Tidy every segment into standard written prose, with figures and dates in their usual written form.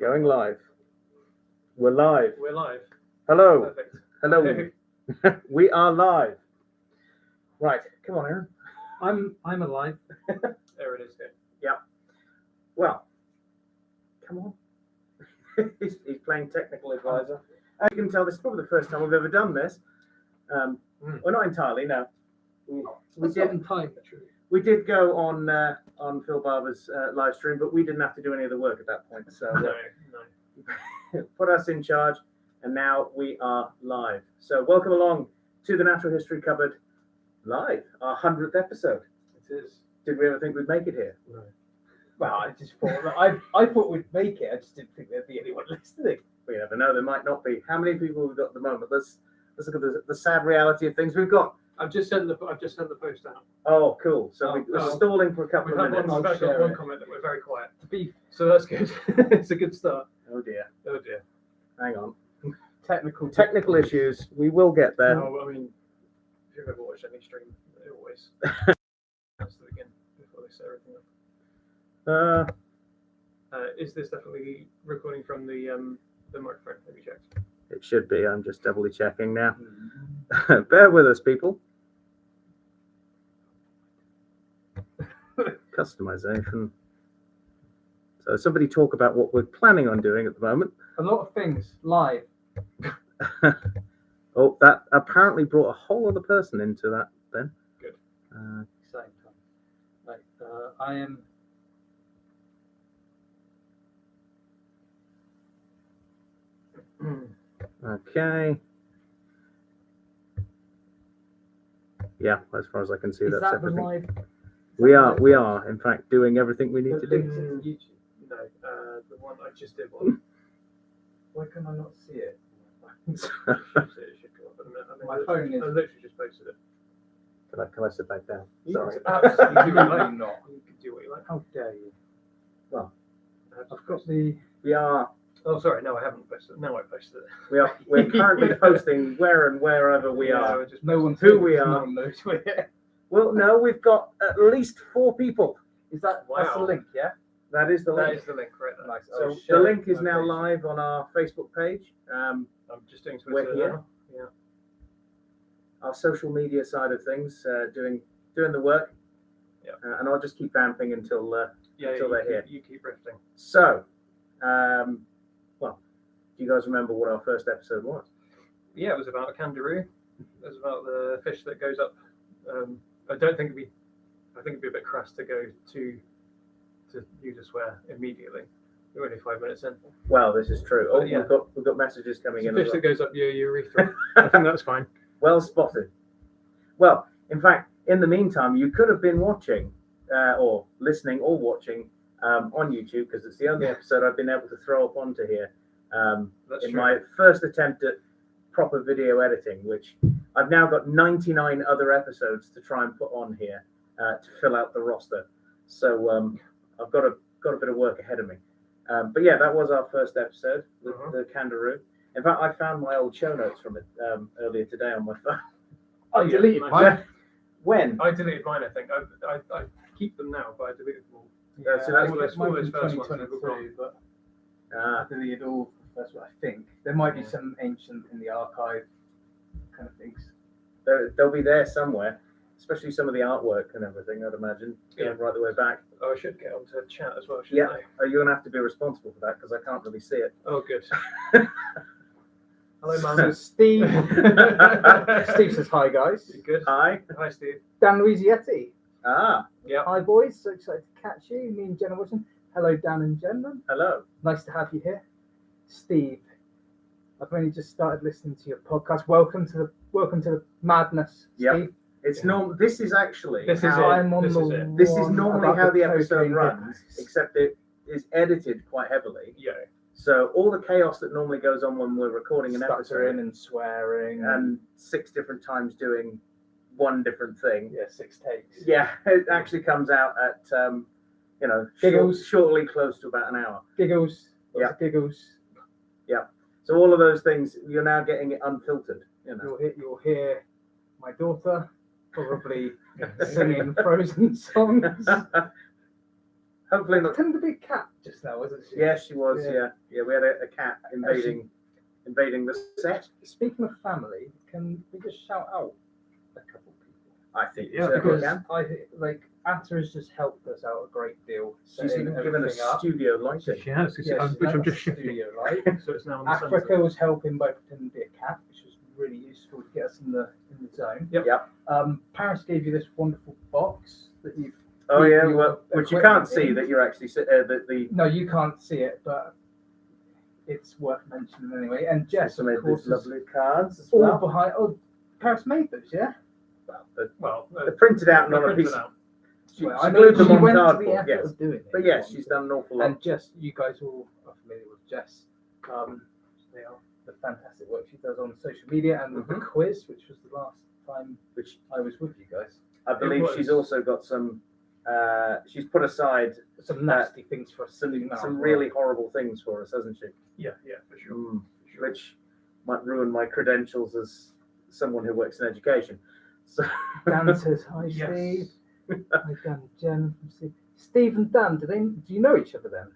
Going live. We're live. We're live. Hello. Perfect. Hello. We are live. Right. Come on, Aaron. I'm alive. There it is. Yeah. Well, come on. he's playing technical advisor. As you can tell, this is probably the first time we've ever done this. Well, not entirely. No. We did go on Phil Barber's live stream, but we didn't have to do any of the work at that point. So No. put us in charge, and now we are live. So welcome along to the Natural History Cupboard live, our 100th episode. It is. Did we ever think we'd make it here? No. Well, I just thought I thought we'd make it. I just didn't think there'd be anyone listening. We never know. There might not be. How many people have we got at the moment? Let's look at the sad reality of things. We've got. I've just sent the post out. Oh, cool. So we're stalling for a couple We've of had minutes. one, got one comment that we're very quiet. So that's good. It's a good start. Oh dear. Oh dear. Hang on. Technical issues. We will get there. No, I mean, if you've ever watched any stream, it always has to begin before they set everything up. Is this definitely recording from the microphone? Have you checked? It should be. I'm just doubly checking now. Bear with us, people. Customization. So somebody talk about what we're planning on doing at the moment. A lot of things live. Oh, that apparently brought a whole other person into that then. Good. Same time. Like I am. Okay. Yeah, as far as I can see, Is that's that the everything. live? We are, in fact, doing everything we need to do. YouTube. No, the one I just did one. Why can I not see it? It should come up in a minute. I mean, My phone is. I literally just posted it. Can I sit back down? You Sorry. absolutely not. You can do what you like. How dare you? Well, I've got the. We are. Oh, sorry. No, I haven't posted it. No, I posted it. We're currently posting where and wherever we Yeah, are. I just No one's Who here we because are. No one knows we're here. Well, no, we've got at least 4 people. Is that that's the Wow. link? Yeah. That is the That link. is the link right there. Nice. So I'll the share link it is on my now page. live on our Facebook page, I'm just doing We're Twitter here. now. Yeah. our social media side of things, doing the work. Yeah. And I'll just keep vamping until Until they're here. You keep rifting. So, well, do you guys remember what our first episode was? Yeah, it was about a kangaroo. It was about the fish that goes up. I don't think I think it'd be a bit crass to go to use a swear immediately. We're only 5 minutes in. Well, this is true. Oh, Yeah. we've got messages coming It's in. a as fish well. that goes up your urethra. I think that's fine. Well spotted. Well, in fact, in the meantime, you could have been watching or listening or watching on YouTube, because it's the only episode I've been able to throw up onto here That's in true. my first attempt at proper video editing, which I've now got 99 other episodes to try and put on here to fill out the roster. So I've got a bit of work ahead of me. But yeah, that was our first episode, the kangaroo. In fact, I found my old show notes from it earlier today on my phone. I deleted mine. When? I deleted mine, I think. I keep them now, but I deleted them all. Yeah, so that's all those mine first from ones that were 2022, but Ah, I deleted all. That's what I think. There might be some ancient in the archive kind of things. they'll be there somewhere, especially some of the artwork and everything, I'd imagine, Yeah. right the way back. Oh, I should get onto chat as well, shouldn't Yeah, I? you're going to have to be responsible for that because I can't really see it. Oh, good. Hello, So Mum. Steve, Steve says hi, guys. You good? Hi. Hi, Steve. Dan Louisietti. Ah, Yeah. Hi, boys. So excited to catch you. Me and Jenna Wilson. Hello, Dan and Jenna. hello. Nice to have you here. Steve, I've only just started listening to your podcast. Welcome to the madness, Yep. Steve. It's normal. This is actually This is how, it. I'm on This the is it. this is one normally about how the episode cocaine runs, hippos. except it is edited quite heavily. Yeah. So all the chaos that normally goes on when we're recording an episode Stuttering and swearing. and 6 different times doing one different thing. yeah, 6 takes. Yeah, it actually comes out at Giggles. shortly close to about an hour. Giggles. Lots Yeah. of giggles. So all of those things, you're now getting it unfiltered. You know. You'll hear my daughter probably singing Frozen songs. Hopefully not. Pretend to be a cat just now, wasn't she? Yeah, she was. Yeah. Yeah. We had a cat invading the set. Speaking of family, can we just shout out a couple people? I think Yeah, Because can. I like Atta has just helped us out a great deal. She's setting even given us everything up. studio lighting. Yes, Yeah, which I'm that's just shifting. studio light. So it's now on the Africa centre. was helping by pretending to be a cat, which was really useful to get us in the zone. Yep. Paris gave you this wonderful box that you've. Oh yeah, your well, which you equipment can't see in. that you're actually the No, you can't see it, but it's worth mentioning anyway. And Jess, also of made course, these is lovely cards as all well. behind. Oh, Paris made those, yeah. Well, They're printed out and they're on a piece. printed out. She Well, I glued know them she on went to the cardboard. effort Yes, of doing it. but yes, she's done an awful lot. And Jess, you guys all are familiar with Jess. They are the fantastic work she does on social media and the quiz, which was the last time Which I was with you guys. I believe was. she's also got some. She's put aside Some nasty things for us to do now. some as well. really horrible things for us, hasn't she? Yeah, for sure. Mm, which might ruin my credentials as someone who works in education. So Dan says hi, Yes. Steve. Hi, Dan. Jen from Steve. Steve and Dan, do you know each other then?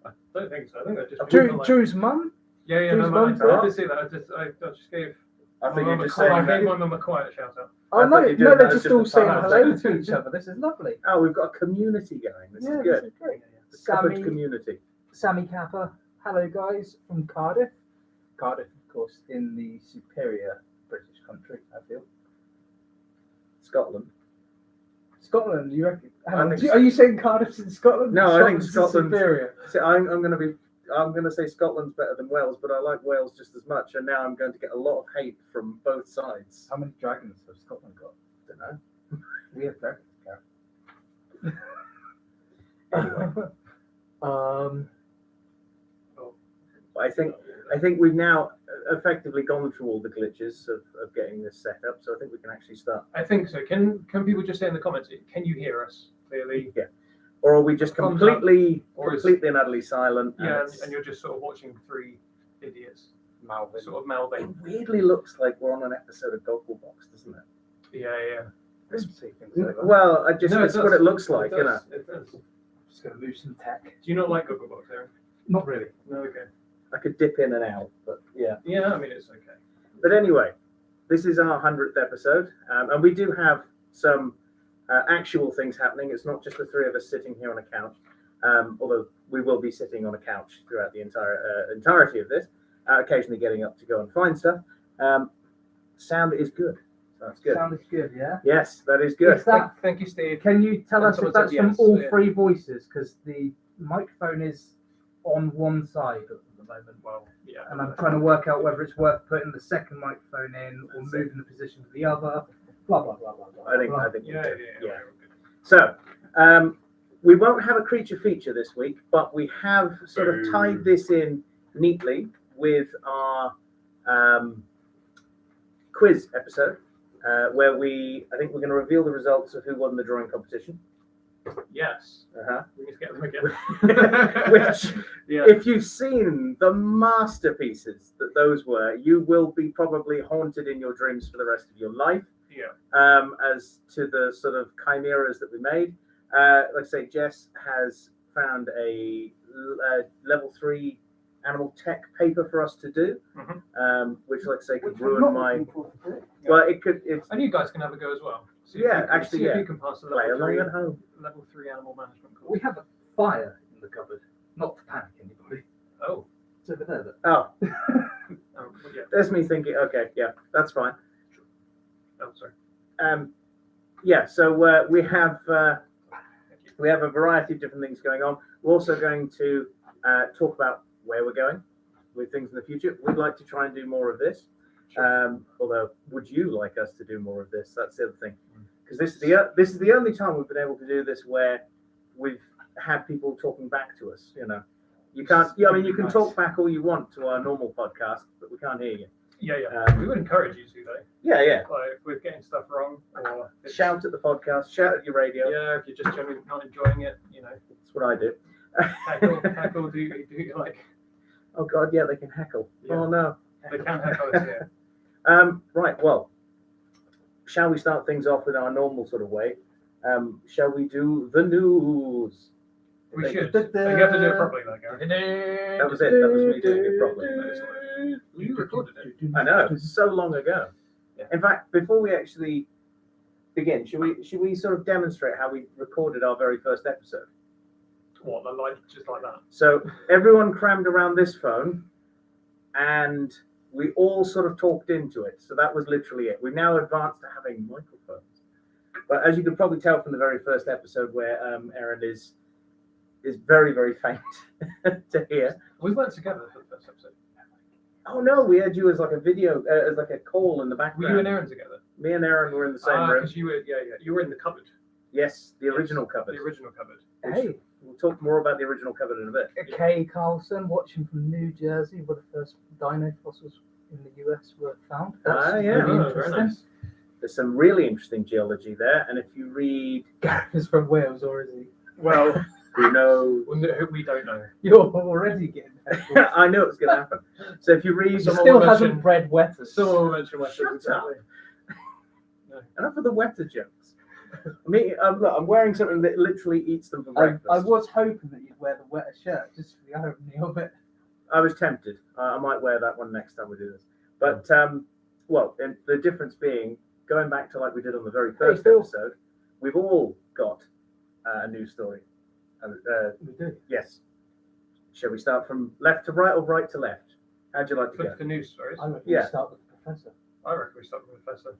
I don't think so. I think they're just Drew, people like- Drew's mum? Yeah, Drew's no, mum's I there? did see that. I just gave. I think you're just I saying gave that. my mum a quiet shout out. Oh I no, thought you did no, that they're as just just all a saying pun. hello to each other. This is lovely. Oh, we've got a community going. This Yeah, is good. this is great. The cupboard Sammy, community. Sammy Kappa, hello guys from Cardiff. Cardiff, of course, in the superior British country, I feel. Scotland. Scotland, you reckon? Hang I on, think are you saying Cardiff's in Scotland? No, I think Scotland's Scotland's- superior. See, I'm going to say Scotland's better than Wales, but I like Wales just as much. And now I'm going to get a lot of hate from both sides. How many dragons has Scotland got? don't know. We have dragons, Gareth. Anyway, Oh, I think we've now effectively gone through all the glitches of getting this set up. So I think we can actually start. I think so. Can people just say in the comments? Can you hear us clearly? Yeah. Or are we just Thumbs up. completely Or and utterly silent? Yeah, it's- and you're just sort of watching three idiots Malvin. sort of mouthing. It weirdly looks like we're on an episode of Gogglebox, doesn't it? Yeah. Let's see things over. Well, that's No, what it looks like, it you know. does, It does. I'm just going to move some tech. Do you not like Gogglebox, Aaron? Not really. No, okay. I could dip in and out, but yeah. Yeah, I mean it's okay. But anyway, this is our 100th episode, and we do have some actual things happening. It's not just the three of us sitting here on a couch, although we will be sitting on a couch throughout the entirety of this, occasionally getting up to go and find stuff. Sound is good. So that's good. Sound is good, yeah? Yes, that is good. Is that, Thank you, Steve. can you tell And us if someone said that's from yes, all yeah. three voices? Because the microphone is on one side at the moment. Well, yeah. And I'm trying to work out whether it's worth putting the second microphone in or moving the position of the other. Blah, blah, blah, blah, blah. I think blah. we Yeah. do. We're good. So, we won't have a creature feature this week, but we have sort of tied this in neatly with our quiz episode, where I think we're going to reveal the results of who won the drawing competition. Yes. Uh-huh. We need to get them again. Which, Yeah. if you've seen the masterpieces that those were, you will be probably haunted in your dreams for the rest of your life. Yeah. As to the sort of chimeras that we made. Like I say, Jess has found a level 3 animal tech paper for us to do, which, like I say, could Which I'm ruin not my. looking forward to doing. Well, it could. It's And you guys can have a go as well. See if Yeah, you can, actually, see yeah. if you can pass the play along at home. level 3 animal management course. We have a fire in the cupboard. Not to panic anybody. Oh. It's over there. Look. Oh, Well, yeah. there's me thinking. Okay, yeah, that's fine. Oh, sorry. Yeah, so we have a variety of different things going on. We're also going to talk about where we're going with things in the future. We'd like to try and do more of this. Although, would you like us to do more of this? That's the other thing. Because this is the only time we've been able to do this where we've had people talking back to us. You know, you can't. Yeah, I mean, you can talk back all you want to our normal podcast, but we can't hear you. Yeah. We would encourage you to, though. Yeah. Like, if we're getting stuff wrong, or if it's- Shout at the podcast. Shout at your radio. Yeah, if you're just generally not enjoying it, That's what I do. heckle, do you like? Oh God, yeah, they can heckle. Yeah. Oh no. They can heckle us, yeah. Right, well, shall we start things off with our normal sort of way? Shall we do the news? We should. But you have to do it properly, though, Gary. That was it. That was me doing it properly. You recorded it. I know. So long ago. Yeah. In fact, before we actually begin, should we sort of demonstrate how we recorded our very first episode? What, like just like that? So everyone crammed around this phone, and we all sort of talked into it. So that was literally it. We've now advanced to having microphones. But as you can probably tell from the very first episode, where Aaron is very, very faint to hear. We weren't together for the first episode. Oh no, we had you as like a video, as like a call in the background. Were you and Aaron together? Me and Aaron were in the same room. Because you were in the cupboard. Yes, the original cupboard. The original cupboard. Hey, We'll talk more about the original cupboard in a bit. Kay Carlson, watching from New Jersey, where the first dino fossils in the US were found. Yeah. really Oh, very interesting. nice. There's some really interesting geology there, and if you read, Gary's from Wales, or is he? Well, you know, we don't know. You're already getting headphones. I knew it was going to happen. So if you read, He Someone still will hasn't mention- bred wetters. Someone will mention West Shut exactly. enough of the wetter jokes. Look, I'm wearing something that literally eats them for I breakfast. was hoping that you'd wear the wetter shirt just for the irony of it. I was tempted. I might wear that one next time we do this. But and the difference being, going back to like we did on the very first Phil. episode, we've all got a news story. We do. Yes. Shall we start from left to right or right to left? How'd you like to go? For news stories, I reckon Yeah. we start with the professor. I reckon we start with the Professor.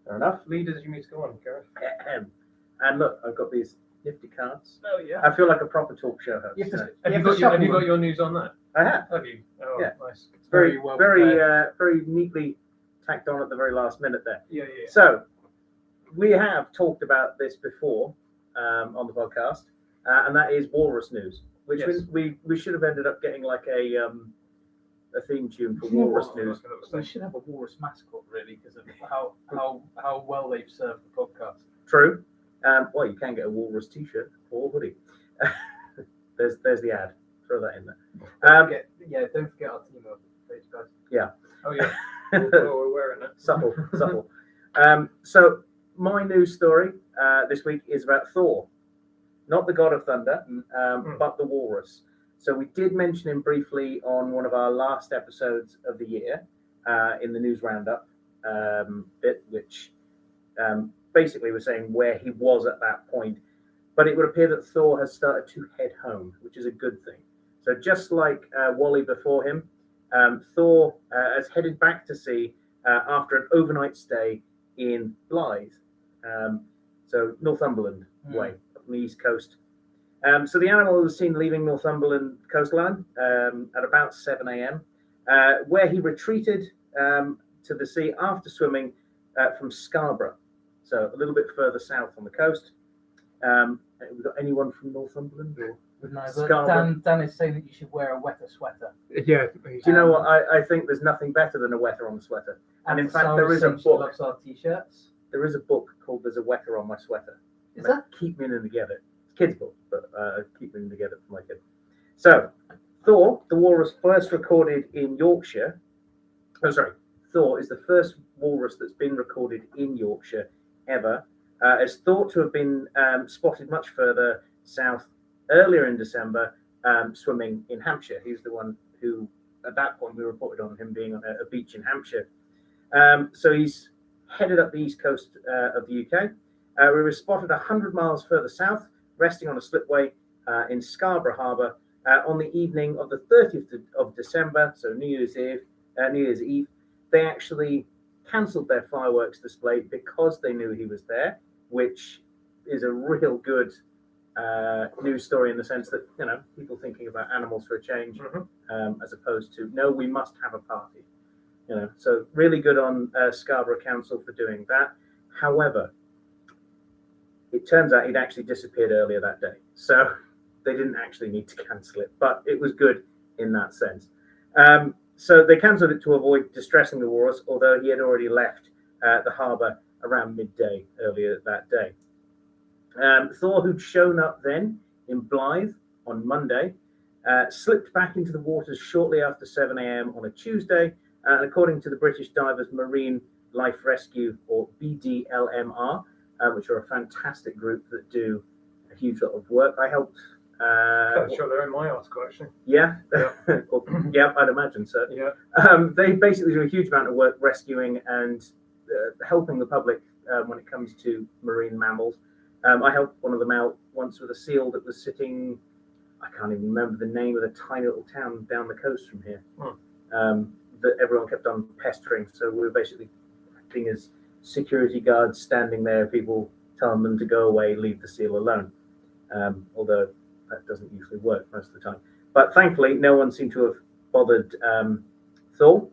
Fair enough. Lead as you need to go on, Gareth. Ahem. And look, I've got these nifty cards. Oh yeah. I feel like a proper talk show host. You have to- now. Have you to got shuffle your them. news on that? I have. Have you? Oh, Yeah. nice. It's very, Very well very neatly tacked on at the very last minute there. Yeah. So, we have talked about this before on the podcast, and that is walrus news, which Yes. we should have ended up getting like a theme tune for You know walrus what? news. We should have a walrus mascot, really, because of how well they've served the podcast. True. Well, you can get a walrus T-shirt or hoodie. there's the ad. Throw that in there. Don't forget our team page, guys. Oh yeah. We're wearing it. Subtle. So my news story this week is about Thor, not the god of thunder, but the walrus. So we did mention him briefly on one of our last episodes of the year in the news roundup bit, which basically was saying where he was at that point. But it would appear that Thor has started to head home, which is a good thing. So just like Wally before him, Thor has headed back to sea after an overnight stay in Blythe, so Northumberland way, up on the east coast. So the animal was seen leaving Northumberland coastline at about 7 a.m., where he retreated to the sea after swimming from Scarborough, so a little bit further south on the coast. Have we got anyone from Northumberland? Or No, Scarborough? but Dan is saying that you should wear a wetter sweater. Yeah. Do you know what? I think there's nothing better than a wetter on the sweater. And in fact, Sarah there is a saying she book. loves our t-shirts. There is a book called "There's a Wetter on My Sweater." Is that? Keep Meaning to Get It. It's a kid's book, but keep meaning to get it for my kid. So, Thor, the walrus, first recorded in Yorkshire. Oh, sorry. Thor is the first walrus that's been recorded in Yorkshire ever. Is thought to have been spotted much further south earlier in December, swimming in Hampshire. He's the one who, at that point, we reported on him being on a beach in Hampshire. So he's headed up the east coast of the UK. We were spotted 100 miles further south, resting on a slipway in Scarborough Harbour on the evening of the 30th of December, so New Year's Eve. They actually cancelled their fireworks display because they knew he was there, which is a real good news story in the sense that, you know, people thinking about animals for a change, as opposed to, no, we must have a party. You know, so really good on Scarborough Council for doing that. However, it turns out he'd actually disappeared earlier that day, so they didn't actually need to cancel it, but it was good in that sense. So they cancelled it to avoid distressing the walrus, although he had already left the harbour around midday earlier that day. Thor, who'd shown up then in Blythe on Monday, slipped back into the waters shortly after 7 a.m. on a Tuesday, and according to the British Divers Marine Life Rescue, or BDLMR, which are a fantastic group that do a huge lot of work. I helped I'm sure they're in my article actually. Yeah, Yeah. Well, yeah, I'd imagine so. Yeah. They basically do a huge amount of work rescuing and helping the public when it comes to marine mammals. I helped one of them out once with a seal that was sitting, I can't even remember the name of the tiny little town down the coast from here, that everyone kept on pestering. So we were basically acting as security guards standing there, people telling them to go away, leave the seal alone. Although that doesn't usually work most of the time. But thankfully, no one seemed to have bothered Thor.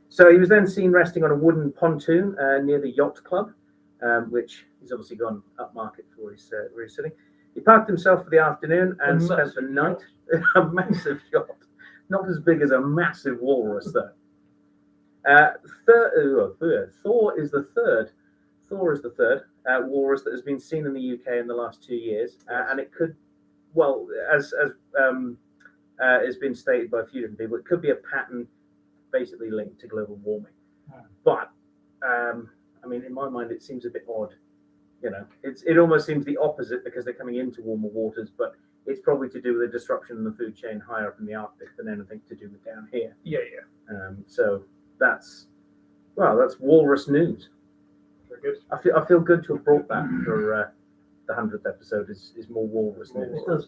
So he was then seen resting on a wooden pontoon near the yacht club, which he's obviously gone upmarket for where he's sitting. He parked himself for the afternoon and spent the night. A massive yacht, not as big as a massive walrus, though. Thor is the third. Thor is the third walrus that has been seen in the UK in the last 2 years, and it could, well, as has been stated by a few different people, it could be a pattern basically linked to global warming. But I mean, in my mind, it seems a bit odd. You know, it almost seems the opposite because they're coming into warmer waters, but it's probably to do with the disruption in the food chain higher up in the Arctic than anything to do with down here. Yeah. So that's walrus news. Very good. I feel good to have brought that for the 100th episode. Is more walrus news. It does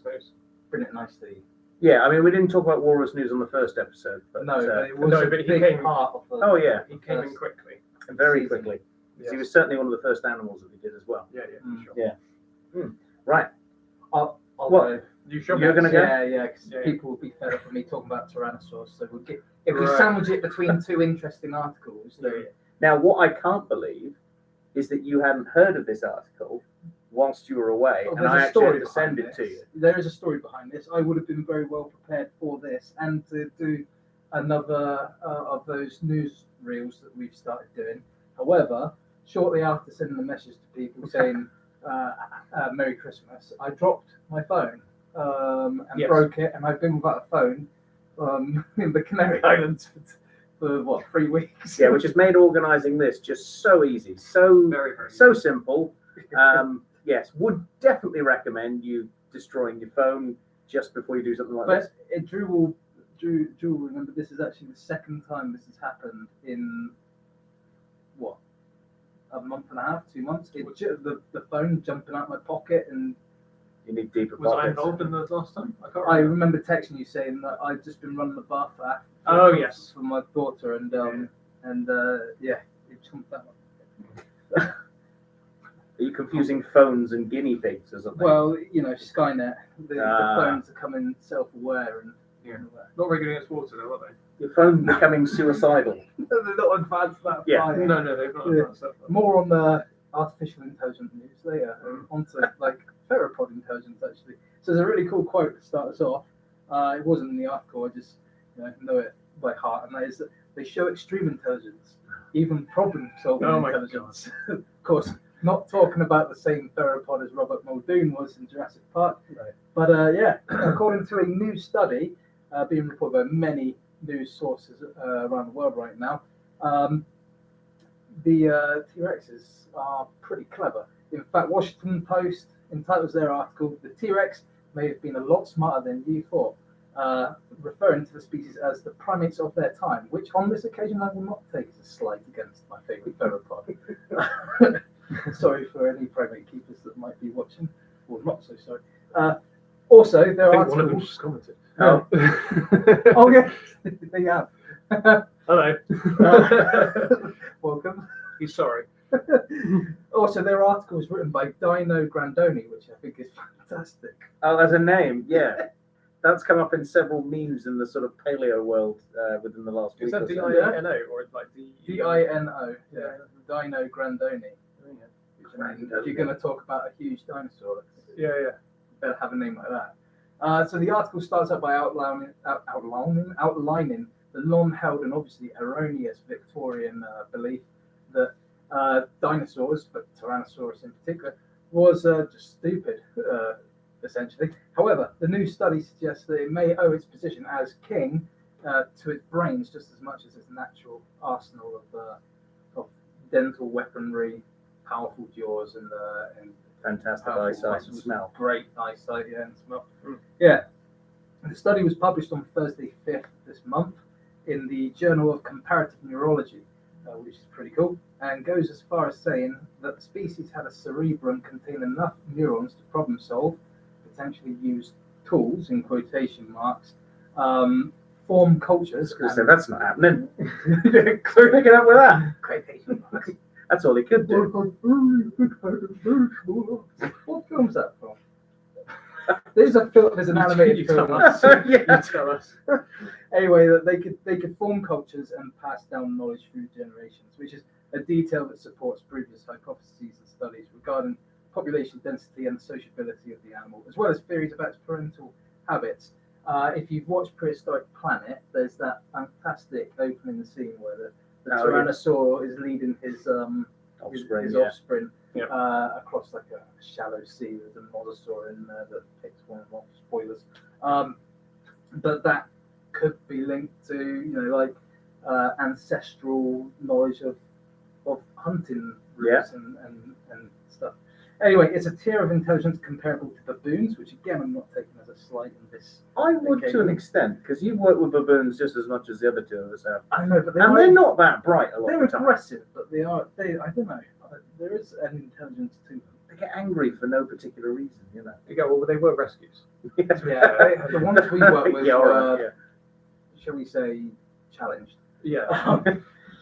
bring it nicely. Yeah, I mean, we didn't talk about walrus news on the first episode, but But it was no, a but he big came- part of the. Oh, yeah. He came in quickly. very season. quickly. Yes. He was certainly one of the first animals that we did as well. Yeah, Mm. sure. Yeah. Right. I'll What? go. You sure? You're gonna go? Yeah, because Yeah. people will be fed up with me talking about Tyrannosaurus. So we'll get if we Right. sandwich it between two interesting articles. Yeah, Then Now, what I can't believe is that you hadn't heard of this article whilst you were away, Well, and there's I a actually story had to send behind it to this. you. There is a story behind this. I would have been very well prepared for this and to do another of those news reels that we've started doing. However, shortly after sending the message to people saying Merry Christmas, I dropped my phone and Yes. broke it, and I've been without a phone in the Canary Islands for what, 3 weeks? Yeah, which has made organising this just so easy, so Very, very. so simple. Yes, would definitely recommend you destroying your phone just before you do something like this. But Drew will remember this is actually the second time this has happened in what, a month and a half, 2 months. The phone jumping out my pocket, and You need deeper Was I pockets. involved in the last time? I can't I remember. remember texting you saying that I'd just been running the bath for Oh, yes. for my daughter, and it jumped out. Are you confusing phones and guinea pigs or something? Well, you know, Skynet, the Ah. phones are coming self-aware and Yeah. Not very good against water, though, are your phone's becoming suicidal. they're not advanced that Yeah. far. they? No, they've not Yeah. done stuff. More on the artificial intelligence news later, onto like theropod intelligence actually. So there's a really cool quote to start us off. It wasn't in the article, I just know it by heart, and that is that they show extreme intelligence, even problem-solving Oh my intelligence. Of course, not talking about the same theropod as Robert Muldoon was in Jurassic Park. Right. But according to a new study being reported by many news sources around the world right now, the T-Rexes are pretty clever. In fact, Washington Post entitles their article, "The T-Rex may have been a lot smarter than you thought," referring to the species as the primates of their time, which on this occasion I will not take as a slight against my favourite theropod. Sorry for any primate keepers that might be watching, or not so sorry. Also, there I are think one of them articles... just commented. Oh. Oh, yeah, they have. Hello. Welcome. He's sorry. Also, there are articles written by Dino Grandoni, which I think is fantastic. Oh, as a name, yeah. That's come up in several memes in the sort of paleo world within the last Is week that or so. D-I-N-O or like D? Dino, yeah, Dino Grandoni. Grandoni. If you're going to talk about a huge dinosaur, Yeah. better have a name like that. So the article starts out by outlining the long-held and obviously erroneous Victorian belief that dinosaurs, but Tyrannosaurus in particular, was just stupid, essentially. However, the new study suggests that it may owe its position as king to its brains just as much as its natural arsenal of dental weaponry, powerful jaws, and fantastic powerful eyesight and muscles, smell. great eyesight, yeah, and smell. Mm. Yeah. And the study was published on Thursday 5th this month in the Journal of Comparative Neurology, which is pretty cool, and goes as far as saying that the species had a cerebrum containing enough neurons to problem solve, potentially use tools, in quotation marks, form cultures. So that's not happening. So pick it up with that. Quotation marks. That's all he could do. What film's that from? There's an animated You film. tell us. Yeah. You tell us. Anyway, that they could form cultures and pass down knowledge through generations, which is a detail that supports previous hypotheses and studies regarding population density and the sociability of the animal, as well as theories about its parental habits. If you've watched Prehistoric Planet, there's that fantastic opening scene where the Tyrannosaur is leading his offspring across like a shallow sea. There's a mosasaur in there that picks one of them off. Spoilers. But that could be linked to ancestral knowledge of hunting routes and stuff. Anyway, it's a tier of intelligence comparable to baboons, which again I'm not taking as a slight in this. I would to an extent, because you've worked with baboons just as much as the other two of us have. I know, but they're not that bright a lot they're of the time. aggressive, but I don't know. There is an intelligence to them. They get angry for no particular reason, you know. You go, well, they were rescues. Yeah, the ones we work with were, shall we say, challenged. Yeah,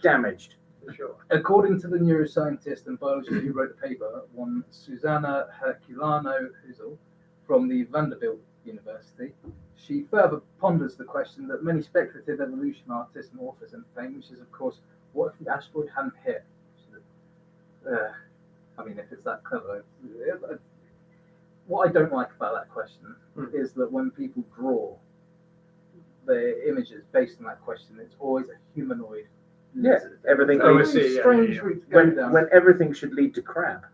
Damaged. for sure. According to the neuroscientist and biologist who wrote the paper, one Susanna Herculano-Husel from the Vanderbilt University, she further ponders the question that many speculative evolution artists and authors entertain, which is, of course, what if the asteroid hadn't hit? I mean, if it's that clever. What I don't like about that question is that when people draw the images based on that question, it's always a humanoid. Yeah, everything. Strange route to go down. When everything should lead to crab.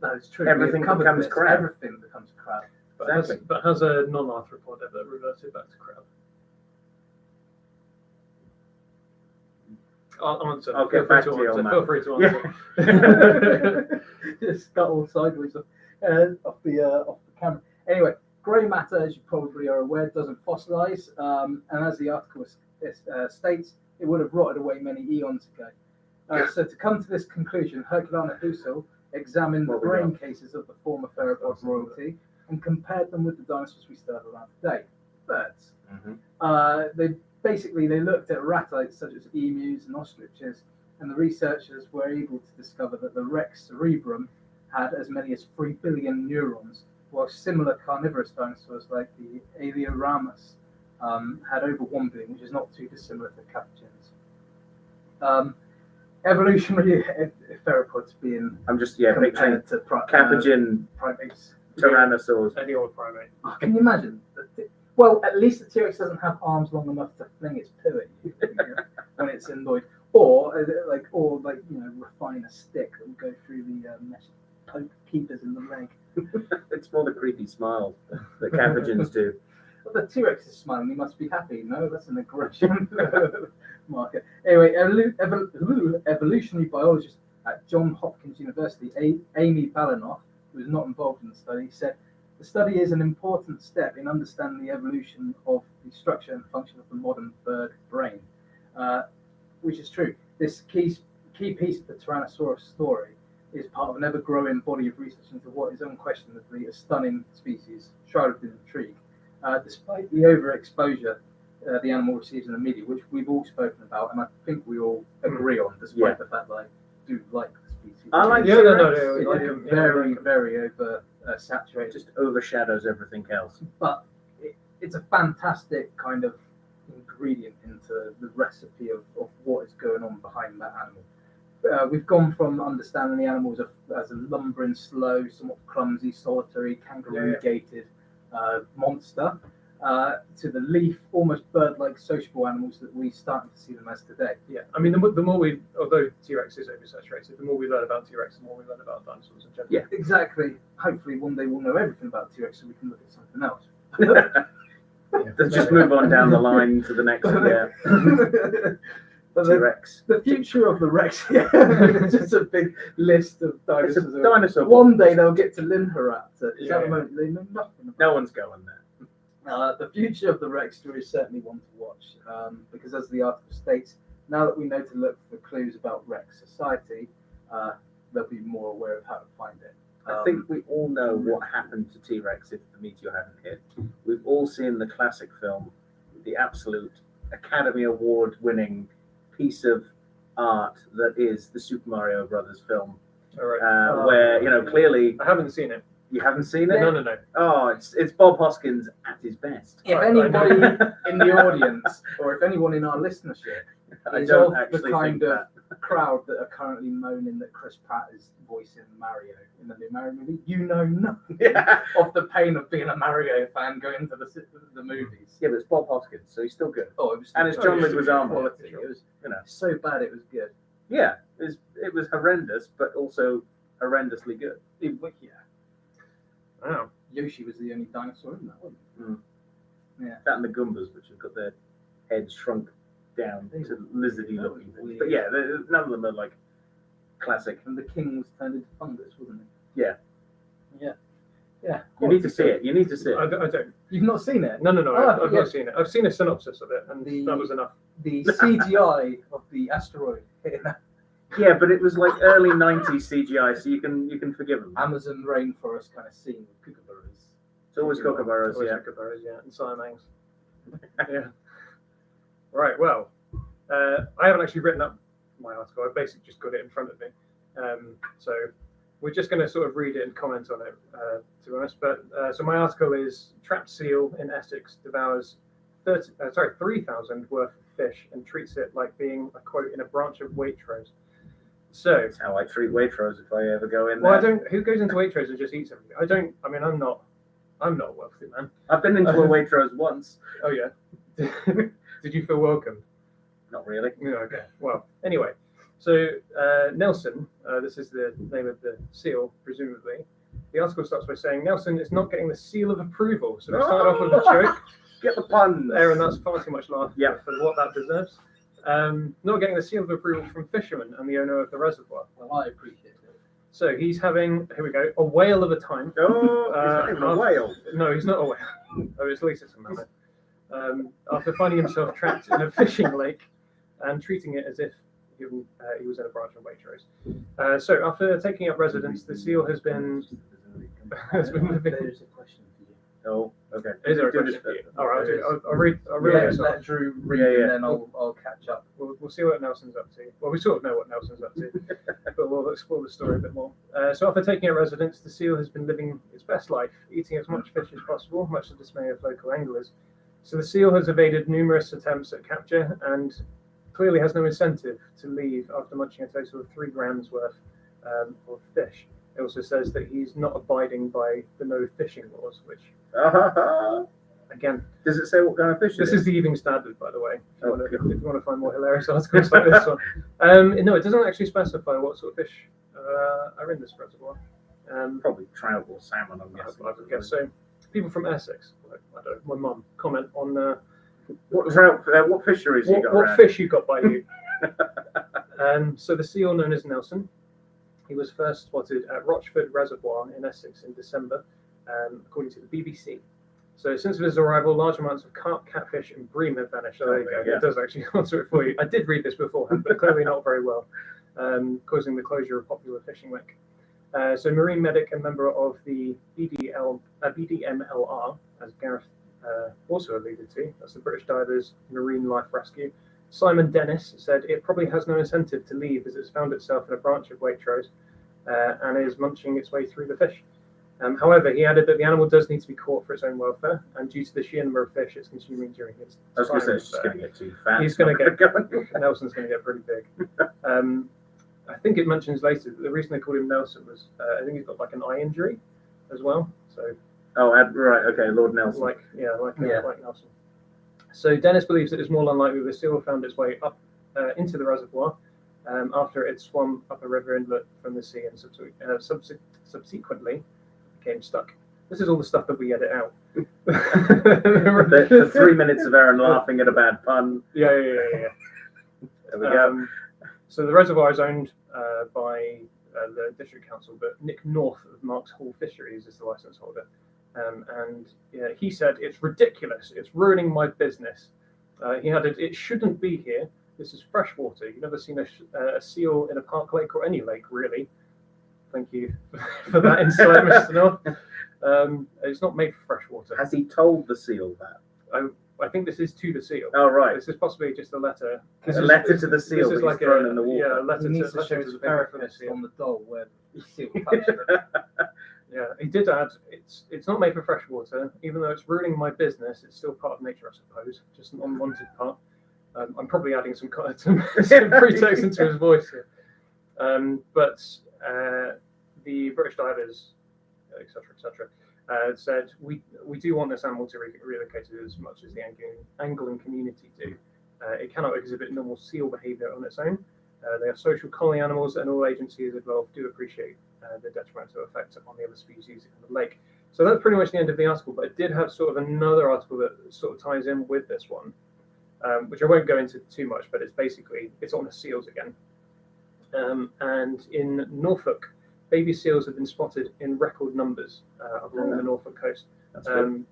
That is true. Everything becomes crab. Everything becomes crab. But has a non-arthropod ever reverted back to crab? I'll answer. I'll get back to you on that. Feel free to answer. Just scuttle sideways off the camera. Anyway, grey matter, as you probably are aware, doesn't fossilize, and as the article states, it would have rotted away many eons ago. So to come to this conclusion, Herculano-Husel examined the brain cases of the former theropod royalty and compared them with the dinosaurs we still have around today, birds. They looked at ratites such as emus and ostriches, and the researchers were able to discover that the Rex cerebrum had as many as 3 billion neurons, while similar carnivorous dinosaurs like the Alioramus had over 1 billion, which is not too dissimilar to capuchins. Evolutionary theropods being picturing to capuchin primates. tyrannosaurs. Any old primate. Oh, can you imagine? Well, at least the T-Rex doesn't have arms long enough to fling its poo at you when it's annoyed, or refine a stick that will go through the mesh, poke keepers in the leg. It's more the creepy smile that capuchins do. But the T-Rex is smiling. He must be happy. No, that's an aggression marker. Anyway, evolutionary biologist at Johns Hopkins University, Amy Balanoff, who was not involved in the study, said, "The study is an important step in understanding the evolution of the structure and function of the modern bird brain," which is true. This key piece of the Tyrannosaurus story is part of an ever-growing body of research into what is unquestionably a stunning species, shrouded in intrigue. Despite the overexposure the animal receives in the media, which we've all spoken about, and I think we all agree on, despite the fact that I do like the species. I like it's very, very over saturated. Just overshadows everything else. But it's a fantastic kind of ingredient into the recipe of what is going on behind that animal. We've gone from understanding the animal as a lumbering, slow, somewhat clumsy, solitary, kangaroo-gated monster, to the leaf, almost bird-like sociable animals that we starting to see them as today. Yeah, I mean, the more we, although T-Rex is oversaturated, the more we learn about T-Rex, the more we learn about dinosaurs in general. Yeah, exactly. Hopefully one day we'll know everything about T-Rex so we can look at something else. Let's just move on down the line to the next. But T-Rex. the future of the Rex, yeah, it's just a big list of It's a dinosaurs. dinosaur. One day they'll get to Limberaptor. Is that the Yeah. moment they know nothing about? No one's going there. The future of the Rexter is certainly one to watch, because as the article states, now that we know to look for clues about Rex society, they'll be more aware of how to find it. I think we all know what happened to T-Rex if the meteor hadn't hit. We've all seen the classic film, the absolute Academy Award winning piece of art that is the Super Mario Brothers film, All right. where, you know, clearly I haven't seen it. you haven't seen it. No. Oh, it's Bob Hoskins at his best. If I anybody know. in the audience, or if anyone in our listenership, I is don't of actually the kind think of crowd that are currently moaning that Chris Pratt is voicing Mario in the new Mario movie, you know nothing that. of the pain of being a Mario fan going to the movies. Yeah, but it's Bob Hoskins, so he's still good. Oh, it was And it's Oh, John yeah, Leguizamo. quality. It was You know, so bad it was good. yeah, it was horrendous, but also horrendously good. Yeah. Wow. Yoshi was the only dinosaur in that, wasn't That and the Goombas, which have got their heads shrunk down They to were- lizardy that looking was things. weird. But yeah, none of them are like classic. he? And the king was turned into fungus, wasn't he? Yeah. Yeah. Yeah. You need to see it. You need to see I it. don't. You've not seen it? No. Oh, I've yeah. not seen it. I've seen a synopsis of it, and that was enough. The CGI of the asteroid hitting Yeah, but it was like early '90s CGI, so you can forgive them. Amazon rainforest kind of scene with kookaburras. It's always kookaburras, Always yeah. kookaburras, yeah, and Siamangs. Yeah. Right. Well, I haven't actually written up my article. I basically just got it in front of me. So we're just going to sort of read it and comment on it, to be honest. But so my article is: trapped seal in Essex devours 3,000 worth of fish and treats it like being a quote in a branch of Waitrose. So, That's how I treat Waitrose if I ever go in there. well, I don't. Who goes into Waitrose and just eats everything? I don't. I mean, I'm not a wealthy man. I've been into a Waitrose once. Oh yeah. Did you feel welcome? Not really. Yeah, okay. Well, anyway, so Nelson, this is the name of the seal, presumably. The article starts by saying Nelson is not getting the seal of approval. So we start off with a joke Get the puns. there, and that's far too much laugh Yeah. for what that deserves. Not getting the seal of approval from fisherman and the owner of the reservoir. Well, I appreciate it. So he's having, here we go, a whale of a time. Oh, it's not even a whale. No, he's not a whale. Oh, at least it's a mammoth. After finding himself trapped in a fishing lake and treating it as if he was in a branch of Waitrose. So after taking up residence, the seal has been living. There's a question for you. Oh, okay. Is there a Do question this for you? bit. All right, I'll read Yeah, this let off. Drew read Yeah, yeah. and then I'll catch up. We'll see what Nelson's up to. Well, we sort of know what Nelson's up to, but we'll explore the story a bit more. So after taking up residence, the seal has been living its best life, eating as much fish as possible, much to the dismay of local anglers. So the seal has evaded numerous attempts at capture and clearly has no incentive to leave after munching a total of 3 grams worth of fish. It also says that he's not abiding by the no fishing laws, which, again, Does it say what kind of fish this it is the Evening Standard, by the way. If you, Oh, want to, good. if you want to find more hilarious articles like this one. No, it doesn't actually specify what sort of fish are in this reservoir. Probably trout or salmon, I'm guessing. I would guess so. People from Essex, like, I don't know, my mum, comment on What trout? What fisheries you got what around? fish you got by you. So the seal known as Nelson, he was first spotted at Rochford Reservoir in Essex in December, according to the BBC. So since his arrival, large amounts of carp, catfish, and bream have vanished. So there you go. Yeah. It does actually answer it for you. I did read this beforehand, but clearly not very well, causing the closure of popular fishing lake. So marine medic and member of the BDMLR, as Gareth also alluded to, that's the British Divers Marine Life Rescue, Simon Dennis said it probably has no incentive to leave as it's found itself in a branch of Waitrose and is munching its way through the fish. However, he added that the animal does need to be caught for its own welfare, and due to the sheer number of fish it's consuming during its I was going to say time it's just there, going to get too fat. He's It's not gonna get- go. Nelson's going to get pretty big. I think it mentions later that the reason they called him Nelson was I think he's got like an eye injury as well. So Oh, right. Okay, Lord Nelson. like Yeah. like Nelson. So Dennis believes that it's more unlikely the seal found its way up into the reservoir after it swum up a river inlet from the sea and subsequently became stuck. This is all the stuff that we edit out. the 3 minutes of Aaron laughing at a bad pun. Yeah. There we go. So the reservoir is owned by the district council, but Nick North of Marks Hall Fisheries is the license holder. And he said, "It's ridiculous. It's ruining my business." He added, "It shouldn't be here. This is freshwater. You've never seen a seal in a park lake or any lake, really." Thank you for that insight, Mr. North. It's not made for freshwater. Has he told the seal that? I think this is to the seal. Oh, right. This is possibly just a letter. A letter to the seal This is that like he's thrown in the water. Yeah, a letter He needs to letter show to his the bigger from the therapist seal. on the doll where the seal touched it. Yeah, he did add, it's not made for freshwater, even though it's ruining my business. It's still part of nature, I suppose, just an unwanted part. I'm probably adding some pretext into his voice here. But the British divers, etc., said we do want this animal to be relocated as much as the angling community do. It cannot exhibit normal seal behaviour on its own. They are social colony animals, and all agencies involved do appreciate the detrimental effect on the other species in the lake. So that's pretty much the end of the article, but it did have sort of another article that sort of ties in with this one, which I won't go into too much, but it's on the seals again. And in Norfolk, baby seals have been spotted in record numbers along the Norfolk coast.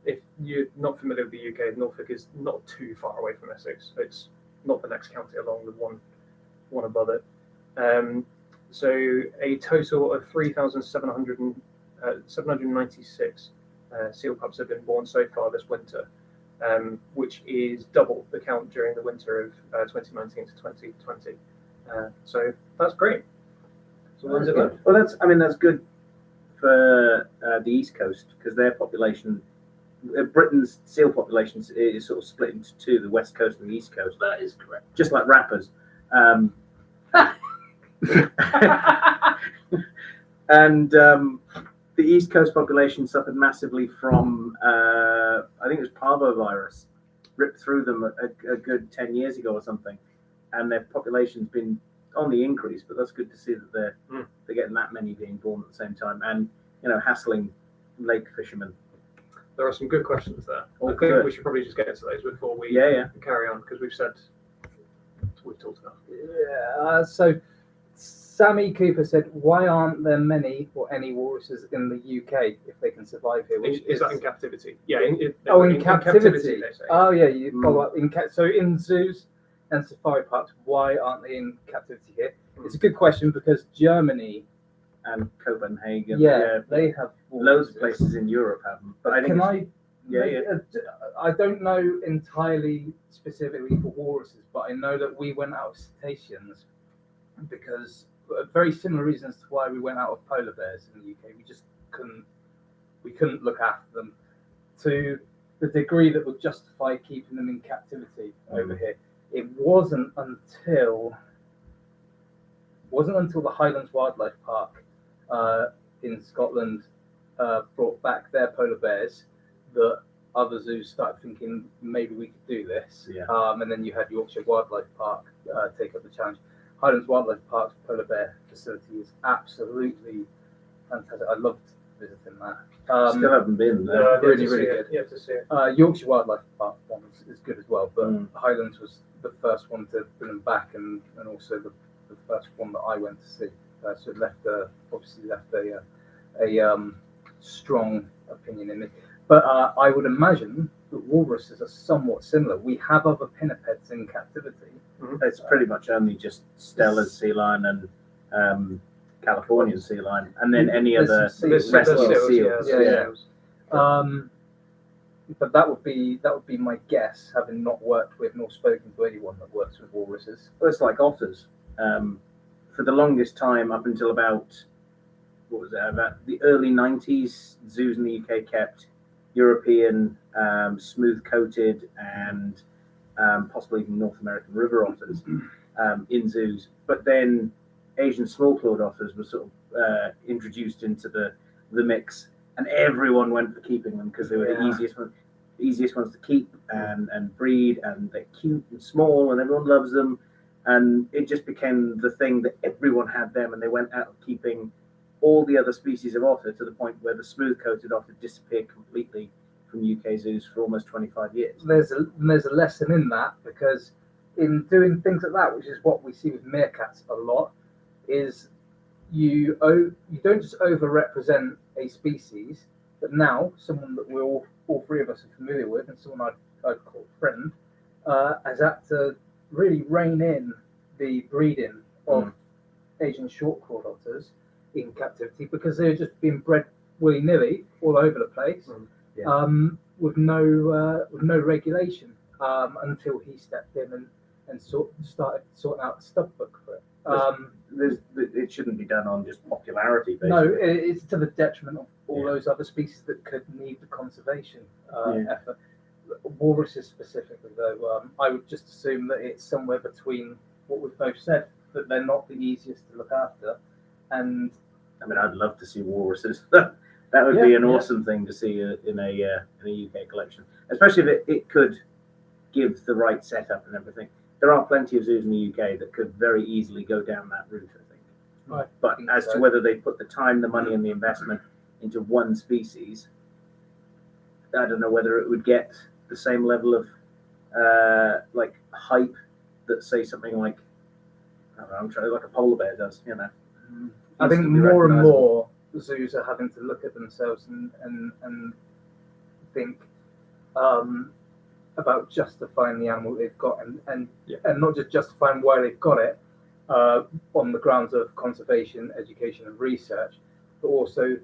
If you're not familiar with the UK, Norfolk is not too far away from Essex. It's not the next county along, the one above it. So a total of 3,796 seal pups have been born so far this winter, which is double the count during the winter of 2019 to 2020. So that's great. So That's good. Well, that's good for the East Coast, because their population, Britain's seal population is sort of split into two: the West Coast and the East Coast. That is correct. Just like rappers. And the East Coast population suffered massively from, I think it was parvovirus, ripped through them a good 10 years ago or something, and their population's been on the increase. But that's good to see that they're getting that many being born at the same time, and hassling lake fishermen. There are some good questions there. Oh, I think good. we should probably just get into those before we carry on, because we've talked about. Yeah. So Sammy Cooper said, "Why aren't there many or any walruses in the UK if they can survive here?" Is that in captivity? Yeah. In captivity. Captivity, they say. Oh yeah, you follow up in so in zoos and safari parks. Why aren't they in captivity here? It's a good question, because Germany and Copenhagen, they have loads walruses. of places in Europe have them. But I think I don't know entirely specifically for walruses, but I know that we went out of cetaceans because very similar reasons to why we went out of polar bears in the UK. We just couldn't look after them to the degree that would justify keeping them in captivity over here. It wasn't until the Highlands Wildlife Park in Scotland brought back their polar bears that other zoos started thinking maybe we could do this. And then you had Yorkshire Wildlife Park take up the challenge. Highlands Wildlife Park's polar bear facility is absolutely fantastic. I loved visiting that. Still haven't been there. Really good. You have to see it. Yorkshire Wildlife Park one is good as well, but Highlands was the first one to bring them back, and also the first one that I went to see. So it obviously left a strong opinion in me. But I would imagine that walruses are somewhat similar. We have other pinnipeds in captivity. It's pretty much only just Stella's sea lion and Californian sea lion, and then any other rescue seals. But that would be my guess, having not worked with nor spoken to anyone that works with walruses. Well, it's like otters. For the longest time, up until about the early 90s, zoos in the UK kept European smooth-coated and possibly even North American river otters in zoos. But then Asian small-clawed otters were sort of introduced into the mix, and everyone went for keeping them because they were the easiest ones to keep and breed, and they're cute and small, and everyone loves them. And it just became the thing that everyone had them, and they went out of keeping all the other species of otter to the point where the smooth-coated otter disappeared completely from UK zoos for almost 25 years. There's a lesson in that, because in doing things like that, which is what we see with meerkats a lot, is you don't just overrepresent a species, but now someone that we're all three of us are familiar with, and someone I'd call a friend, has had to really rein in the breeding of Asian short-clawed otters in captivity because they're just being bred willy-nilly all over the place, with no regulation until he stepped in and started sorting out a stub book for it. It shouldn't be done on just popularity basis. No, it's to the detriment of all those other species that could need the conservation effort. Walruses specifically, though, I would just assume that it's somewhere between what we've both said, that they're not the easiest to look after. And I mean, I'd love to see walruses. That would be an awesome thing to see in a UK collection, especially if it could give the right setup and everything. There are plenty of zoos in the UK that could very easily go down that route, I think. But as to whether they put the time, the money, and the investment into one species, I don't know whether it would get the same level of like hype that, say, something like, I don't know, I'm trying like a polar bear does, you know. I think more and more zoos are having to look at themselves and think about justifying the animal they've got, and not just justifying why they've got it on the grounds of conservation, education, and research, but also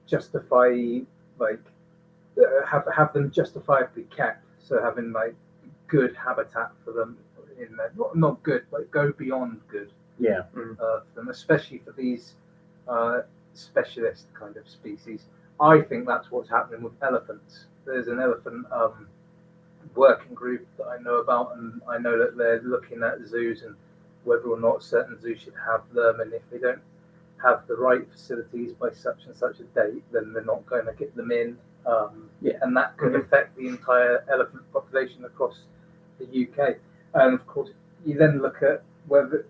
justify have them justifiably kept. So having like good habitat for them in there, not good, but go beyond good. For them, especially for these specialist kind of species. I think that's what's happening with elephants. There's an elephant working group that I know about, and I know that they're looking at zoos and whether or not certain zoos should have them, and if they don't have the right facilities by such and such a date, then they're not going to get them in. And that could affect the entire elephant population across the UK. And of course, you then look at whether,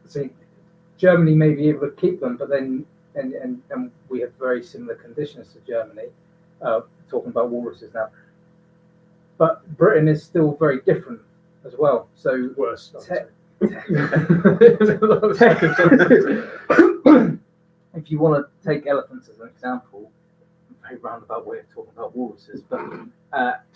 see, Germany may be able to keep them, but then and we have very similar conditions to Germany. Talking about walruses now, but Britain is still very different as well. So worse. If you want to take elephants as an example, a very roundabout way of talking about walruses, but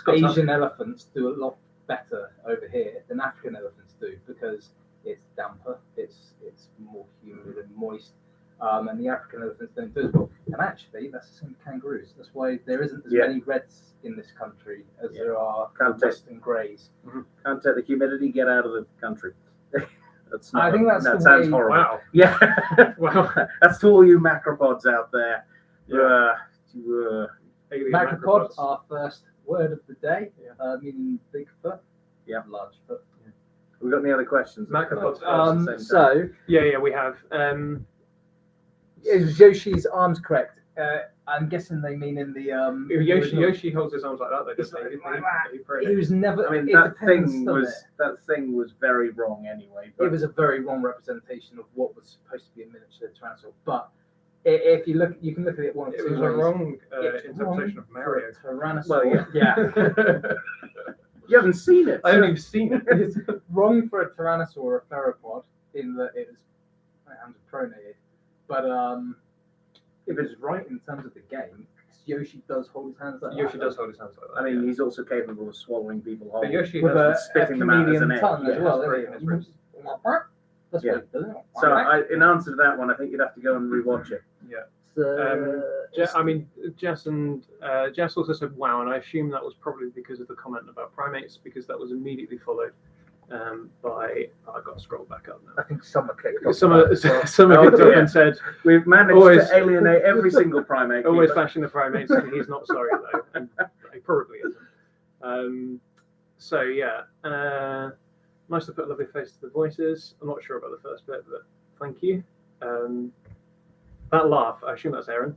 Asian elephants do a lot better over here than African elephants do because it's damper, it's more humid and moist, and the African elephants don't do as well. And actually, that's the same with kangaroos. That's why there isn't as many reds in this country as there are western greys. Can't take the humidity, get out of the country. That's not, I think that's that the sounds way, horrible. Wow. Yeah. Wow. That's to all you macropods out there. Macropod, our first word of the day, meaning big foot, large foot. We've got any other questions? Macropods. So We have. is Yoshi's arms correct? I'm guessing they mean in the Yoshi holds his arms like that. Though, doesn't he? He was never. I mean, that thing was very wrong anyway. But it was a very wrong representation of what was supposed to be a miniature Tyrannosaurus. But if you look, you can look at it one of two ways. It was a wrong interpretation of Mario. Tyrannosaurus. Well, yeah. You haven't seen it. I haven't even seen it. It's wrong for a Tyrannosaur or a theropod in that it was pronated. But if it's right in terms of the game, Yoshi does hold his hands like that. Yoshi does hold his hands like that. I mean, he's also capable of swallowing people whole. But Yoshi with has a spitting them out as an egg. tongue as well. That's That's what it does. So, in answer to that one, I think you'd have to go and rewatch it. Yeah. So, Jess also said wow, and I assume that was probably because of the comment about primates, because that was immediately followed by. I've got to scroll back up now. I think Summer kicked off. Summer kicked off and said, We've managed to alienate every single primate. always bashing the primates, and he's not sorry though, and he probably isn't. So yeah, nice to put a lovely face to the voices. I'm not sure about the first bit, but thank you. That laugh, I assume that's Aaron.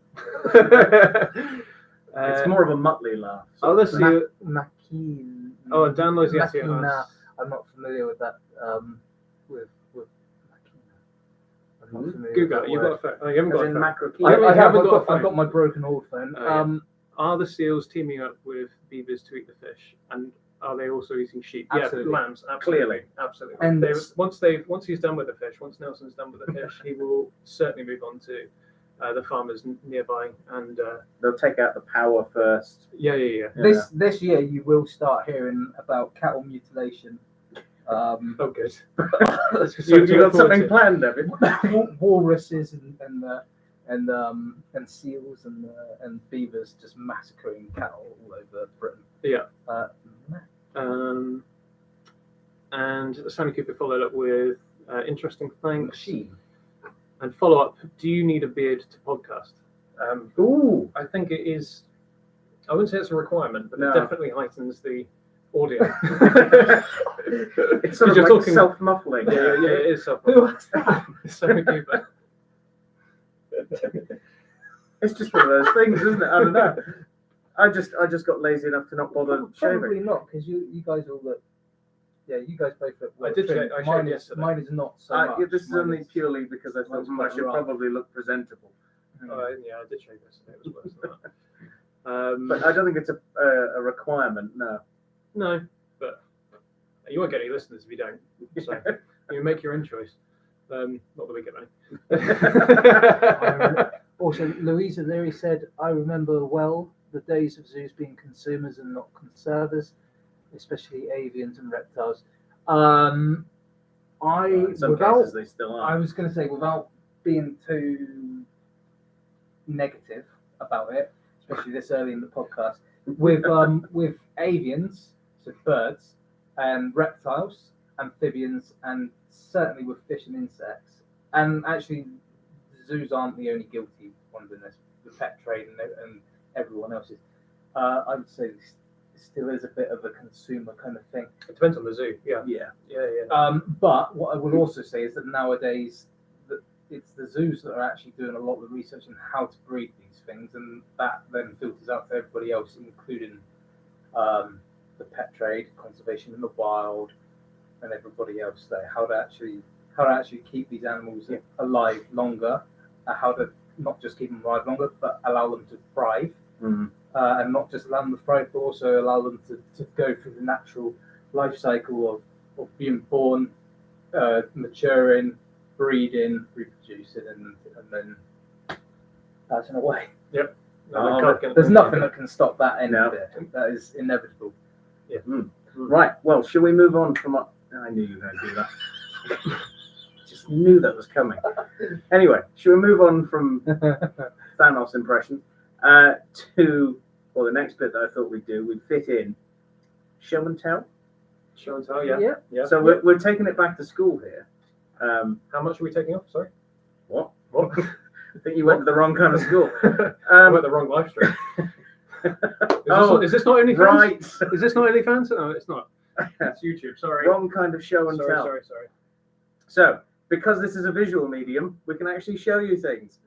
It's more of a Muttley laugh. Oh, let's see. Makin. Oh, and Dan Loziati Makina. I'm not familiar with that. With Makina. I'm not familiar Google. with that You've word. got a phone. Oh, you haven't got a phone. I've got my broken old phone. Are the seals teaming up with beavers to eat the fish? And are they also eating sheep? Absolutely. Yeah, lambs. Absolutely. Clearly. Absolutely. And Once he's done with the fish, once Nelson's done with the fish, he will certainly move on to the farmers nearby, and They'll take out the power first. yeah. this year you will start hearing about cattle mutilation. Oh, good. You got something planned, David? Walruses and seals and beavers just massacring cattle all over Britain. Yeah. And Sammy Cooper followed up with interesting thanks. Machine. And follow up, do you need a beard to podcast? Ooh. I think it is, I wouldn't say it's a requirement, but No. it definitely heightens the audio. It's sort of You're like talking- self-muffling. Yeah, it is Who self-published. was that? Sammy Cooper. It's just one of those things, isn't it? I don't know. I just got lazy enough to not bother Probably shaving. not, because you guys all look. Yeah, you guys both look. I did trimmed. shave- I mine shaved is yesterday. mine is not so much. Yeah, this is Mine only purely because I thought mine's I quite should rough. probably look presentable. Yeah, I did shave yesterday. It was worse than that. But I don't think it's a requirement, no. No, but you won't get any listeners if you don't. So you make your own choice. Not that we get many. Also, Louisa Leary said, "I remember well the days of zoos being consumers and not conservers, especially avians and reptiles." In some cases, they still I are. was going to say, without being too negative about it, especially this early in the podcast, with avians, so birds, and reptiles, amphibians, and certainly with fish and insects, and actually, zoos aren't the only guilty ones in this. The pet trade and everyone else is. I would say this still is a bit of a consumer kind of thing. It depends on the zoo. Yeah. But what I will also say is that nowadays it's the zoos that are actually doing a lot of the research on how to breed these things, and that then filters out to everybody else, including the pet trade, conservation in the wild, and everybody else there. How to actually keep these animals alive longer, how to not just keep them alive longer, but allow them to thrive. And not just allow them to thrive, but also allow them to go through the natural life cycle of being born, maturing, breeding, reproducing, and then passing away. There's nothing that can stop that end of it. That is inevitable. Yeah. Right, well, shall we move on from what... I knew you were going to do that. Just knew that was coming. Anyway, shall we move on from Thanos impression to, well, the next bit that I thought we'd do, we'd fit in show and tell. Show and tell, yeah. So we're taking it back to school here. How much are we taking off? Sorry. What? What? I think you went to the wrong kind of school. I went the wrong live stream. Is this not OnlyFans? Right. Is this not OnlyFans? No, it's not. It's YouTube. Sorry. Wrong kind of show and tell. Sorry. So, because this is a visual medium, we can actually show you things.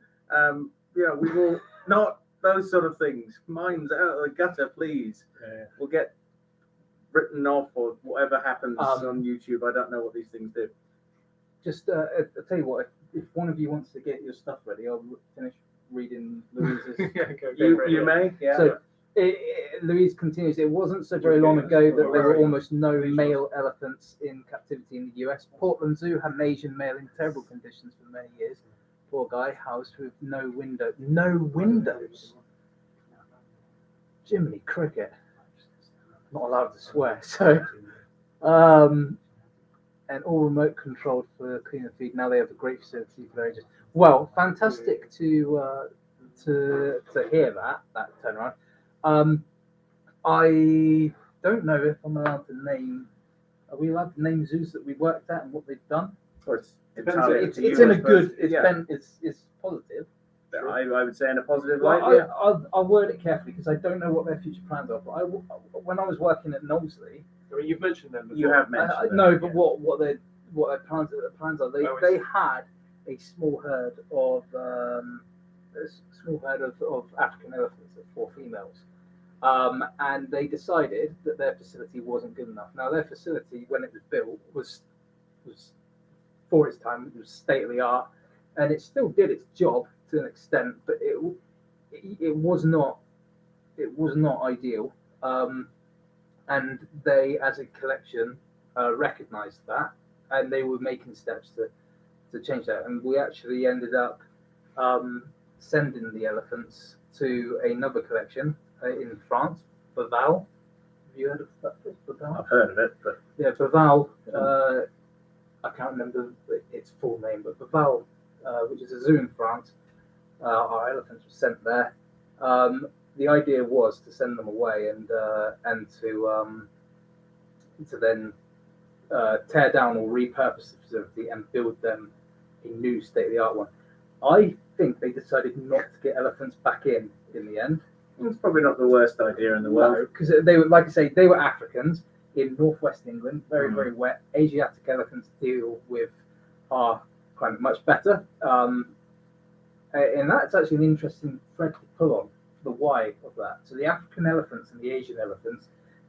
We will not those sort of things. Mine's out of the gutter, please. Yeah. We'll get written off or whatever happens on YouTube. I don't know what these things do. Just, I'll tell you what, if one of you wants to get your stuff ready, I'll finish reading Louise's. You may, yeah. So, Louise continues, it wasn't so very long ago that there were almost no male elephants in captivity in the US. Portland Zoo had an Asian male in terrible conditions for many years. Poor guy, housed with no windows. Jiminy Cricket. Not allowed to swear, so. And all remote controlled for clean and feed. Now they have a great facility for their ages. Well, fantastic to hear that turnaround. I don't know if I'm allowed to name. Are we allowed to name zoos that we worked at and what they've done? It's in a good. It's positive. I would say in a positive Well, light. I'll word it carefully because I don't know what their future plans are. But when I was working at Knowsley, I mean, you've mentioned them before. You have mentioned them. no, but what their plans are? They had a small herd of African elephants, 4 females, and they decided that their facility wasn't good enough. Now their facility, when it was built, was for its time, it was state of the art, and it still did its job to an extent, but it was not ideal. and they, as a collection, recognised that, and they were making steps to change that. And we actually ended up sending the elephants to another collection in France, Baval. Have you heard of that place, Baval? I've heard of it, but Yeah, Baval. I can't remember its full name, but Baval, which is a zoo in France, our elephants were sent there. The idea was to send them away and to then tear down or repurpose the facility and build them a new state-of-the-art one. I think they decided not to get elephants back in the end. it's probably not the worst idea in the world. Because they were, like I say, they were Africans in northwest England, very wet. Asiatic elephants deal with our climate much better, and that's actually an interesting thread to pull on, the why of that. So the African elephants and the Asian elephants,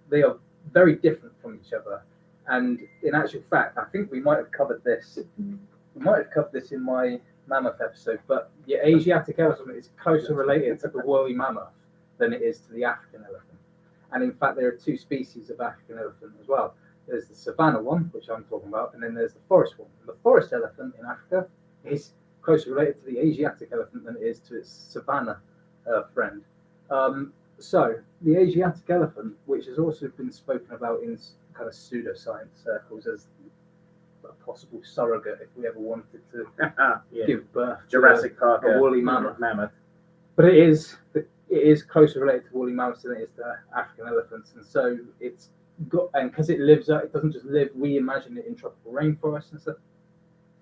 they are very different from each other. And in actual fact, I think we might have covered this. We might have covered this in my mammoth episode, but the Asiatic elephant is closer related to the woolly mammoth than it is to the African elephant. And in fact, there are two species of African elephant as well. There's the savanna one, which I'm talking about, and then there's the forest one. And the forest elephant in Africa is closer related to the Asiatic elephant than it is to its savanna friend. So the Asiatic elephant, which has also been spoken about in kind of pseudoscience circles as a possible surrogate if we ever wanted to give birth Jurassic Park, to a woolly mammoth. But it is closer related to woolly mammoths than it is to African elephants, and so it's got, and because it lives up, it doesn't just live. We imagine it in tropical rainforests and stuff.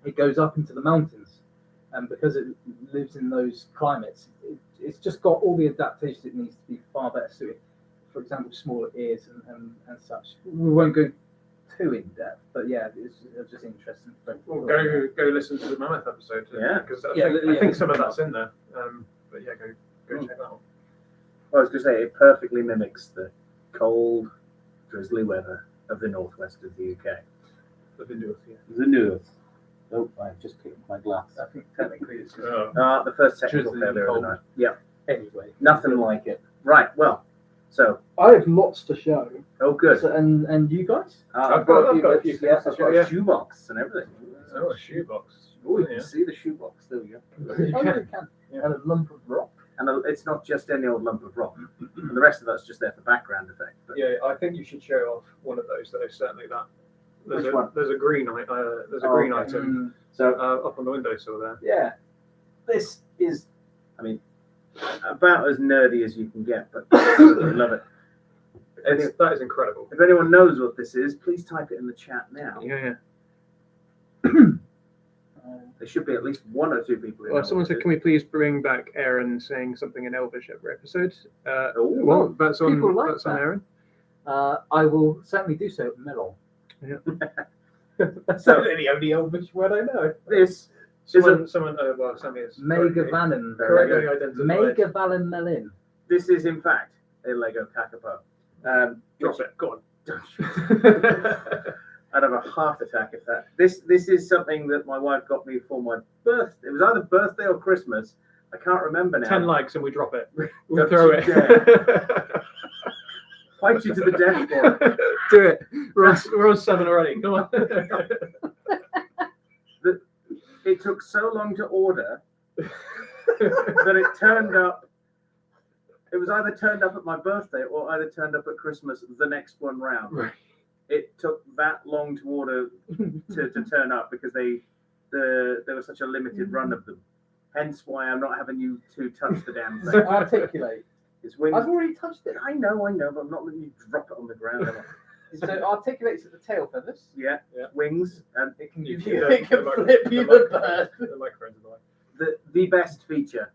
It goes up into the mountains, and because it lives in those climates, it's just got all the adaptations it needs to be far better suited. For example, smaller ears and such. We won't go too in depth, but yeah, it's just interesting. Well, go listen to the mammoth episode. Because I think some of that's in there. But yeah, go check that out. I was going to say, it perfectly mimics the cold, drizzly weather of the northwest of the UK. The north, yeah. The north. Oh, I just kicked my glass. I think technically it's just The first technical drizzly failure of the cold. night. Yeah, anyway. nothing like it. Right, well, so, I have lots to show. oh, good. So, and you guys? I've got a few got a bits. few Yes, things I've to got show, a shoebox and everything. Oh, a shoebox. Oh, you Yeah. can see the shoebox. There we go. You Oh, can. you can. Yeah. And a lump of rock. And it's not just any old lump of rock. And the rest of that's just there for background effect. But Yeah, I think you should show off one of those, though. Certainly that. Which one? There's a green green okay. item So, up on the windowsill there. yeah, this is, I mean, about as nerdy as you can get, but I absolutely love it. That is incredible. If anyone knows what this is, please type it in the chat now. Yeah. There should be at least one or two people who know Well, someone what said, it "Can we please bring back Aaron saying something in Elvish every episode?" Oh, well, that's on. people like That's on that. Aaron. I will certainly do so, Melon. Yeah. That's So- the only Elvish word I know. This Someone. Well, something is Megavanen. correctly identified. Megavanen Melin. This is, in fact, a Lego Kakapo. Drop it. Go on. I'd have a heart attack if that. This is something that my wife got me for my birthday. It was either birthday or Christmas. I can't remember now. 10 likes and we drop it. We Don't throw you it. Fight you to the death for it. Do it. We're on 7 already. Come on. It took so long to order that it turned up. It was either turned up at my birthday or either turned up at Christmas the next one round. Right. It took that long to order to turn up because there was such a limited run of them. Hence why I'm not having you two touch the damn thing. Articulate. It's wings. I've already touched it. I know, but I'm not letting you drop it on the ground. am I? So articulates at the tail feathers. Yeah, Yeah. wings, and It can You give can you, do it can the flip you mic- the bird. The microphone's in the way. the best feature.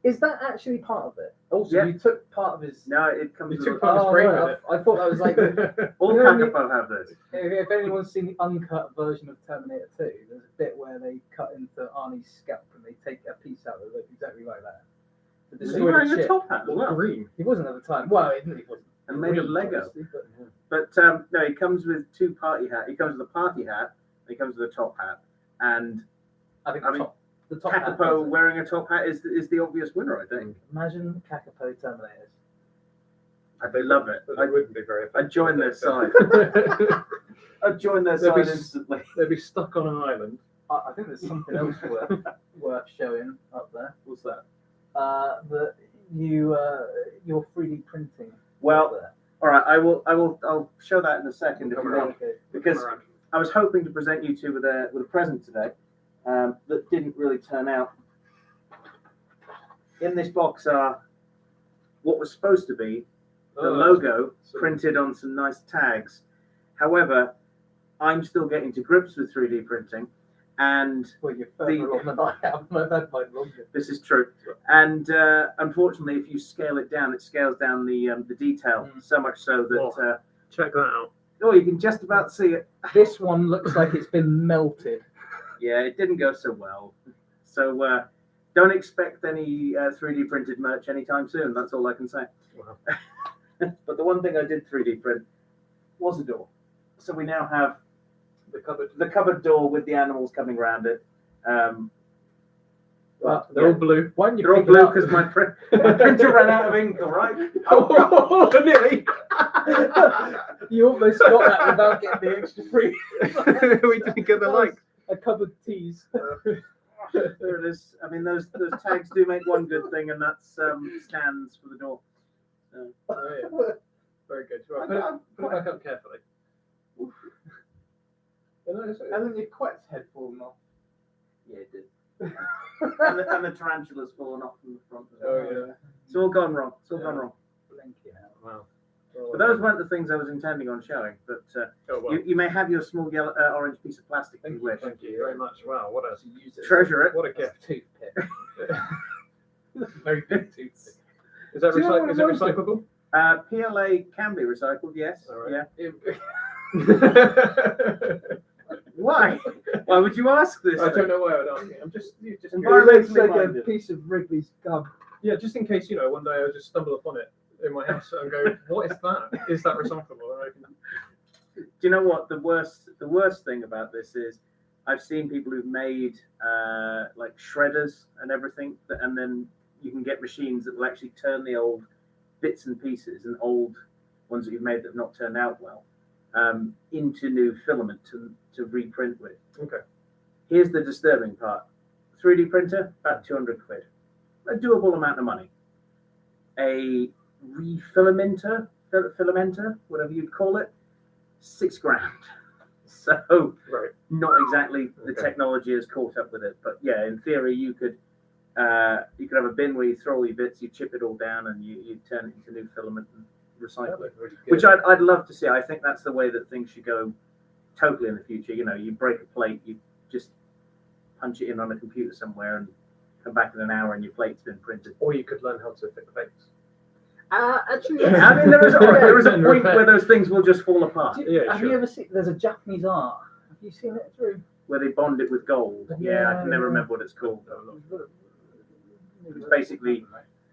Is that actually part of it? Also, Yeah. you took part of his. No, it comes You with took part of his Oh, brain right, with it. I thought that was like. all You know, when Kakapo have this. If anyone's seen the uncut version of Terminator 2, there's a bit where they cut into Arnie's scalp and they take a piece out that looked exactly like that. To Was he destroy the wearing a chip. top hat as well? Green. He wasn't at the time. Well, he wasn't. And made of green, Lego. obviously, but- But no, he comes with two party hats. He comes with a party hat. And he comes with a top hat. And I think I mean, the top hat. Kakapo does it. wearing a top hat is the obvious winner, I think. Imagine Kakapo Terminators. I love it. But they wouldn't be very effective. I'd join their side. I'd join their They'd be side instantly. They'd be stuck on an island. I think there's something else worth showing up there. What's that? That you're 3D printing. Well, there. all right. I'll show that in a second if you want, Okay. because I was hoping to present you two with a present today that didn't really turn out. In this box are what was supposed to be the logo printed on some nice tags. However, I'm still getting to grips with 3D printing, and Well, you're further along than I am. I've had mine longer. this is true. And unfortunately, if you scale it down, it scales down the detail so much so that Check that out. you can just about see it. This one looks like it's been melted. Yeah, it didn't go so well. So don't expect any 3D printed merch anytime soon. That's all I can say. Wow. But the one thing I did 3D print was a door. So we now have the cupboard door with the animals coming around it. They're all blue. Why don't you They're all pick it blue up? because my printer ran out of ink, all right? Oh, nearly. You almost got that without getting the extra free. We didn't get the like. A cupboard tease. There it is. I mean, those tags do make one good thing, and that's stands for the door. Oh, yeah. Very good. Right, put it back up carefully. Hasn't your quet's head fallen off? Yeah, it did. and the tarantula's fallen off from the front. Oh, yeah. It's all gone wrong. It's all gone wrong. Blinking out. Wow. But those weren't the things I was intending on showing. But you may have your small yellow, orange piece of plastic if you wish. Thank you very much. Wow, what a Treasure it. What a gift. Toothpick. Very big toothpick. Is that Do you know what is it it was? recyclable? PLA can be recycled, yes. All right. Yeah. Why? Why would you ask this? I don't know why I would ask you. I'm just Environmentally It looks like a minded. piece of Wrigley's gum. yeah, just in case one day I just stumble upon it in my house and go, what is that? Is that recyclable? And I can... Do you know what the worst thing about this is? I've seen people who've made like shredders and everything, and then you can get machines that will actually turn the old bits and pieces and old ones that you've made that have not turned out well into new filament to reprint with. Okay. Here's the disturbing part: 3D printer, about 200 quid, a doable amount of money. A refilamenter, whatever you'd call it, $6 grand. So Right. not exactly the Okay. technology has caught up with it, but yeah, in theory you could have a bin where you throw all your bits, you chip it all down, and you turn it into new filament and recycle it. Which I'd love to see. I think that's the way that things should go totally in the future. You break a plate, you just punch it in on a computer somewhere and come back in an hour and your plate's been printed. Or you could learn how to fit the plates. Actually, I mean, there is a point where those things will just fall apart, have you ever seen? There's a Japanese art. Have you seen it through? where they bond it with gold. Yeah, I can never remember what it's called. It's basically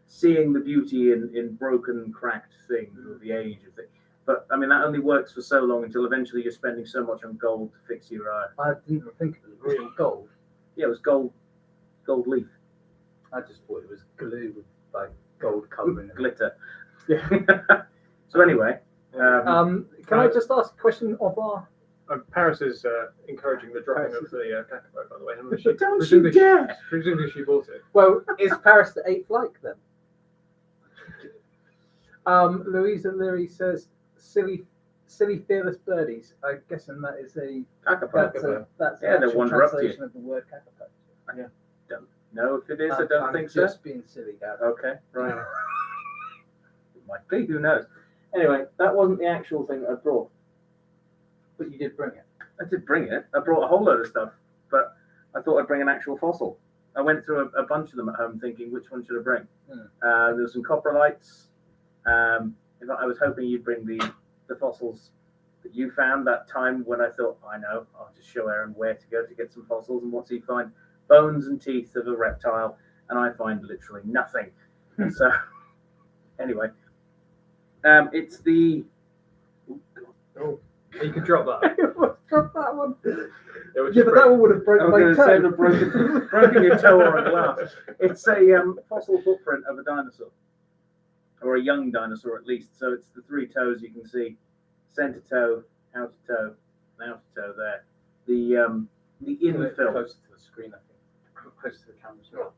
seeing the beauty in broken, cracked things, or the age of things. But I mean, that only works for so long until eventually you're spending so much on gold to fix your eye. I didn't think it was real gold. Yeah, it was gold leaf. I just thought it was glue with like gold covering it. Glitter. Yeah. So anyway, Can I just ask a question of our? Paris is encouraging the dropping of the Kakapo, by the way. don't you dare! Presumably she bought it. Well, is Paris the 8th like then? Louisa Leary says, "Silly, fearless birdies." I'm guessing that is Kakapo. that's Yeah, an they actual wander up to you. translation of the word kakapo. Don't know if it is. I don't I'm think so. just being silly, Gary. Okay, right. It might be. Who knows? Anyway, that wasn't the actual thing that I brought. But you did bring it. I did bring it. I brought a whole load of stuff, but I thought I'd bring an actual fossil. I went through a bunch of them at home thinking, which one should I bring? There was some coprolites. In fact, I was hoping you'd bring the fossils that you found that time when I thought, I know, I'll just show Aaron where to go to get some fossils. And what's he find? Bones and teeth of a reptile. And I find literally nothing. And so, anyway, it's the... Oh, you could drop that. Drop that one. Yeah, But that one would have I broken was my going to say toe. the broken your toe or a glass. It's a fossil footprint of a dinosaur. or a young dinosaur at least. So it's the 3 toes you can see: center toe, outer toe, and outer toe there. The infill. Closer to the screen, I think. Closer to the camera as well.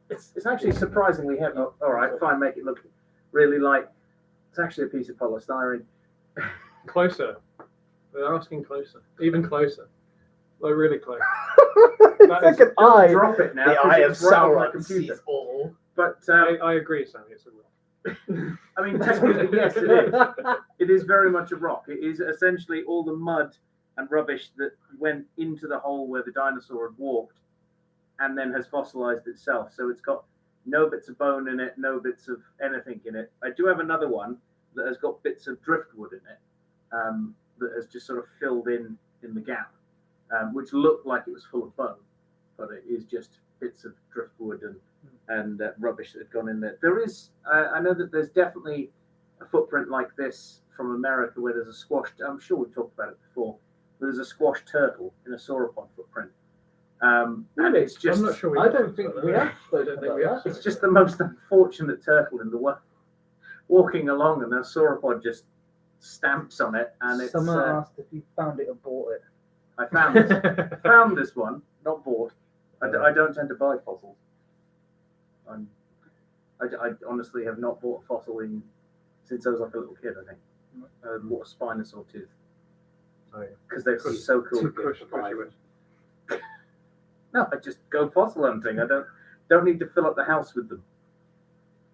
It's actually surprisingly heavy. Oh, all right, fine. Make it look really light. It's actually a piece of polystyrene. Closer. They're asking closer. Even closer. Like really close. It's like an eye. Drop it now. The 'cause eye of it's right on my Sauron computer. sees all. But I agree, Sammy. It's a rock. I mean, technically, yes, it is. It is very much a rock. It is essentially all the mud and rubbish that went into the hole where the dinosaur had walked, and then has fossilized itself. So it's got no bits of bone in it, no bits of anything in it. I do have another one that has got bits of driftwood in it, that has just sort of filled in the gap, which looked like it was full of bone, but it is just bits of driftwood and rubbish that had gone in there. There is, I know that there's definitely a footprint like this from America where there's a squashed, I'm sure we've talked about it before, there's a squashed turtle in a sauropod footprint. And it's just, I'm not sure I don't think we have. I don't think we have. it's just the most unfortunate turtle in the world. Walking along and the sauropod just stamps on it, and it's. Someone asked if you found it or bought it. I found this one, not bought. I don't tend to buy fossils. I honestly have not bought a fossil since I was like a little kid. I think I bought a Spinosaur tooth because they're so cool. No, I just go fossil hunting. I don't need to fill up the house with them.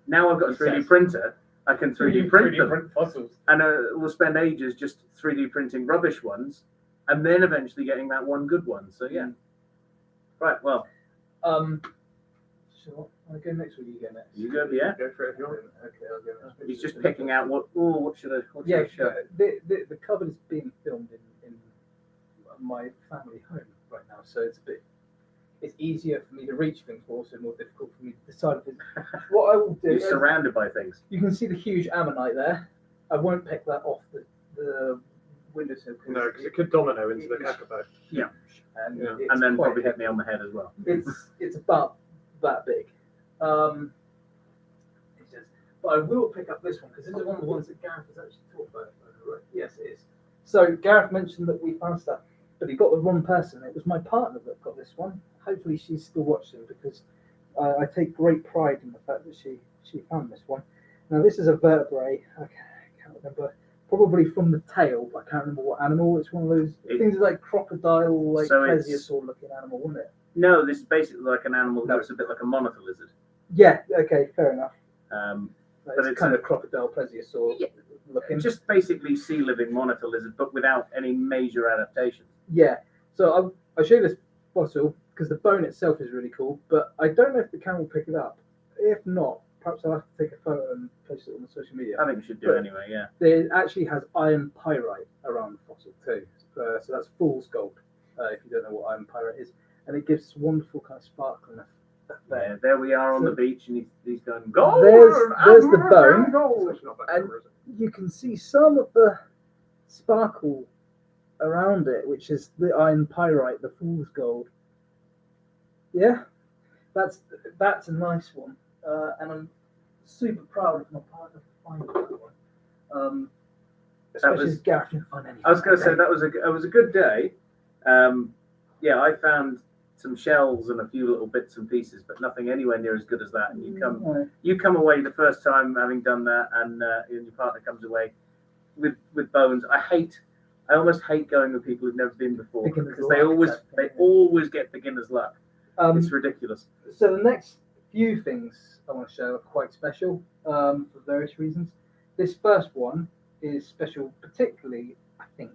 Now I've got a 3D printer. I can 3D print them, fossils. and we'll spend ages just 3D printing rubbish ones, and then eventually getting that one good one. So yeah, right. Well, Sure. I'll go next. Or you go next? you go. Yeah, Go for it if you want. Okay, I'll go next. he's just picking out what. Oh, what should I Yeah, show? the cover is being filmed in my family home right now, so it's easier for me to reach things, but also more difficult for me to decide things. What I will do You're is, surrounded by things. you can see the huge ammonite there. I won't pick that off the windowsill. No, because it could domino into the cacapo. Yeah. and, Yeah. it's And then quite probably hit heavy. me on the head as well. It's about that big. But I will pick up this one because this is one of the ones that Gareth has actually talked about. Right? Yes, it is. So Gareth mentioned that we found stuff, but he got the wrong person. It was my partner that got this one. Hopefully she's still watching because I take great pride in the fact that she found this one. Now this is a vertebrae. I can't remember. Probably from the tail, but I can't remember what animal. It's one of those things like crocodile, like So it's- plesiosaur looking animal, wasn't it? No, this is basically like an animal that No. looks a bit like a monitor lizard. Yeah. Okay. Fair enough. But It's it's kind a- of crocodile plesiosaur Yeah. looking. Just basically sea living monitor lizard, but without any major adaptations. Yeah. So I'll show you this fossil because the bone itself is really cool, but I don't know if the camera will pick it up. If not, perhaps I'll have to take a photo and post it on the social media. I think we should do But- anyway. Yeah. It actually has iron pyrite around the fossil too. So that's fool's gold, if you don't know what iron pyrite is. And it gives wonderful kind of sparkling effect. Yeah, there we are on So- the beach, and he's going gold. There's the bone. Gold. It's not bad, And- is it? You can see some of the sparkle around it, which is the iron pyrite, the fool's gold. Yeah, that's a nice one, and I'm super proud of my partner for finding that one. Especially was- as Gareth didn't find anything. I was going to say that was a good day. Yeah, I found some shells and a few little bits and pieces, but nothing anywhere near as good as that. And you come away the first time having done that, and your partner comes away with bones. I almost hate going with people who've never been before Beginner's because luck, they exactly. always get beginner's luck. It's ridiculous. So the next few things I want to show are quite special for various reasons. This first one is special, particularly, I think,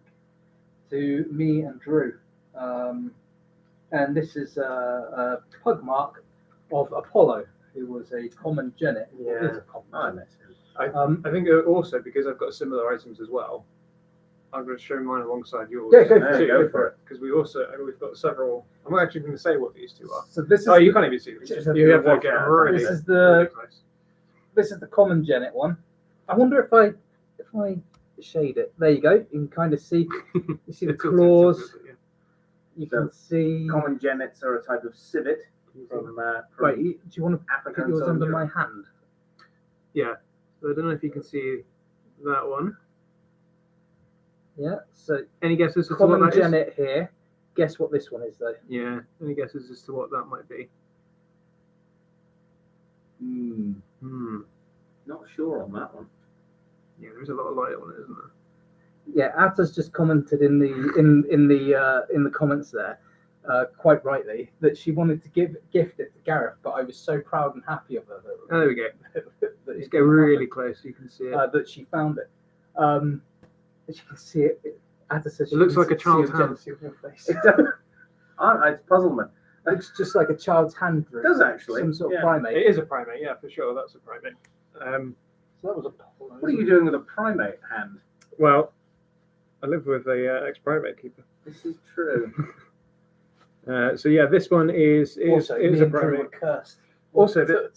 to me and Drew. And this is a pug mark of Apollo, who was a common genet. Yeah. Is a common I genet. met him. I think also because I've got similar items as well, I'm going to show mine alongside yours. Yeah, go for it, go for it. Because we've got several. I'm not actually going to say what these two are. So this is Oh, you can't even see them. Just You have to watch get out. really. This is really close. this is the common genet one. I wonder if I shade it. There you go. You can kind of see. You see the claws. You can see. Common genets are a type of civet from Right. Do you want to put Africa and yours Southern under my Europe. hand? Yeah. So I don't know if you can see that one. Yeah. So Any guesses as to what common that is? genet here. Guess what this one is though. Yeah. Any guesses as to what that might be? Not sure on that one. Yeah, there's a lot of light on it, isn't there? Yeah, Atta's just commented in the comments there, quite rightly, that she wanted to gift it to Gareth, but I was so proud and happy of her that, Oh, there we go. that Let's it go didn't really happen, close so you can see it. that she found it. As you can see it. Atta says It looks can like a see child's your hand. jealousy on your face. It does. It's puzzlement. It looks just like a child's hand. It does actually. Some sort Yeah. of primate. It is a primate, yeah, for sure. That's a primate. So that was a. What are you doing with a primate hand? Well, I live with a ex-primate keeper. This is true. So yeah, this one is Also, is me a and Drew were primate. cursed. Also, Well,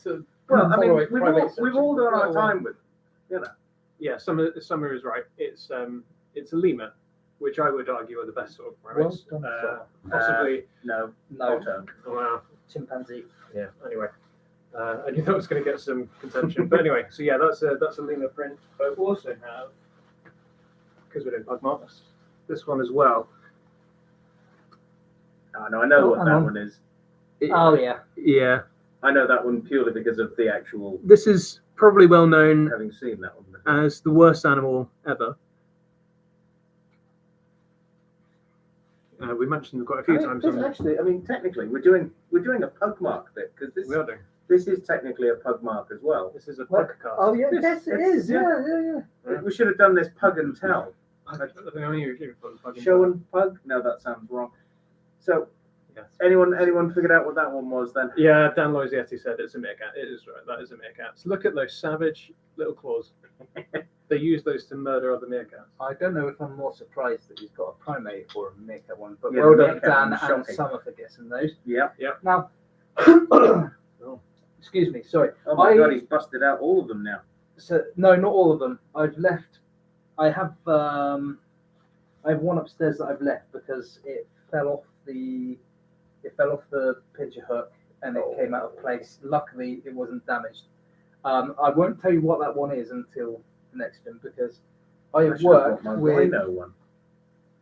I mean, tolerate we've primates all done our such- time with, you know. Yeah, Summer is right. It's a lemur, which I would argue are the best sort of primates. Well done, sir. Possibly. No, No, Otto. Wow. chimpanzee. Yeah. Anyway, I knew that was going to get some contention, but anyway. So yeah, that's a lemur print. But we also have, because we're doing pug marks, this one as well. I know what hang that on. one is. Oh yeah. Yeah. I know that one purely because of the actual This is probably well known having seen that one before. as the worst animal ever. We mentioned it quite a few times. Actually, I mean, technically, we're doing a pug mark bit because We are doing. this is technically a pug mark as well. This is a What? pug cast. Oh yeah, Yes, yes it it's- is. Yeah. We should have done this pug and tell. I think I usually put pug in Show there. and pug? No, that sounds wrong. So, Yes. anyone figured out what that one was then? Yeah, Dan Loisietti said it's a meerkat. It is right. That is a meerkat. So look at those savage little claws. They use those to murder other meerkats. I don't know if I'm more surprised that he's got a primate or a meerkat one, but Yeah, well the done, meerkat Dan one's and shocking. Summer for guessing those. Yeah. Now, excuse me, sorry. Oh my god, he's busted out all of them now. So no, not all of them. I've left. I have one upstairs that I've left because it fell off the picture hook and it came out of place. Luckily, it wasn't damaged. I won't tell you what that one is until the next one because I have should have worked brought my with rhino one.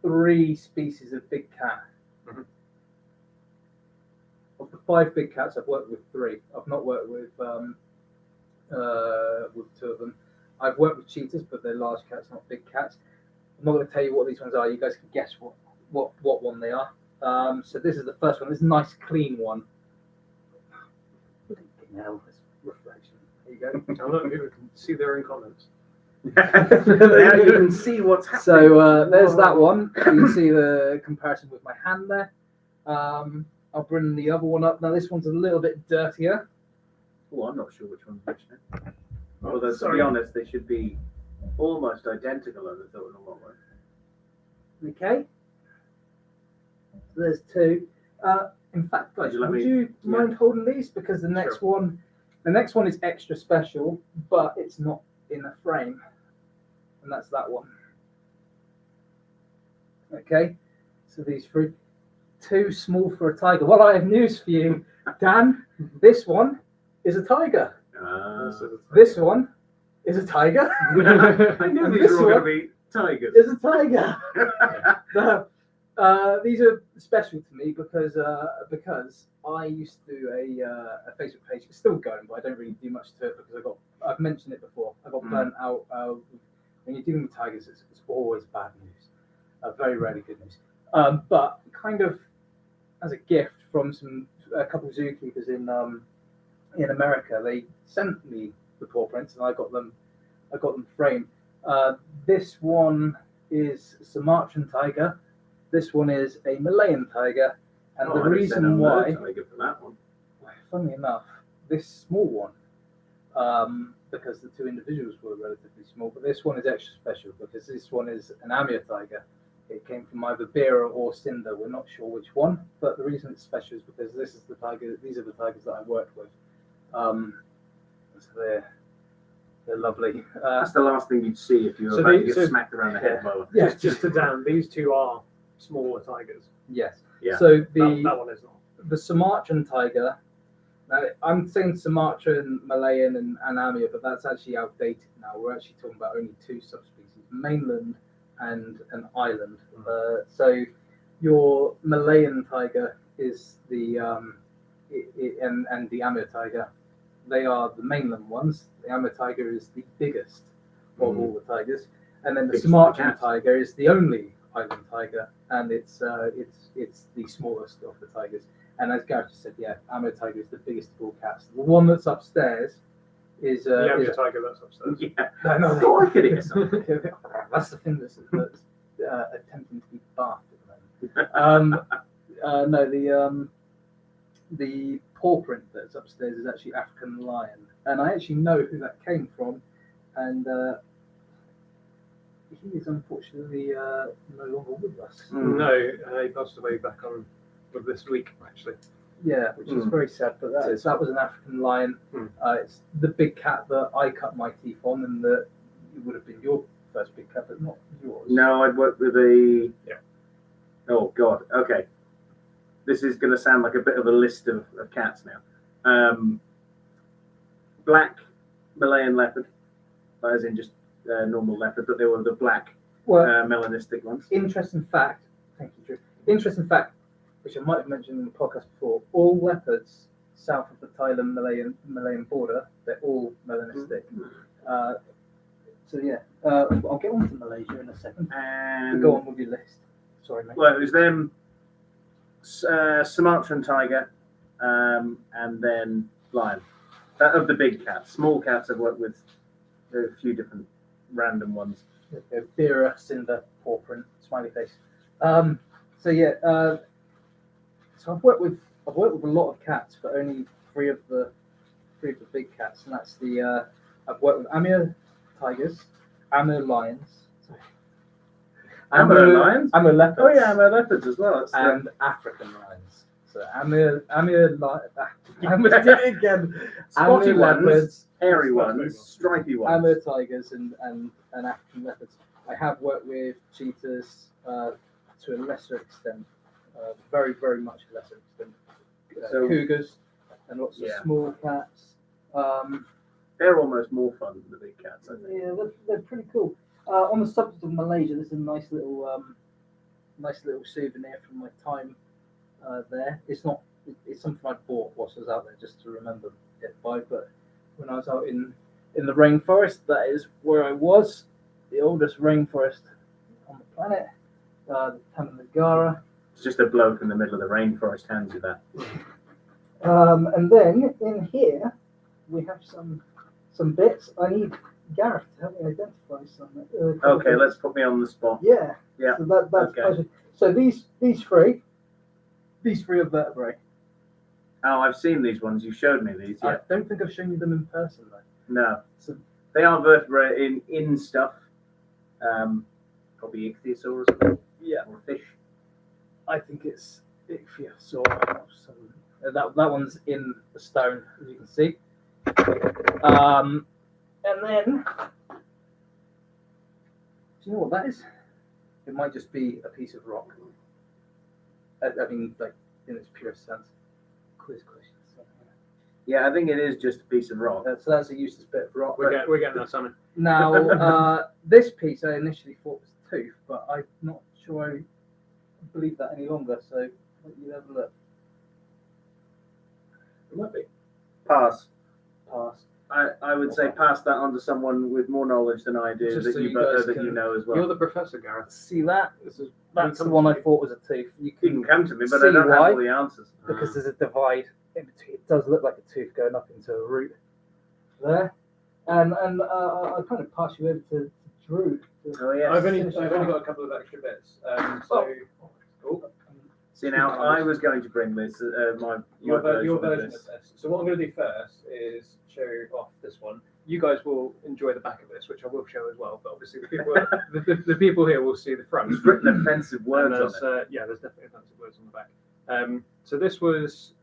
3 species of big cat. Mhm. Of the 5 big cats, I've worked with 3. I've not worked with 2 of them. I've worked with cheetahs, but they're large cats, not big cats. I'm not going to tell you what these ones are. You guys can guess what one they are. So this is the first one. This is a nice, clean one. Now, this reflection. There you go. I don't know if people can see their own comments. Now you can see what's happening. So there's that one. You can see the comparison with my hand there. I'll bring the other one up. Now this one's a little bit dirtier. Oh, I'm not sure which one's which now. Although, to Sorry. be honest, they should be almost identical, I thought, in a lot of ways. Okay. So there's 2. In fact, guys, Would you let would me- you mind holding these because the next one is extra special, but it's not in a frame, and that's that one. Okay. So these 3, too small for a tiger. Well, I have news for you, Dan. This one is a tiger. This one is a tiger. I knew And these this were all going one to be tigers. is a tiger. These are special to me because I used to do a Facebook page. It's still going, but I don't really do much to it because I've mentioned it before. I got burnt out. When you're dealing with tigers, it's always bad news. Very rarely good news. But kind of as a gift from a couple of zookeepers in America, they sent me the paw prints and I got them framed. This one is a Sumatran tiger. This one is a Malayan tiger, and the reason why, Tiger for that one. funnily enough, this small one, because the 2 individuals were relatively small, but this one is extra special because this one is an Amur tiger. It came from either Bera or Cinder. We're not sure which one, but the reason it's special is because this is the tiger. These are the tigers that I worked with. So they're lovely. That's the last thing you'd see if you were So about they- to get so- smacked around the head by one. Yeah. Just to Dan, these 2 are smaller tigers. Yes. Yeah. So That one is not. the Sumatran tiger Now, I'm saying Sumatran, Malayan, and Amur, but that's actually outdated now. We're actually talking about only two subspecies: mainland and an island. So your Malayan tiger is the and the Amur tiger. They are the mainland ones. The Amur tiger is the biggest of all the tigers, and then the Biggest Sumatran cat. tiger is the only island tiger, and it's the smallest of the tigers. And as Gareth just said, yeah, Amur tiger is the biggest of all cats. The one that's upstairs is The Amur tiger that's upstairs. Yeah. no, Thought I could hear something. that's the thing that's attempting to be barked at the moment. No, the paw print that's upstairs is actually African lion, and I actually know who that came from, and he is unfortunately no longer with us. No, he passed away back on this week, actually. Yeah, which is very sad, but that was an African lion. It's the big cat that I cut my teeth on, and that it would have been your first big cat, but not yours. No, I'd worked with a. Yeah. Oh God. Okay. This is going to sound like a bit of a list of cats now. Black Malayan leopard, as in just normal leopard, but they were the black melanistic ones. Interesting fact. Thank you, Drew. Interesting fact, which I might have mentioned in the podcast before. All leopards south of the Thailand Malayan border, they're all melanistic. So yeah, I'll get on to Malaysia in a second. And Go on with your list. Sorry, mate. well, it was them, Sumatran tiger, and then lion. That of the big cats. Small cats I've worked with a few different random ones. Bira, Cinder, paw print, smiley face. So yeah, so I've worked with a lot of cats, but only three of the big cats, and that's the I've worked with Amur tigers, Amur lions, Amur lions? Amur leopards. Oh yeah, Amur leopards as well. That's and African lions. So Amur did it again. Spotty Amur ones, leopards, hairy ones, stripy ones. Amur tigers, and African leopards. I have worked with cheetahs to a lesser extent, very very much lesser extent. So- Cougars and lots of Yeah. small cats. They're almost more fun than the big cats, I think. Yeah, they're pretty cool. On the subject of Malaysia, there's a nice little souvenir from my time there. It's something I bought whilst I was out there just to remember it by. But when I was out in the rainforest, that is where I was, the oldest rainforest on the planet, the Tanah Negara. It's just a bloke in the middle of the rainforest hands you that. And then in here we have some bits. I need Gareth to help me identify some. Okay, let's put me on the spot. Yeah. Yeah. So that's Okay. pleasure. So these three are vertebrae. Oh, I've seen these ones. You showed me these. Yeah. I don't think I've shown you them in person though. No. So They are vertebrate in stuff. Probably ichthyosaur or something. yeah, Or fish. I think it's ichthyosaur. That one's in the stone, as you can see. And then, do you know what that is? It might just be a piece of rock. I mean, like in its purest sense. Quiz questions. Yeah, I think it is just a piece of rock. So that's a useless bit of rock. We're getting that, Simon. Now, this piece I initially thought was a tooth, but I'm not sure I believe that any longer. So let you have a look. It might be. Pass. Pass. I would say pass that on to someone with more knowledge than I do, Just that so you you guys that can- you know as well. You're the professor, Gareth. See that? This is That's the one I thought was a tooth. You You can can come to me, but See I don't why? have all the answers. because there's a divide in between. It does look like a tooth going up into a root there, and I kind of pass you over to Drew. Oh yeah. I've only got a couple of extra bits. So cool. See now, I was going to bring this Your version of of this. So what I'm going to do first is show off this one. You guys will enjoy the back of this, which I will show as well. But obviously, the people the people here will see the front. It's written offensive words And on there's, it. yeah, there's definitely offensive words on the back. So this was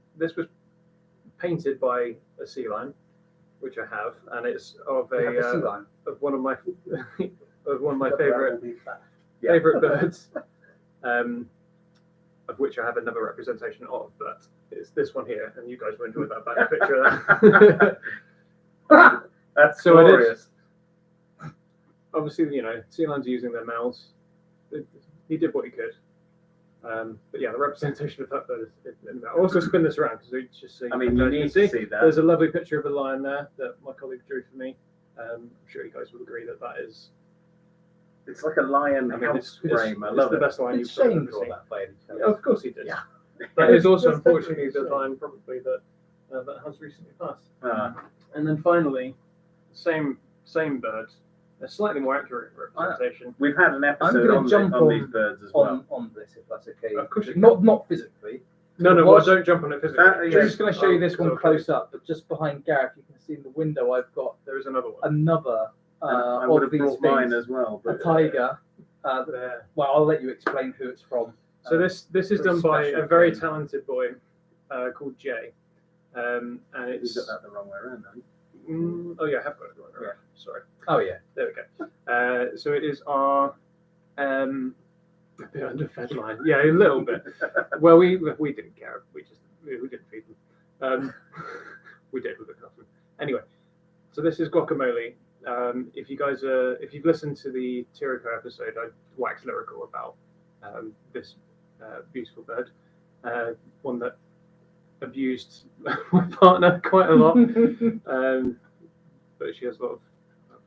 painted by a sea lion, which I have, and it's of of one of my favorite birds, of which I have another representation of. But it's this one here, and you guys will enjoy that back picture of that. That's So it is. glorious. Obviously, sea lions are using their mouths. He did what he could. But yeah, the representation of that bird is. I'll also spin this around because we just see. I mean, you need to see that. There's a lovely picture of a lion there that my colleague drew for me. I'm sure you guys will agree that that is. It's like a lion house frame. I love the it. best lion It's you've Shane ever draw seen. that by any chance? Yeah, of course he did. Yeah. That is also That's unfortunately the definitely lion probably that has recently passed. Ah. And then finally, same bird, a slightly more accurate representation. We've had an episode gonna on, jump on these birds as well. on this, if that's okay. Of course you Not physically. No, Well, well, don't jump on it physically. That- I'm yeah. just going to show you this one Okay. close up, but just behind Gareth, you can see in the window I've got There is another one. another And I would of have these brought mine things, as well. a But tiger. There. Well, I'll let you explain who it's from. So this is very done by special a very thing. talented boy called Jay, and you it's. got that the wrong way around, haven't you? Oh yeah, I have got it right. Yeah. Sorry. Oh yeah, There we go. So it is our a bit underfed line. Yeah, a little bit. Well, we didn't care. We didn't feed them. We did with the coffee. Anyway, so this is guacamole. If you've listened to the Tirico episode, I waxed lyrical about this beautiful bird, one that abused my partner quite a lot. But she has a lot of.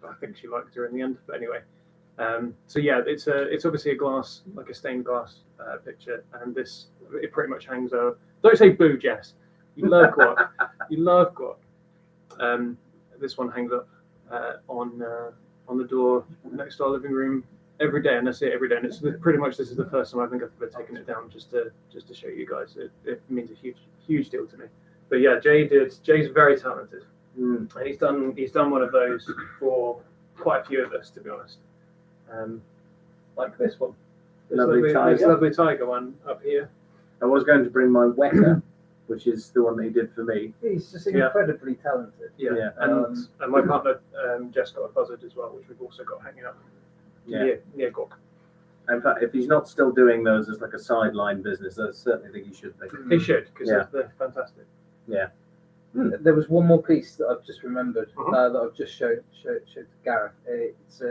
I think she liked her in the end. But anyway, so yeah, it's obviously a glass, like a stained glass picture, and it pretty much hangs over. Don't say boo, Jess. You love guac. You love guac. This one hangs up on the door next to our living room every day, and I see it every day. And it's pretty much this is the first time I think I've ever taken it down just to show you guys. It means a huge deal to me. But yeah, Jay's very talented. And he's done one of those for quite a few of us, to be honest. Like this one, this lovely tiger one up here. I was going to bring my wetter, which is the one that he did for me. he's just Yeah. incredibly talented. Yeah, Yeah. and my partner Jess got a buzzard as well, which we've also got hanging up near Gork. In fact, if he's not still doing those as like a sideline business, I certainly think he should be. He should, because Yeah. they're fantastic. There was one more piece that I've just remembered Mhm. that I've just showed to Gareth. It's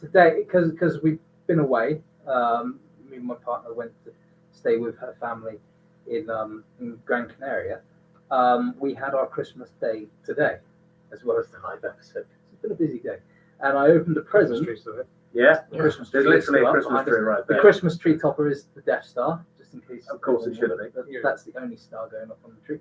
today because we've been away. Me and my partner went to stay with her family in Gran Canaria. We had our Christmas day today, as well as the live episode. It's been a busy day, and I opened a present. Yeah, Christmas there's tree literally still a up Christmas behind tree us. right The there. Christmas tree topper is the Death Star, just in case. Of course it should be. That's the only star going up on the tree.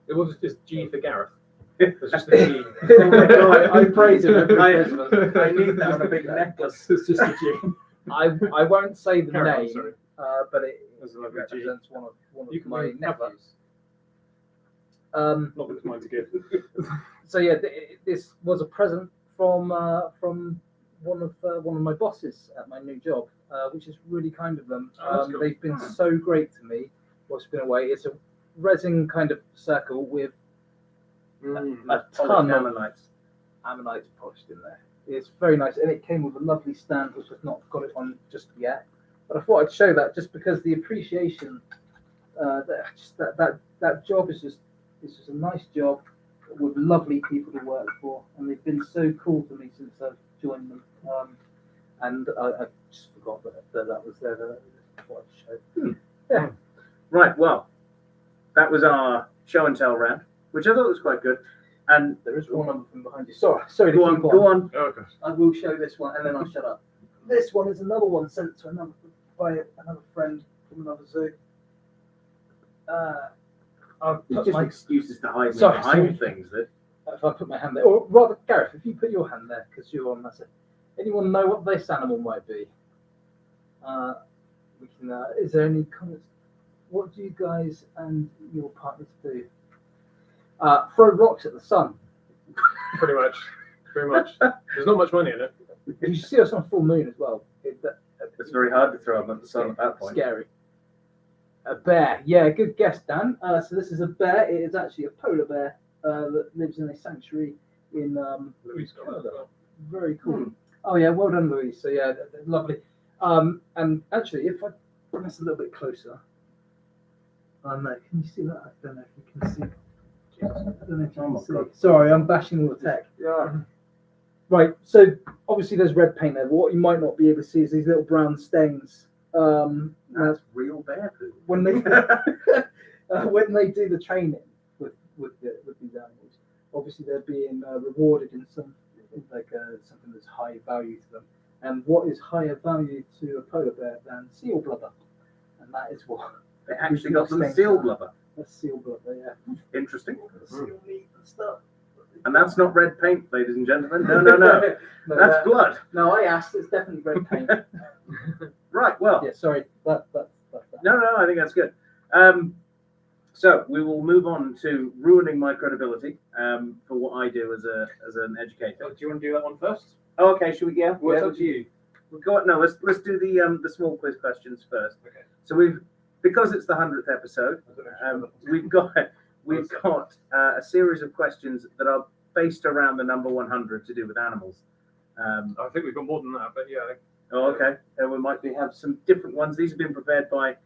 It was just G for Gareth. It's just the G. Oh my God. I praise him every I Christmas. I need that on a big necklace. It's just a G. I won't say the Carry on, name, sorry. but it There's a lovely G. represents one You of can my have that. nephews. Not that it's mine to give. So yeah, this was a present from one of my bosses at my new job, which is really kind of them. Oh, that's cool. They've been so great to me whilst been away. It's a resin kind of circle with a ton of ammonites polished in there. It's very nice, and it came with a lovely stand, which I've not got it on just yet. But I thought I'd show that just because the appreciation, that job is just a nice job with lovely people to work for, and they've been so cool to me since I've joined them. And I just forgot that was there. That I thought I'd show. Yeah. Right, well, that was our show and tell round, which I thought was quite good. And There is one other from behind you. Sorry to go on, keep go on. Oh, okay. I will show this one, and then I'll shut up. This one is another one sent to by another friend from another zoo. I've It's put just my, excuses to hide me Sorry, behind sorry. things. That if I put my hand there, or rather, Gareth, if you put your hand there, because you're on that side. Anyone know what this animal might be? We can. Is there any comments? What do you guys and your partners do? Throw rocks at the sun. Pretty much. There's not much money in it. You see us on full moon as well. it's very hard to throw them at the sun at that point. Scary. A bear. Yeah, good guess, Dan. So this is a bear. It is actually a polar bear that lives in a sanctuary in Louis got that as well. Very cool. Oh yeah, well done, Louise. So yeah, lovely. And actually, if I bring this a little bit closer, No, can you see that? I don't know if you can see. I don't know if you Oh can my see. God. Sorry, I'm bashing all the tech. Yeah. Right, so obviously there's red paint there, but what you might not be able to see is these little brown stains. That's real bear poo. When they when they do the training with these animals, obviously they're being rewarded in something that's high value to them. And what is higher value to a polar bear than seal blubber? And that is what They actually got some seal blubber. That's seal blubber, yeah. Interesting. Seal meat and stuff. And that's not red paint, ladies and gentlemen. No, no, no. That's blood. No, I asked. It's definitely red paint. Right. Well. Yeah. Sorry. That's No, no. I think that's good. So we will move on to ruining my credibility for what I do as an educator. Do you want to do that one first? Oh, okay. Should we? Yeah. What's Yeah. up to you? We'll go on. No. Let's do the small quiz questions first. Okay. So because it's the 100th episode, we've got a series of questions that are based around the number 100 to do with animals. I think we've got more than that, but yeah. Oh, okay. We might have some different ones. These have been prepared by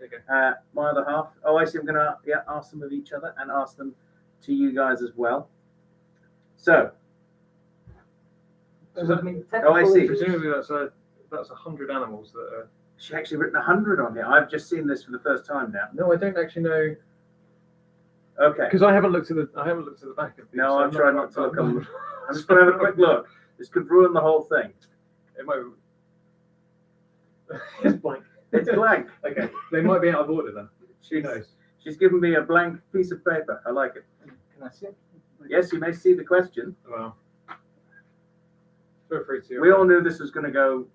my other half. Oh, I see. I'm going to ask them of each other and ask them to you guys as well. So. Oh, I see. Presumably that's 100 animals that are. She actually written 100 on here. I've just seen this for the first time now. No, I don't actually know. Okay. Because I haven't looked at the back of these. No, I'm trying not to look on. I'm just going to have a quick look. This could ruin the whole thing. It might. It's blank. It's blank. Okay. They might be out of order then. Who knows? She's given me a blank piece of paper. I like it. Can I see it? Yes, you may see the question. Well, feel free to. We all knew this was going to go,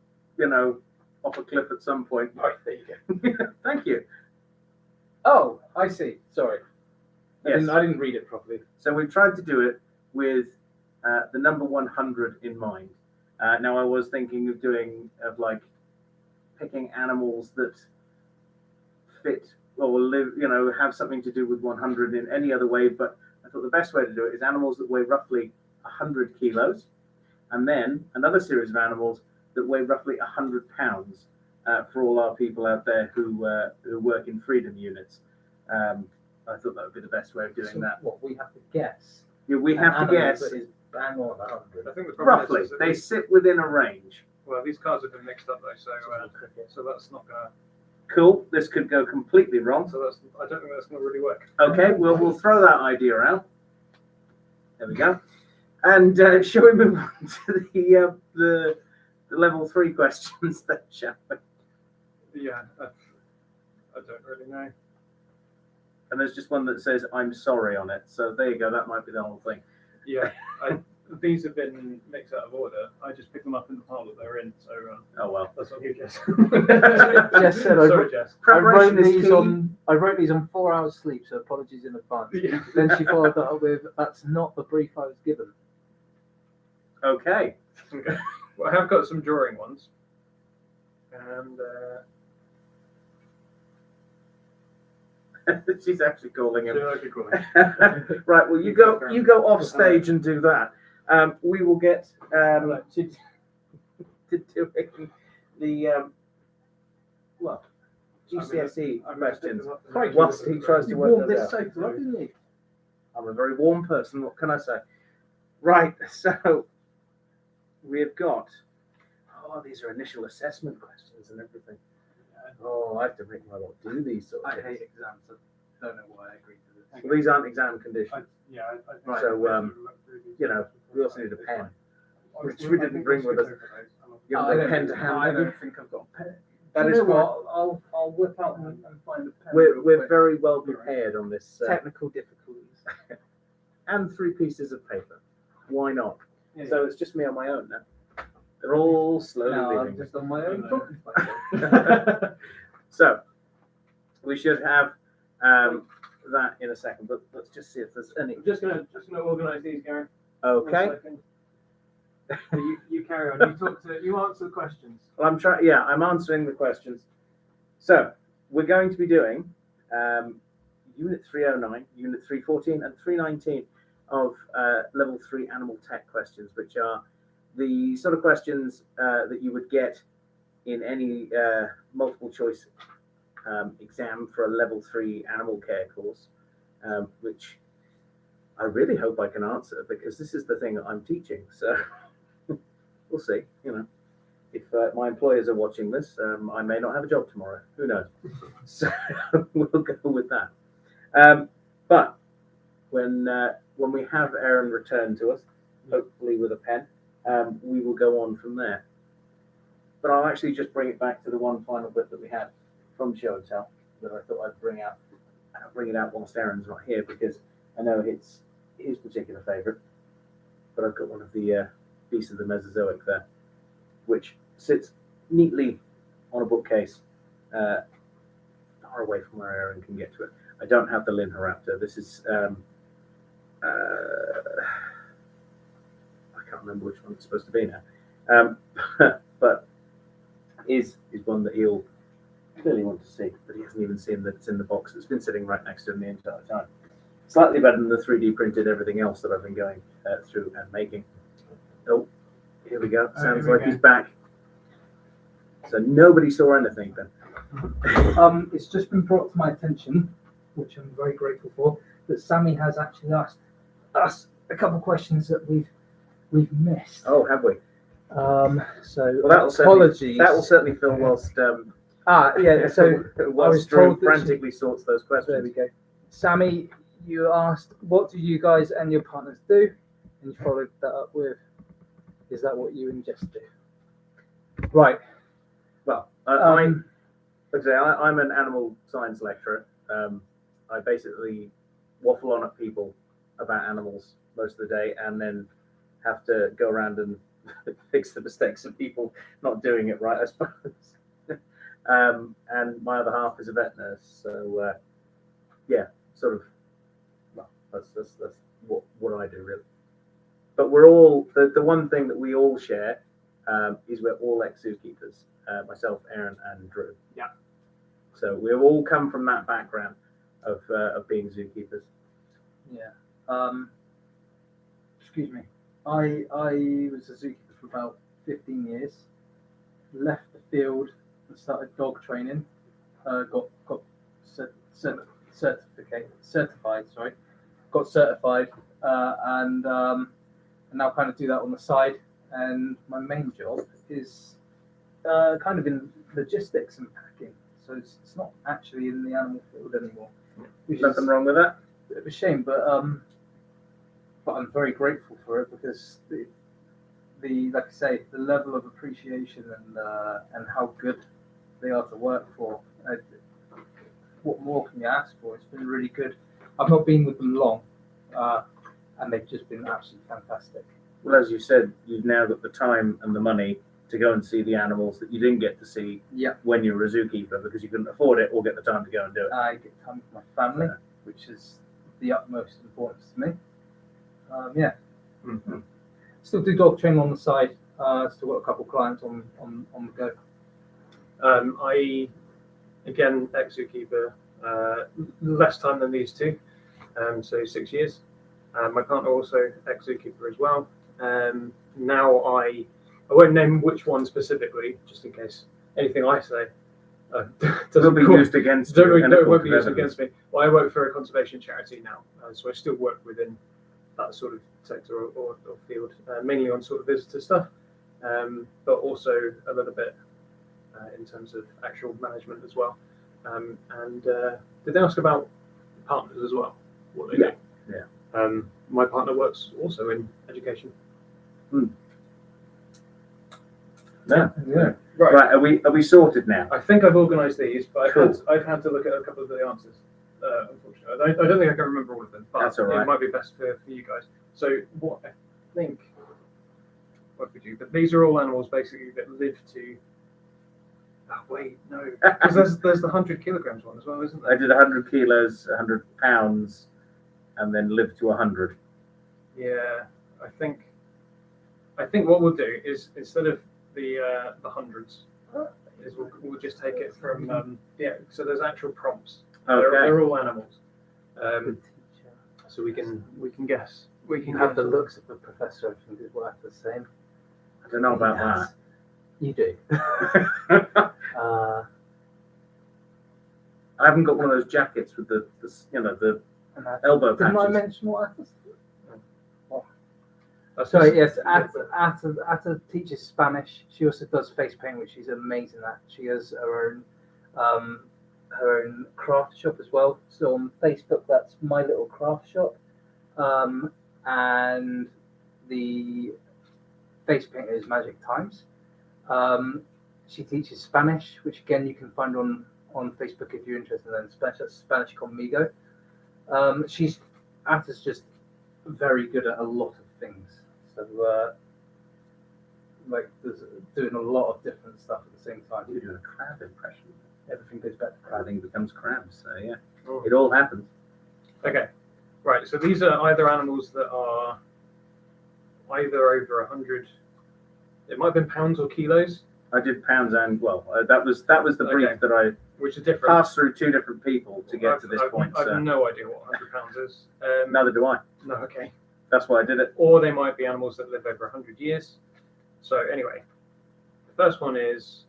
off a cliff at some point. Right, there you go. Thank you. Oh, I see. Sorry. Yes. I didn't read it properly. So we've tried to do it with the number 100 in mind. Now I was thinking of picking animals that fit or live, have something to do with 100 in any other way. But I thought the best way to do it is animals that weigh roughly 100 kilos, and then another series of animals that weigh roughly 100 pounds for all our people out there who work in freedom units. I thought that would be the best way of doing that. What we have to guess? Yeah, we have to guess. That is bang on 100. I think the problem Roughly, is that they sit within a range. well, these cards have been mixed up though, so that's not gonna. Cool. This could go completely wrong. So I don't think that's gonna really work. Okay, we'll throw that idea out. There we go. And shall we move on to the level 3 questions then, shall we? Yeah, I don't really know. And there's just one that says "I'm sorry" on it. So there you go. That might be the whole thing. Yeah, these have been mixed out of order. I just picked them up in the pile that they're in. So Oh well. that's on you, Jess. Jess said Sorry, Jess. I wrote Preparation is these key. I wrote these on 4 hours sleep, so apologies in advance. Yeah. Then she followed that up with, "That's not the brief I was given." Okay. Okay. Well, I have got some drawing ones, and She's actually calling him. I could call it. Right. Well, you go off stage and do that. We will get to doing the GCSE questions whilst he tries to You work warmed those this out. so far, didn't you? I'm a very warm person. What can I say? Right. So we've got. Oh, these are initial assessment questions and everything. Oh, I have to make my lot do these sort of I things. hate exams. I don't know why I agreed to this. Well, these aren't exam conditions. Right. So, we also need a pen, which we didn't bring with us. You haven't got a pen to hand, I have you? don't think I've got a pen. That You is know fine. what? I'll whip out and find a pen. We're real quick. very well prepared on this, Technical difficulties. and 3 pieces of paper. Why not? Yeah, So it's just me on my own now. They're all slowly no, I'm leaving. just on my own. So we should have that in a second, but let's just see if there's any. I'm just gonna organise these, Gary. Okay. 1 second. You carry on. You answer the questions. Well, I'm answering the questions. So we're going to be doing Unit 309, Unit 314, and 319 of Level 3 Animal Tech questions, which are the sort of questions that you would get in any multiple choice exam for a level 3 animal care course, which I really hope I can answer, because this is the thing that I'm teaching. So we'll see. If my employers are watching this, I may not have a job tomorrow. Who knows? So we'll go with that. But when we have Aaron return to us, hopefully with a pen, we will go on from there. But I'll actually just bring it back to the one final bit that we had from Show and Tell that I thought I'd bring out. And I'll bring it out whilst Aaron's not here, because I know it's his particular favourite. But I've got one of the Beasts of the Mesozoic there, which sits neatly on a bookcase, far away from where Aaron can get to it. I don't have the Linharaptor. This is I can't remember which one it's supposed to be now, but is one that he'll clearly want to see, but he hasn't even seen that it's in the box. It's been sitting right next to him the entire time. Slightly better than the 3D printed everything else that I've been going through and making. Oh, here we go. Sounds like he's back. So nobody saw anything then. It's just been brought to my attention, which I'm very grateful for, that Sammy has actually asked us a couple of questions that we've missed. Oh, have we? So apologies. That will certainly fill whilst yeah. So whilst Drew frantically sorts those questions. There we go. Sammy, you asked, what do you guys and your partners do? And you followed that up with, is that what you and Jess do? Right. Well, I'm an animal science lecturer. I basically waffle on at people about animals most of the day, and then have to go around and fix the mistakes of people not doing it right, I suppose. And my other half is a vet nurse, so yeah, sort of. Well, that's what I do really. But we're all the one thing that we all share is we're all ex-zookeepers. Myself, Aaron, and Drew. Yeah. So we've all come from that background of being zookeepers. Yeah. Excuse me. I was a zookeeper for about 15 years. Left the field and started dog training. Got certified. Sorry. Got certified, and now kind of do that on the side. And my main job is kind of in logistics and packing. So it's not actually in the animal field anymore. Nothing wrong with that. Bit of a shame, but I'm very grateful for it, because the like I say, the level of appreciation and how good they are to work for. What more can you ask for? It's been really good. I've not been with them long, and they've just been absolutely fantastic. Well, as you said, you've now got the time and the money to go and see the animals that you didn't get to see when you were a zookeeper, because you couldn't afford it or get the time to go and do it. I get time with my family, which is the utmost importance to me. Yeah. Mm-hmm. Still do dog training on the side. Still got a couple of clients on the go. I, again, ex-zookeeper, less time than these two, so 6 years. My partner also ex-zookeeper as well. Now I won't name which one specifically, just in case anything I say doesn't be used against you. It won't be used against me. Well, I work for a conservation charity now, so I still work within that sort of sector or field, mainly on sort of visitor stuff, but also a little bit in terms of actual management as well. And did they ask about partners as well? What they do? Yeah. My partner works also in education. Yeah. Right. Are we sorted now? I think I've organised these, but Cool. I've had to look at a couple of the answers. Unfortunately, I don't think I can remember all of them, but That's all right. It might be best for you guys. So what I think, what we do, but these are all animals basically that live to. Oh wait, no, because there's the 100 kilograms one as well, isn't there? I did 100 kilos, 100 pounds, and then lived to 100. Yeah, I think what we'll do is, instead of the hundreds, is we'll just take it from So there's actual prompts. Okay. They're all animals, so we can guess. We can have the guess. looks of the professor. I think is worth the same. I don't know about You do. I haven't got one of those jackets with the the And that, elbow didn't I patches. mention what Atta? That's Sorry, just- yes, Atta teaches Spanish. She also does face paint, which she's amazing at. She has her own craft shop as well. So on Facebook, that's My Little Craft Shop, and the face painter is Magic Times. She teaches Spanish, which again you can find on Facebook if you're interested in Spanish. That's Spanish Conmigo. Atta's just very good at a lot of things. So there's doing a lot of different stuff at the same time. You're doing a crab impression. Everything goes back to crab. Crabbing becomes crabs. So yeah, Oh. it all happens. Okay, right. So these are either animals that are either over 100. It might have been pounds or kilos, I did pounds and that was the brief Okay. that I which is different. passed through two different people to get to this point. I've So no idea what 100 pounds is. neither do I. No, okay. That's why I did it. Or they might be animals that live over 100 years. So anyway, the first one is,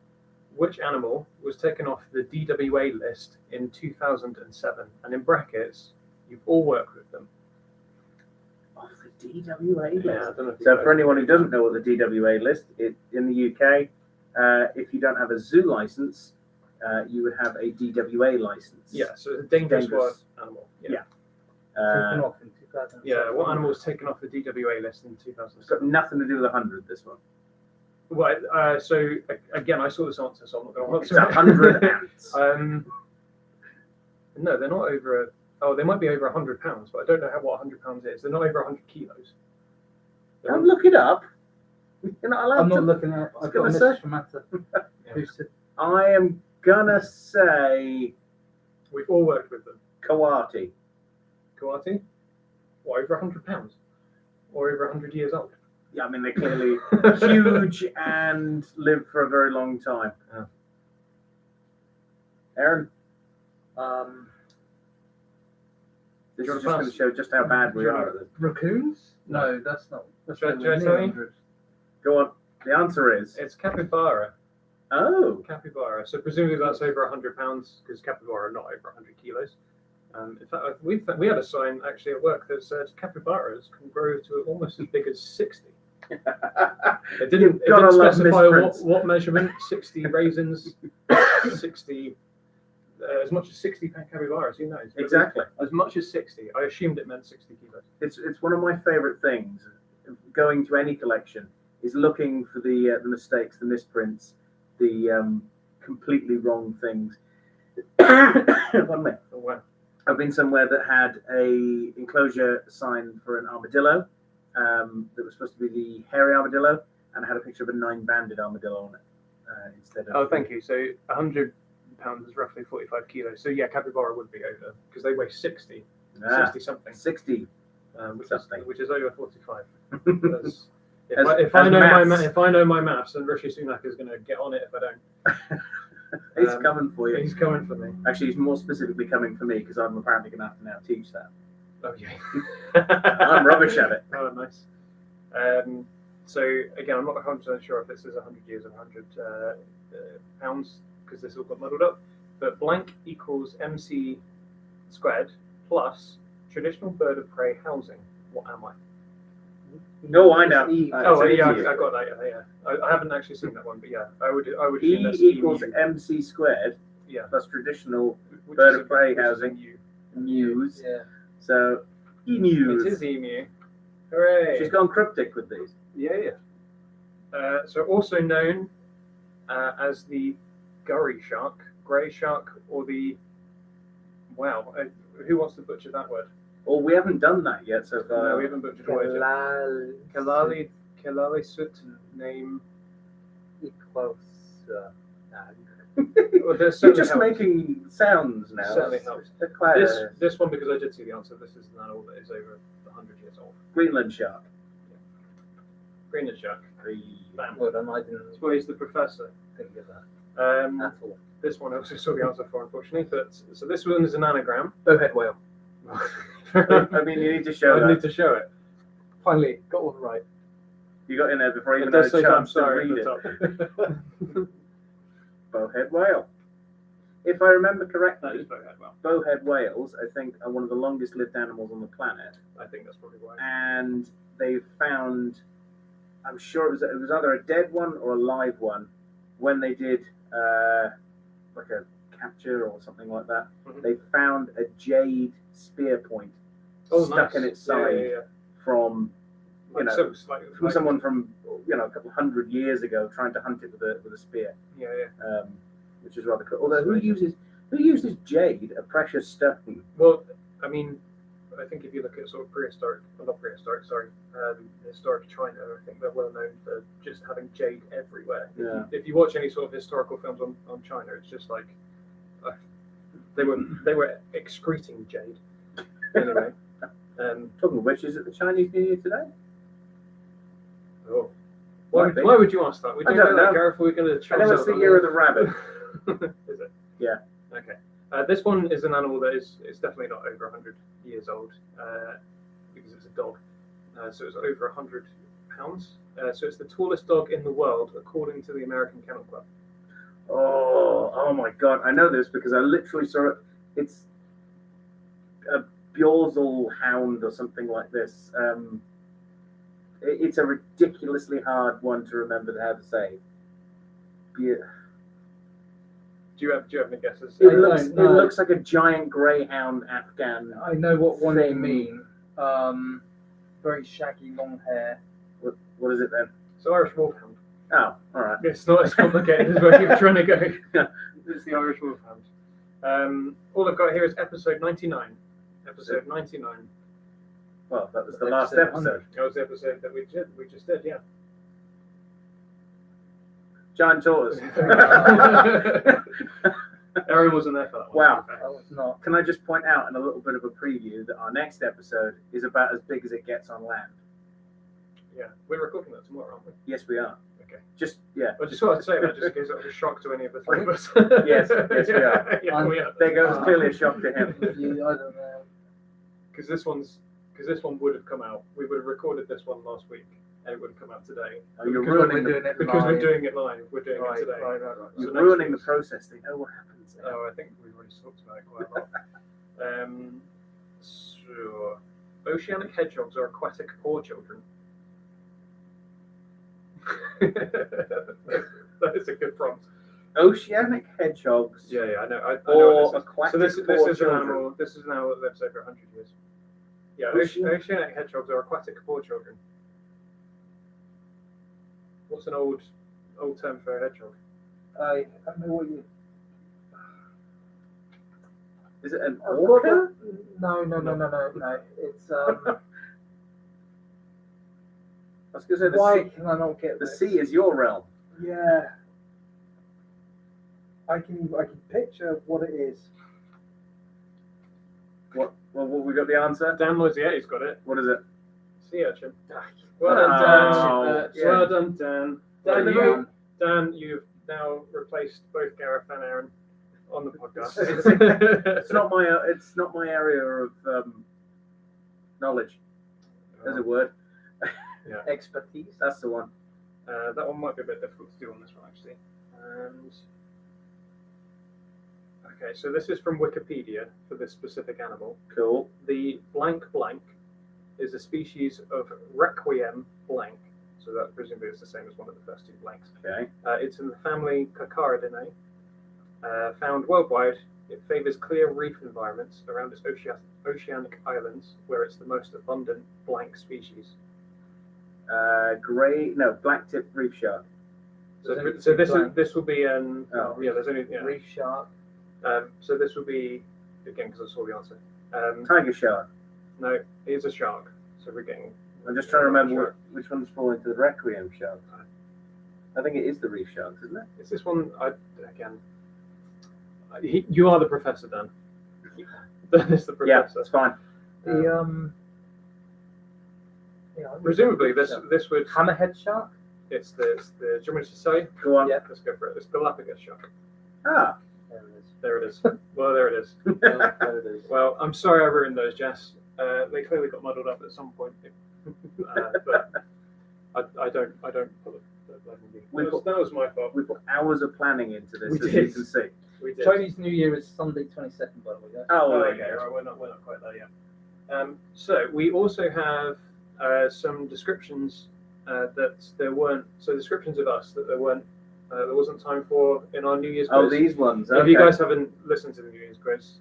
which animal was taken off the DWA list in 2007? And in brackets, you've all worked with them. Off the DWA list. Yeah, I don't know if you So guys- for anyone who doesn't know what the DWA list, in the UK, if you don't have a zoo license, you would have a DWA license. Yeah, so it's a dangerous wild Dangerous. animal. Yeah. Taken off in 2007. Yeah, what animal was taken off the DWA list in It's got 2007? nothing to do with 100. This one. Well, so again, I saw this answer, so I'm not going to It's answer. 100 ants. No, they're not over. They might be over 100 pounds, but I don't know what 100 pounds is. They're not over 100 kilos. They're Don't look it up. You're not allowed I'm to. not looking at. was I've got a gonna message say. from Atta. Who said I am gonna say We've all worked with them. Coati. Coati? What, over 100 pounds? Or over 100 years old? Yeah, I mean they're clearly huge and live for a very long time. Yeah. Aaron, this Do you is wanna just going to pass? show just how bad we Do you are wanna- at this. raccoons? No, that's not. That's Should I- nowhere should I near tell you? 100. Go on. The answer is It's capybara. oh. Capybara. So presumably that's over 100 pounds because capybara are not over 100 kilos. In fact, we had a sign actually at work that said capybaras can grow to almost as big as 60. It You've didn't gotta love specify misprints. what measurement, 60 raisins, 60, as much as 60 capybaras, who knows? But Exactly. As much as 60. I assumed it meant 60 kilos. It's one of my favourite things. Going to any collection is looking for the mistakes, the misprints, the completely wrong things. Pardon me. Oh, wow. I've been somewhere that had a enclosure sign for an armadillo that was supposed to be the hairy armadillo, and had a picture of a 9-banded armadillo on it instead of. Oh, thank you. So 100 pounds is roughly 45 kilos. So yeah, capybara would be over because they weigh 60 something. 60. Which is over 45. That's- As- if I as know maths. if I know my maths, then Rishi Sunak is going to get on it if I don't. It's coming for you. He's coming for me. Actually, he's more specifically coming for me because I'm apparently going to have to now teach that. Oh yeah. I'm rubbish at it. Oh nice. So again, I'm not 100% sure if this is 100 years or 100 pounds because this all got muddled up. But blank equals MC squared plus traditional bird of prey housing. What am I? No, I know. E. Oh It's yeah, easy. I got that. Yeah, I haven't actually seen that one, but yeah, I would. E assume that's equals emu. MC squared Yeah. plus traditional Which bird is of prey which is housing. emu. news. Yeah. So emus. It is emu. Hooray! She's gone cryptic with these. Yeah. So also known as the gurry shark, grey shark, or the who wants to butcher that word? Well, we haven't done that yet so far. No, we haven't butchered the word yet. Kalali Sut name. Equals. Well, there's You're certainly just helps. making sounds now. Certainly helps. The cloud- This one because I did see the answer. This is an animal that is over 100 years old. Greenland shark. Greenland shark. Bam. Well done, I didn't Well, he's the professor. think of that at all. This one I also saw the answer for, unfortunately. But so this one is an anagram. Bowhead whale. I mean, you need to show I that. need to show it. Finally, got one right. You got in there before I It even had does a say I'm chance to sorry read at it. the top. Bowhead whale. if I remember That correctly, is bowhead. Well, bowhead whales, I think, are one of the longest lived animals on the planet. I think that's probably why. And they found, I'm sure it was either a dead one or a live one when they did like a capture or something like that. Mhm. They found a jade spear point stuck nice. in its side from Like, know, like, someone from a couple hundred years ago trying to hunt it with a spear. Yeah. Which is rather cool. Although who uses jade, a precious stone? Well, I mean, I think if you look at sort of historic China, I think they're well known for just having jade everywhere. Yeah. If you watch any sort of historical films on China, it's just like they were excreting jade. Anyway, Talking of which, is it the Chinese New Year today? oh, why would you ask that? We I don't don't know that, know. Gareth. We're going to I know it's the year of the rabbit. Is it? Yeah. Okay. This one is an animal that is definitely not over 100 years old because it's a dog. So it's over 100 pounds. So it's the tallest dog in the world according to the American Kennel Club. Oh my God! I know this because I literally saw it. It's a Bjorsal hound or something like this. It's a ridiculously hard one to remember how to say. Do you have any guesses? It looks like a giant greyhound Afghan. I know what one you thing. mean. Very shaggy, long hair. What is it then? It's Irish Wolfhound. Oh, all right. It's not as complicated as where you're trying to go. It's the Irish Wolfhound. All I've got here is episode 99. Episode 99. Well, that was the last episode. That was the episode that we just did, yeah. Giant tortoise. Aaron wasn't there for that one. Wow. I was not. Can I just point out in a little bit of a preview that our next episode is about as big as it gets on land? Yeah, we're recording that tomorrow, aren't we? Yes, we are. Okay. I just wanted to say that just in case that was a shock to any of the three of us. Yes, we are. Yeah, we are. There goes clearly a shock to him. I don't know. Because this one would have come out. We would have recorded this one last week, and it would have come out today. Oh, you're Because ruining we're doing it Because we're live. doing it live. We're doing Right, it today. right. You're So next ruining the week's- process. They know what happens. Oh, I think we've already talked about it quite a lot. So, oceanic hedgehogs are aquatic paw children. That is a good prompt. Oceanic hedgehogs. Yeah, I know. I know Or what this is. aquatic So this paw is an children. animal. This is an animal that lives over 100 years. Yeah, oceanic hedgehogs are aquatic paw children. What's an old term for a hedgehog? I don't know what you. Is it an I've orca? got no. It's I was going to say why can I not get the this? sea is your realm. Yeah. I can picture what it is. What? Well, we got the answer. Dan Loisier's got it. What is it? Sea urchin. Well done, Dan. Yeah. Well done, Dan. Well Dan, done. Dan, you've now replaced both Gareth and Aaron on the podcast. It's not my area of knowledge. There's a word. Expertise. That's the one. That one might be a bit difficult to do on this one, actually. And okay, so this is from Wikipedia for this specific animal. Cool. The blank blank is a species of Requiem blank. So that presumably is the same as one of the first two blanks. Okay. It's in the family Cacaridae. Found worldwide, it favours clear reef environments around its oceanic islands, where it's the most abundant blank species. Black-tip reef shark. So There's this only two is this will be there's only Reef shark. so this will be again because I saw the answer. Tiger shark. No, it is a shark. So we're getting. I'm just trying to remember which ones fall into the requiem shark. I think it is the reef sharks, isn't it? Is this one? You are the professor, Dan. Dan is the professor. Yeah, that's fine. Presumably, this would. Hammerhead shark. It's the. Do you want me to say? Go on. Yeah. Let's go for it. It's Galapagos shark. Ah. There it is. There it is. Well, there it is. There it is. Well, I'm sorry I ruined those, Jess. They clearly got muddled up at some point. But I don't pull it. That was my fault. We put hours of planning into this, We as did. you can see. We did. Chinese New Year is Sunday 22nd, by the way. Guys. Oh, Okay, right, we're not quite there yet. So we also have some descriptions that there weren't. So descriptions of us that there wasn't time for in our New Year's quiz. Oh, these ones. If you guys haven't listened to the New Year's quiz,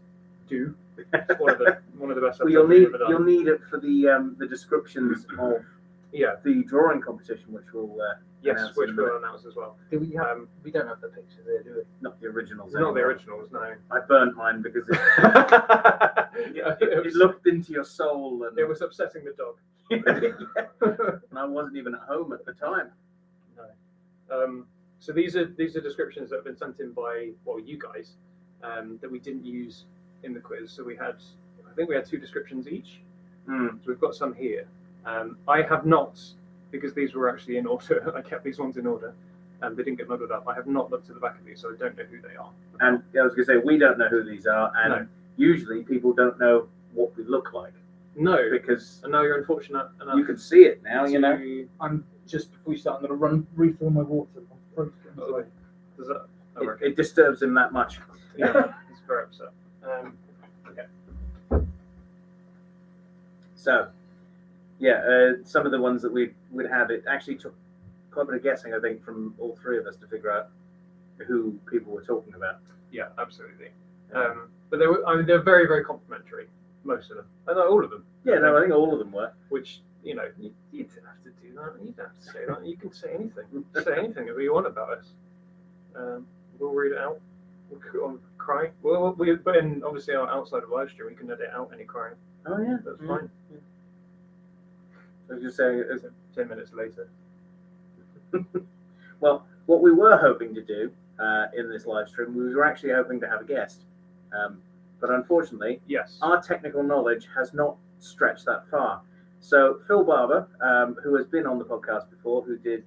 do. It's one of the best. Well, episodes we've ever done. you'll need it for the descriptions of the drawing competition, which we'll announce which in a we'll minute. announce as well. Do we have? We don't have the pictures there, do we? Not the originals. Not the anymore. originals, no. I burnt mine because it looked into your soul, and It was upsetting the dog. and I wasn't even at home at the time. No. So these are descriptions that have been sent in by you guys that we didn't use in the quiz. So I think we had 2 descriptions each. So we've got some here. I have not, because these were actually in order. I kept these ones in order, and they didn't get muddled up. I have not looked at the back of these, so I don't know who they are. And I was going to say, we don't know who these are, and usually people don't know what we look like. No, Because and now you're unfortunate enough. you can see it now, you know. I'm just before we start. I'm going to refill my water. Does that? It disturbs him that much. Yeah, he's very upset. Okay. So, some of the ones that we would have, it actually took quite a bit of guessing, I think, from all 3 of us to figure out who people were talking about. Yeah, absolutely. But they're very, very complimentary. Most of them, and not all of them. Yeah, no, I think all of them were. Which you don't have to do that. You don't have to say that. You can say anything. Say anything that you want about us. We'll read it out. We'll cry. Well, we put in obviously outside of live stream. We can edit out any crying. Oh yeah, That's fine. I was just saying, 10 minutes later. well, what we were hoping to do in this live stream, we were actually hoping to have a guest, but unfortunately, Yes. our technical knowledge has not stretched that far. So Phil Barber, who has been on the podcast before, who did,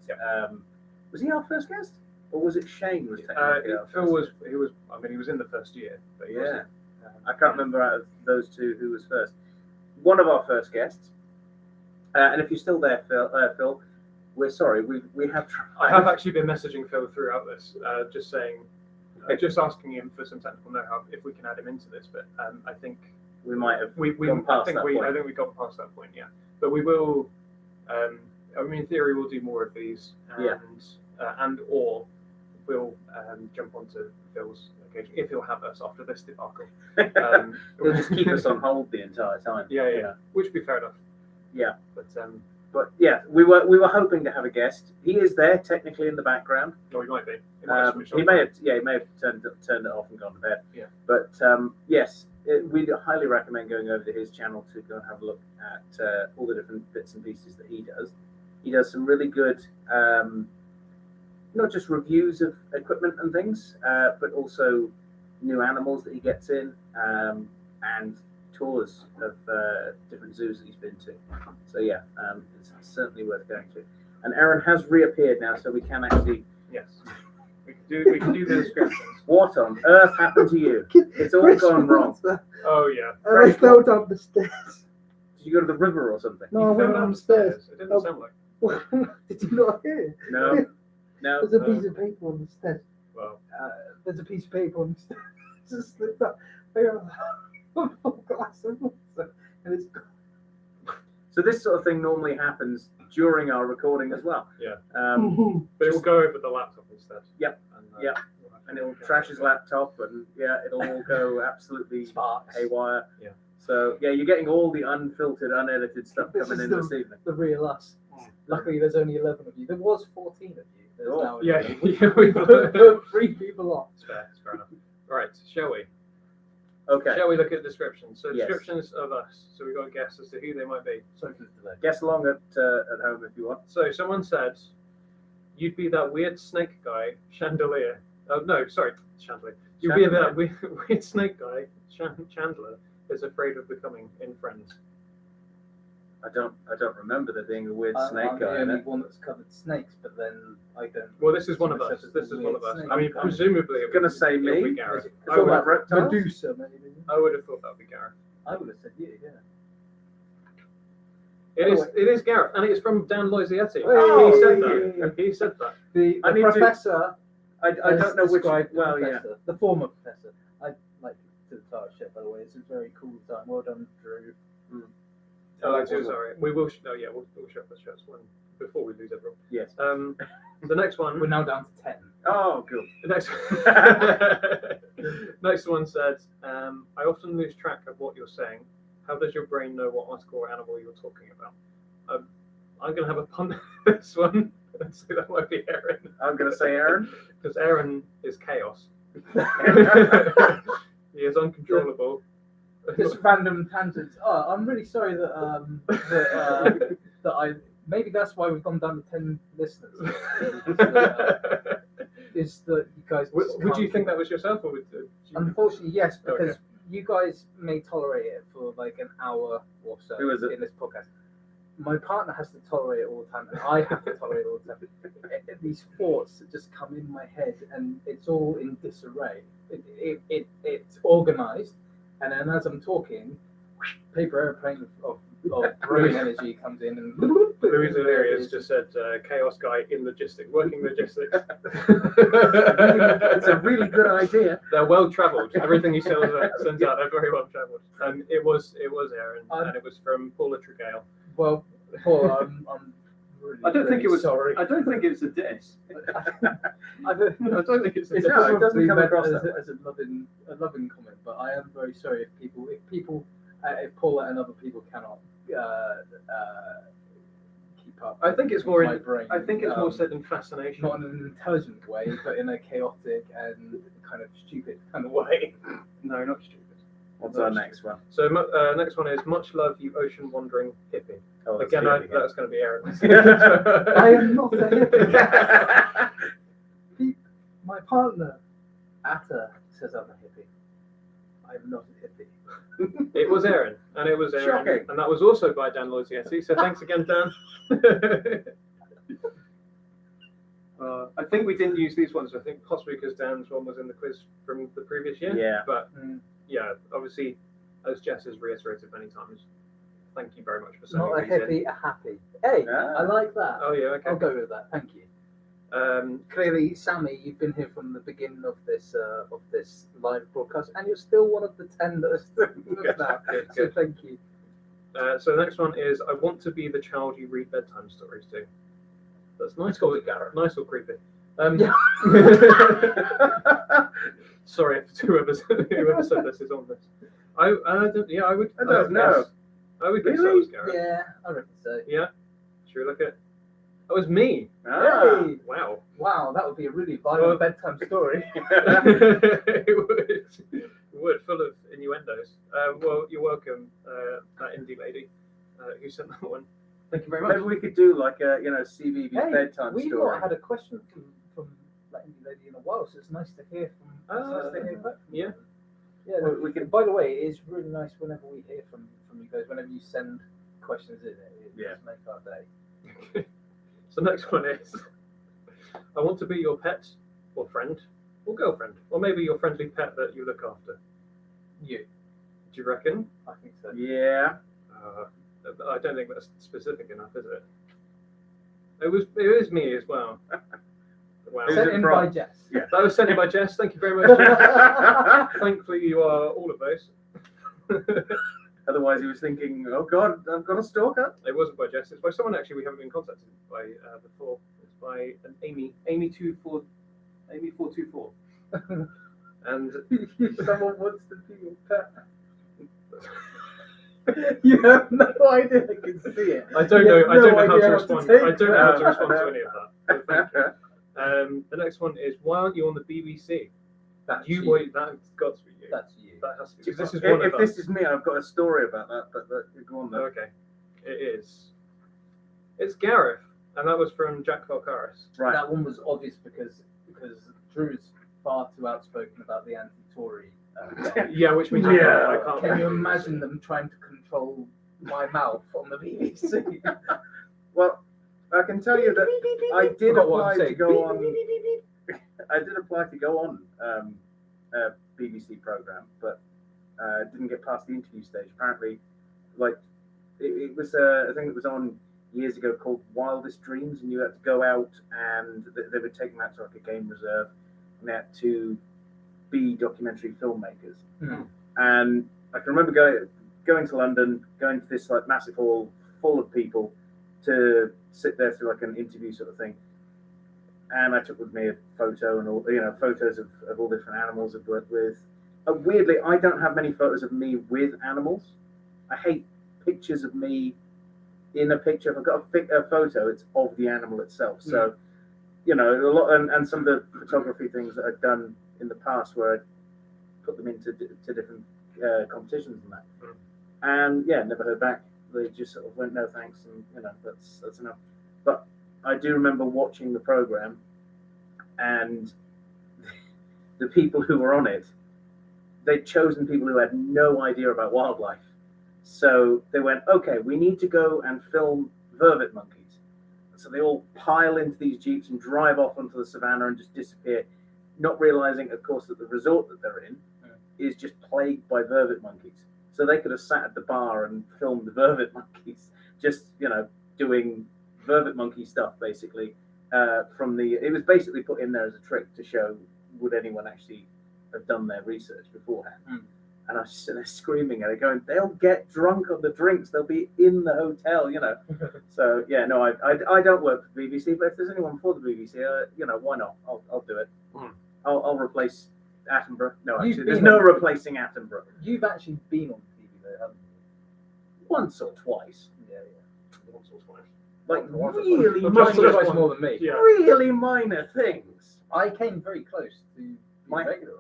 was he our first guest, or was it Shane? Was technically our Phil first was. He was. I mean, he was in the first year. But he Yeah. wasn't, I can't remember out of those 2 who was first. One of our first guests, and if you're still there, Phil, we're sorry. We have tried. I have actually been messaging Phil throughout this, just saying, just asking him for some technical know-how if we can add him into this. But I think we might have we gone past that point. I think we got past that point. Yeah, but we will. I mean, in theory, we'll do more of these, and or we'll jump onto Phil's occasion if he'll have us after this debacle. He'll just keep us on hold the entire time. Yeah. Which would be fair enough. Yeah. But yeah, we were hoping to have a guest. He is there technically in the background. or he might be. He may have turned it off and gone to bed. Yeah. But yes, we'd highly recommend going over to his channel to go and have a look at all the different bits and pieces that he does. He does some really good, not just reviews of equipment and things, but also new animals that he gets in, and tours of different zoos that he's been to. So yeah, it's certainly worth going to. And Aaron has reappeared now, so we can actually. Yes. We can do the descriptions. What on earth happened to you? It's all gone wrong. Oh yeah. And I fell down the stairs. Did you go to the river or something? No, I went downstairs. It didn't sound like. Did you not hear? No. There's a piece of paper on the stairs. Well, There's a piece of paper on the stairs. Just slipped up. I got a glass of water, and it's gone. So this sort of thing normally happens during our recording as well. Yeah. But it will go over the laptop instead. Yep. And, Yep. And it'll trash his laptop, and it'll all go absolutely sparks. haywire. Yeah. So you're getting all the unfiltered, unedited stuff This coming is in the- this evening. The real us. Luckily, there's only 11 of you. There was 14 of you. There's Oh, now yeah, 11. yeah, we We've 3 people on. It's fair enough. Right, shall we? Okay. Shall we look at descriptions? So Yes. descriptions of us. So we've got a guess as to who they might be. Guess along at home if you want. So someone said, you'd be that weird snake guy, Chandelier. Oh, no, sorry, Chandelier. You'd be Chandelier. that weird snake guy, Chandler, is afraid of becoming in Friends. I don't remember there being a weird snake I'm guy the in only it. one that's covered snakes, but then I don't. Well, this is one of us. myself as This the is one of weird us. snake I mean, guy. presumably it Gonna would- say it would me? be Gareth. Is it- It's all about reptiles. Medusa, maybe. I would have thought that would be Gareth. I would have said you, yeah. It is Gareth, and it's from Dan Loisietti. Oh, he said yeah. that. He said that. The I need to- professor I don't know which. Described Well, yeah. professor, the former professor. I'd like to start a ship, by the way. It's a very cool design. Well done, Drew. Oh, sorry. We will. We'll show up the shots before we lose everyone. Yes. The next one. We're now down to 10. Oh, cool. The next one said, I often lose track of what you're saying. How does your brain know what article or animal you're talking about? I'm going to have a punt on this one. So that might be Aaron. I'm going to say Aaron. Because Aaron is chaos. He is uncontrollable. Just random tangents. Oh, I'm really sorry that I. Maybe that's why we've gone down to 10 listeners. Is that you guys? Would you think that was yourself, or would you? Unfortunately, yes, because Okay. you guys may tolerate it for like an hour or so Who is it? in this podcast. My partner has to tolerate it all the time, and I have to tolerate it all the time. These thoughts that just come in my head, and it's all in disarray. It's organized, and then as I'm talking, paper airplane of brain energy comes in, and Louis Hilarious just said, chaos guy in logistics, working logistics. It's a really good idea. They're well travelled. Everything he sends out, they're very well travelled. And it was Aaron, and it was from Paula Trugale. Well, Paul, I'm really, I don't think it was. sorry. I don't think it's a diss. I don't think it's It's No, it doesn't probably come meant across as, that way. as a loving comment, but I am very sorry if Paula and other people cannot keep up. I think it's with more. my brain. I think it's more said in fascination. not in an intelligent way, but in a chaotic and kind of stupid kind of way. No, not stupid. What's our next one? So next one is much love, you ocean wandering hippie. Oh, that's Again, the other that's going to be Aaron. I am not a hippie. My partner, Atta, says I'm a hippie. I'm not a hippie. It was Aaron, and it was Aaron, Shocking. and that was also by Dan Loisietti. So thanks again, Dan. I think we didn't use these ones. I think possibly because Dan's one was in the quiz from the previous year. Yeah. But yeah, obviously, as Jess has reiterated many times, thank you very much for sending Not a these in. hippie, a happy. Hey, Ah. I like that. Oh yeah, okay. I'll go with that. Thank you. Clearly, Sammy, you've been here from the beginning of this live broadcast, and you're still one of the 10 that are still with now. Good, So good. thank you. So the next one is, I want to be the child you read bedtime stories to. That's nice or nice or creepy. Yeah. Sorry if whoever said this is on this. I would. I don't know. guess- I would guess that was Gareth. Yeah, I reckon so. Yeah. Should we look at? That was me. Ah. Hey! Wow. Wow, that would be a really violent Well- bedtime story. It would, full of innuendos. Well, you're welcome, that indie lady who sent that one. Thank you very much. Maybe we could do like a CVV Hey, bedtime we've story. not had a question from that indie lady in a while, so it's nice to hear from. It's nice to hear back from yeah. you. Yeah. We can- By the way, it's really nice whenever we hear from you guys. Whenever you send questions in, it Yeah. just makes our day. So next one is, I want to be your pet or friend or girlfriend, or maybe your friendly pet that you look after. You, Do you reckon? I think so. Yeah. I don't think that's specific enough, is it? It is me as well. Wow. Who's Sent it in from? by Jess. Yeah. That was sent in by Jess. Thank you very much, Jess. Thankfully, you are all of those. Otherwise, he was thinking, "Oh God, I've got a stalker." It wasn't by Jess. It's by someone actually we haven't been contacted by before. It's by an Amy 424. And Someone wants to be your pet. You have no idea. I can see it. I don't You know. have I don't know no how idea to how respond. take I don't know how to that. respond to any of that. But thank you. The next one is, why aren't you on the BBC? That's You you. wait. That's got to be you. That's you. That has to be. Because this is one If of this us. is me, I've got a story about that. But go on then. Okay, it is. It's Gareth, and that was from Jack Valkaris. Right. That one was obvious because Drew is far too outspoken about the anti-Tory. Yeah, which means Yeah. I can't. Can you imagine them trying to control my mouth on the BBC? Well, I can tell you that I did Forgot what I'm apply to saying. go on. I did apply to go on a BBC program, but didn't get past the interview stage. Apparently, like it was a thing that was on years ago called Wildest Dreams, and you had to go out and they would take them out to like a game reserve, net to be documentary filmmakers. Mm. And I can remember going to London, going to this like massive hall full of people to sit there through like an interview sort of thing. And I took with me a photo and all, photos of all different animals I've worked with. Weirdly, I don't have many photos of me with animals. I hate pictures of me in a picture. If I've got a photo, it's of the animal itself. So, a lot, and some of the photography things that I've done in the past where I put them into different competitions and that. And yeah, never heard back. They just sort of went, no thanks, and that's enough. But I do remember watching the program, and the people who were on it, they'd chosen people who had no idea about wildlife. So they went, okay, we need to go and film vervet monkeys. So they all pile into these jeeps and drive off onto the savannah and just disappear, not realizing, of course, that the resort that they're in is just plagued by vervet monkeys. So they could have sat at the bar and filmed the vervet monkeys, just, doing vervet monkey stuff, basically. It was basically put in there as a trick to show, would anyone actually have done their research beforehand? And I was sitting there screaming at it, going, they'll get drunk on the drinks, they'll be in the hotel, So, yeah, no, I don't work for the BBC, but if there's anyone for the BBC, why not? I'll do it. I'll replace Attenborough. No, actually, there's no replacing Attenborough. You've actually been on TV though, haven't you? Once or twice. Yeah. Once or twice. Like Once or really twice. Just minor, Twice more than me. Yeah. really minor things. I came very close to being regular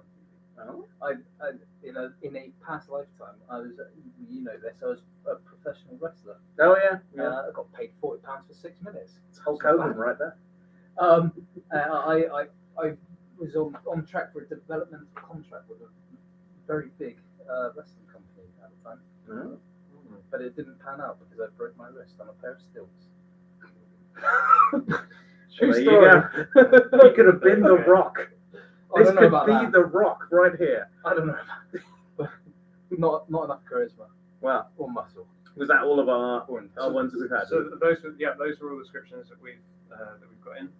on TV. Oh, In a past lifetime, I was, I was a professional wrestler. oh yeah. I got paid £40 for 6 minutes. It's Hulk Hogan right there. I was on track for a developmental contract with a very big wrestling company at the time, Oh. but it didn't pan out because I broke my wrist on a pair of stilts. True story. He could have been the Rock. I This don't know could about be that. the Rock right here. I don't know about that. But not enough charisma Wow. or muscle Was that all of our or ones that we've had? So those were all descriptions that we've got in.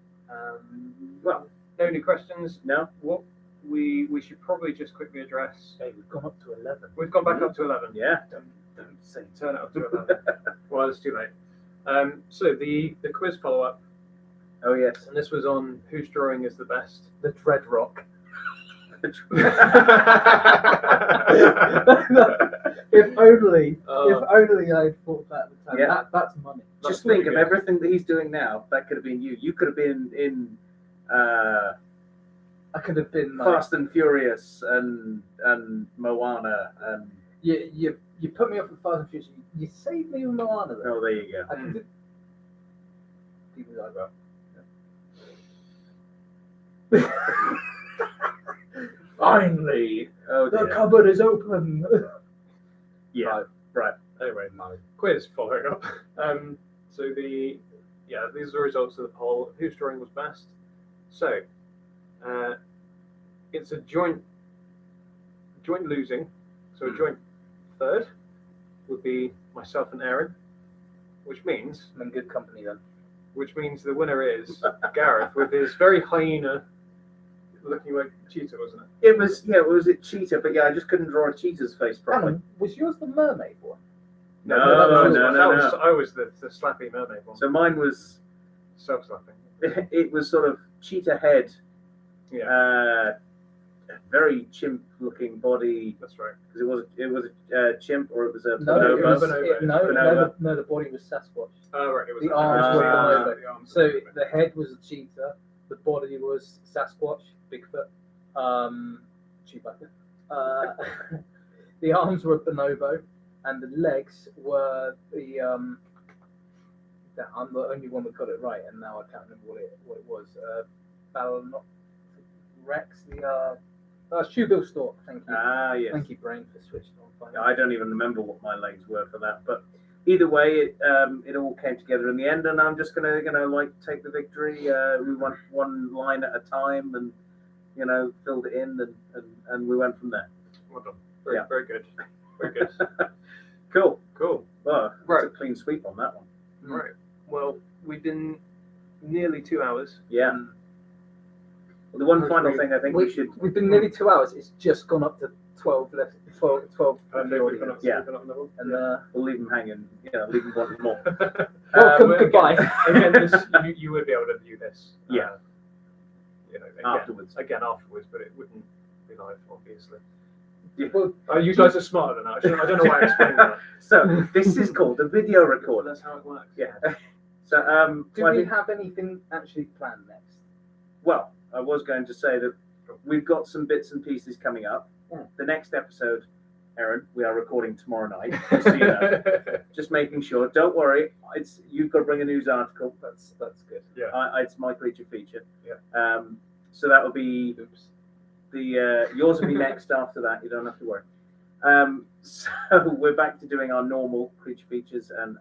Well, no new questions. No? What we should probably just quickly address. Hey, we've gone up to 11. We've gone back up to 11. Yeah. Don't say. Turn it up to 11. Well, it's too late. So the quiz follow up, Oh yes. and this was on whose drawing is the best. The Dread Rock. If only I thought that at the time. Yeah. That's money. Just That's think pretty of good. everything that he's doing now. That could have been you. You could have been in I could have been like, Fast and Furious and Moana and you put me up with Fast and Furious. You saved me with Moana though. oh, there you go. I can do people's eyebrow. Finally, Oh the dear. cupboard is open. Yeah. Right. Anyway, quiz following up. So these are the results of the poll. Whose drawing was best? So, it's a joint losing. So a joint third would be myself and Aaron, which means I'm in good company then. the winner is Gareth with his very hyena looking like cheetah, wasn't it? It was a cheetah, but yeah, I just couldn't draw a cheetah's face properly. Alan, was yours the mermaid one? No, I was the slappy mermaid one. So mine was Self-slapping. it was sort of cheetah head, Yeah, very chimp-looking body that's right. because it was a chimp or it was a No, it was, bonobo. no, the body was Sasquatch. Oh, right. It was The arms were bonobo. the arms So were bonobo. the head was a cheetah, the body was Sasquatch, Bigfoot, Chewbacca. The arms were a bonobo, and the legs were the. I'm the only one that got it right, and now I can't remember what it was. Balanox Rex, Shoebill Stork. Thank you. Yes. Thank you, brain, for switching on. Finally. I don't even remember what my legs were for that, but either way, it all came together in the end, and I'm just gonna take the victory. We went one line at a time, and filled it in, and we went from there. Well done. Very good. Very good. Cool. Well, Right. it's a clean sweep on that one. Right. Well, we've been nearly 2 hours. Yeah. The one final thing I think we should. We've been nearly 2 hours. It's just gone up to 12 left. 12 in the Perfect. audience. Yeah. We've got another one. And We'll leave them hanging. Leave them wanting more. welcome, well, goodbye. Again, this, you would be able to view this. Yeah. Again, Afterwards. afterwards, but it wouldn't be live, obviously. Well, You guys are smarter than that. I don't know why I explained that. So this is called a video recorder. That's how it works. Yeah. So do well, I we think- have anything actually planned next? well, I was going to say that we've got some bits and pieces coming up. Yeah. The next episode, Aaron, we are recording tomorrow night. Just so you know. Just making sure. Don't worry. You've got to bring a news article. That's good. Yeah. It's my creature feature. Yeah. So that will be Oops. yours will be next after that. You don't have to worry. So we're back to doing our normal creature features and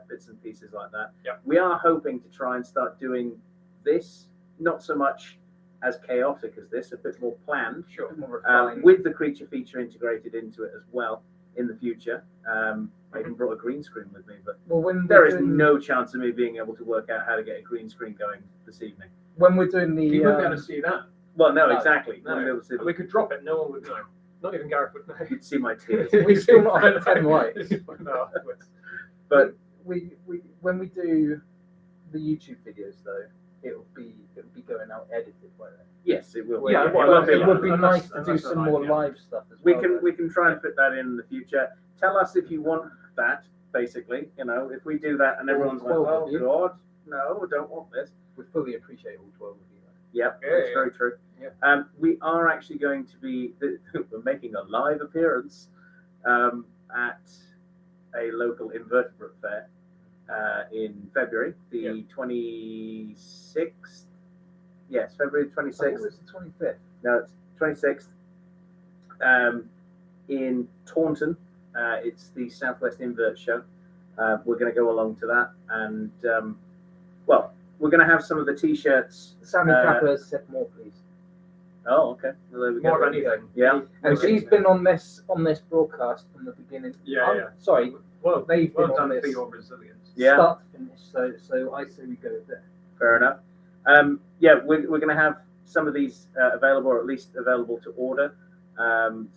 bits and pieces like that. Yeah. We are hoping to try and start doing this, not so much as chaotic as this, a bit more planned, Sure. More refined. with the creature feature integrated into it as well in the future. I even brought a green screen with me, but well, when there we're is doing, no chance of me being able to work out how to get a green screen going this evening. when we're doing the You wouldn't be able to see that. Well, no, No, exactly. No. Wouldn't be able to see And we could drop it. No one would know. Not even Gareth would know. You'd see my tears. we still not have 10 likes. No, afterwards. But we when we do the YouTube videos though, it'll be going out edited, won't it? yes, it will. Yeah, It well, won't be it long. would be Unless- nice to do unless some they're more live, yeah. live stuff as We well. can though. we can try and fit that in the future. Tell us if you want that. Basically, if we do that and All everyone's like, 12 "Oh of you. God, no, we don't want this." We fully appreciate all 12 of you. Yep, Yeah, that's yeah. very true. Yeah. We are actually going to be we're making a live appearance at a local invertebrate fair in February, the 26th. Yes, February I think 26th. it was the 25th. No, it's 26th in Taunton. It's the Southwest Invert Show. We're going to go along to that, and we're going to have some of the T-shirts. Sammy Kappa has said more, please. Oh, okay. Well, there we go. More of anything. Yeah. And she's been on this broadcast from the beginning. Yeah, yeah. Sorry, Well, they've well been on done for this your resilience. Yeah. start to finish. So I say we go with that. Fair enough. We're going to have some of these available, or at least available to order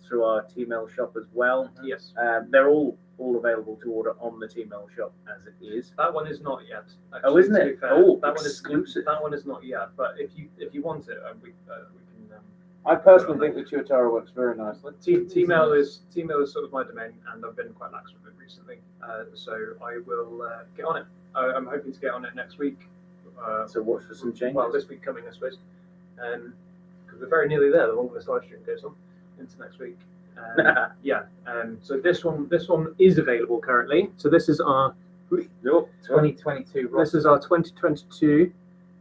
through our T-mail shop as well. Yes. They're all available to order on the T-mail shop as it is. That one is not yet. Oh, isn't to it? be fair. Oh, that exclusive. That one is not yet. But if you want it, we can. I personally think the Tuatara works very nicely. T-mail is sort of my domain, and I've been quite lax with it recently. So I will get on it. I'm hoping to get on it next week. So watch for some changes. Well, this week coming, I suppose, because we're very nearly there. The longer this live stream goes on into next week. So this one is available currently. So this is our 2022. This is our 2022.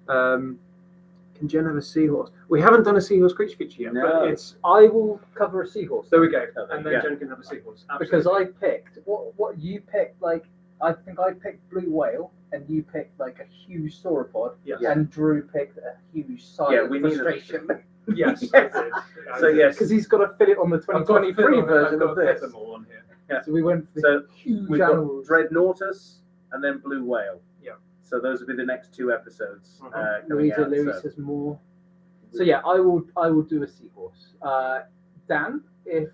Can Jen have a seahorse? We haven't done a seahorse creature feature yet, No. but it's I will cover a seahorse. there we go, Oh, there and you then go. Jen can have a seahorse. Because Absolutely. I picked what you picked. Like I think I picked blue whale, and you picked like a huge sauropod, Yes. and Drew picked a huge sigh Yeah, of we need a- frustration Yes, Yes. I did. I So did. yes, because he's got to fit it on the I've got to fit 2023 them- version I've got of to fit this. them all on here. So we went for So the huge we've got animals. Dreadnoughtus and then Blue Whale. Yeah. So those will be the next two episodes coming Louisa out. Lewis So. has more. So yeah, I will do a seahorse. Dan, if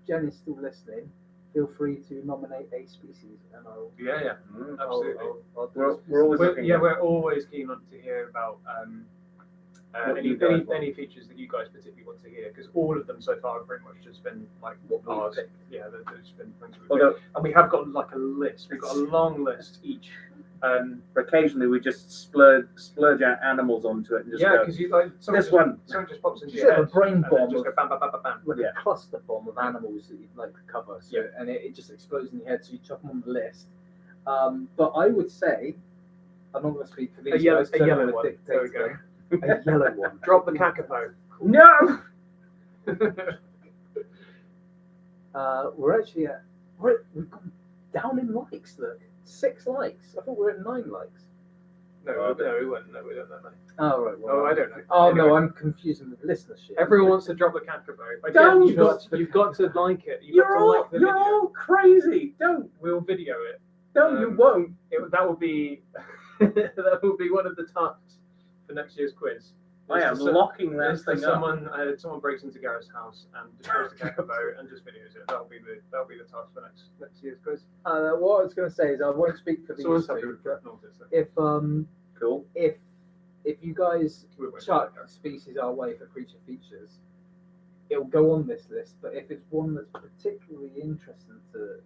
Jen is still listening, feel free to nominate a species, and Yeah, Mm. absolutely. I'll do We're- a we're always species. looking- We're always keen on to hear about What any you guys want. any features that you guys particularly want to hear, because all of them so far have pretty much just been like What we've ours. picked. Yeah, they've just been things we've Although picked. And we have got like a list. We've got a long list each. occasionally we just splurge out animals onto it and just Yeah, go, because you like this one. Someone just pops into Just your have a head. brain And then bomb just of go bam, bam, bam, bam, bam. like Yeah. a cluster bomb of animals that you'd like to cover. So, Yeah. and it just explodes in your head, so you chuck them on the list. But I would say, I'm not going to speak for these yellow- guys. 'cause a I don't yellow wanna one. dictate There we go. them. A yellow one. Drop the kakapo. No! We're actually at. We've gone down in likes. Look, 6 likes. I thought we were at 9 likes. No, we won't. No, we don't know. Oh right. Well, Oh, I don't know. Oh Anyway. no, I'm confusing with listenership. Everyone wants to drop the kakapo. Again, Don't! you've got to like it. You've You're got to all like the you're video. all crazy. Don't. We'll video it. No, you Um, won't. That will be that will be one of the tasks for next year's quiz. I am It's to- locking that It's that thing up. someone breaks into Gareth's house and destroys the kangaroo and just videos it. That'll be the task for next year's quiz. What I was going to say is I won't speak for these Someone's happy two, with but notice. Cool. if you guys We won't chuck do that. species our way for creature features, it'll go on this list. But if it's one that's particularly interesting to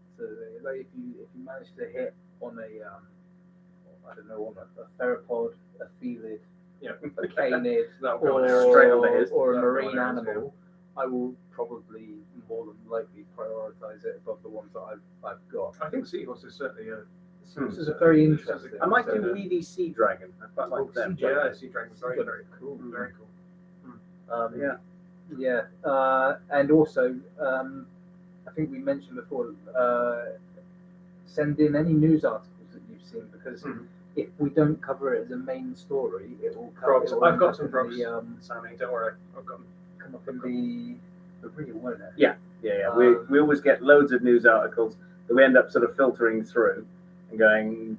like if you manage to hit on I don't know, on a theropod, a felid, Yeah. a canid, That'll go on there. Straight on the his. or a That'll go marine on there, animal, I will probably more than likely prioritise it above the ones that I've got. I think seahorse is certainly a. This is a very interesting. I might do So, weedy sea dragon. I quite like them. Yeah, sea dragon's very cool. Very cool. Yeah. And also, I think we mentioned before, send in any news articles that you've seen, because if we don't cover it as a main story, it will Frogs. it will I've end got up some in frogs. the, Sammy, don't worry. I've got them. come up in the reel, won't it? Yeah. We always get loads of news articles that we end up sort of filtering through and going,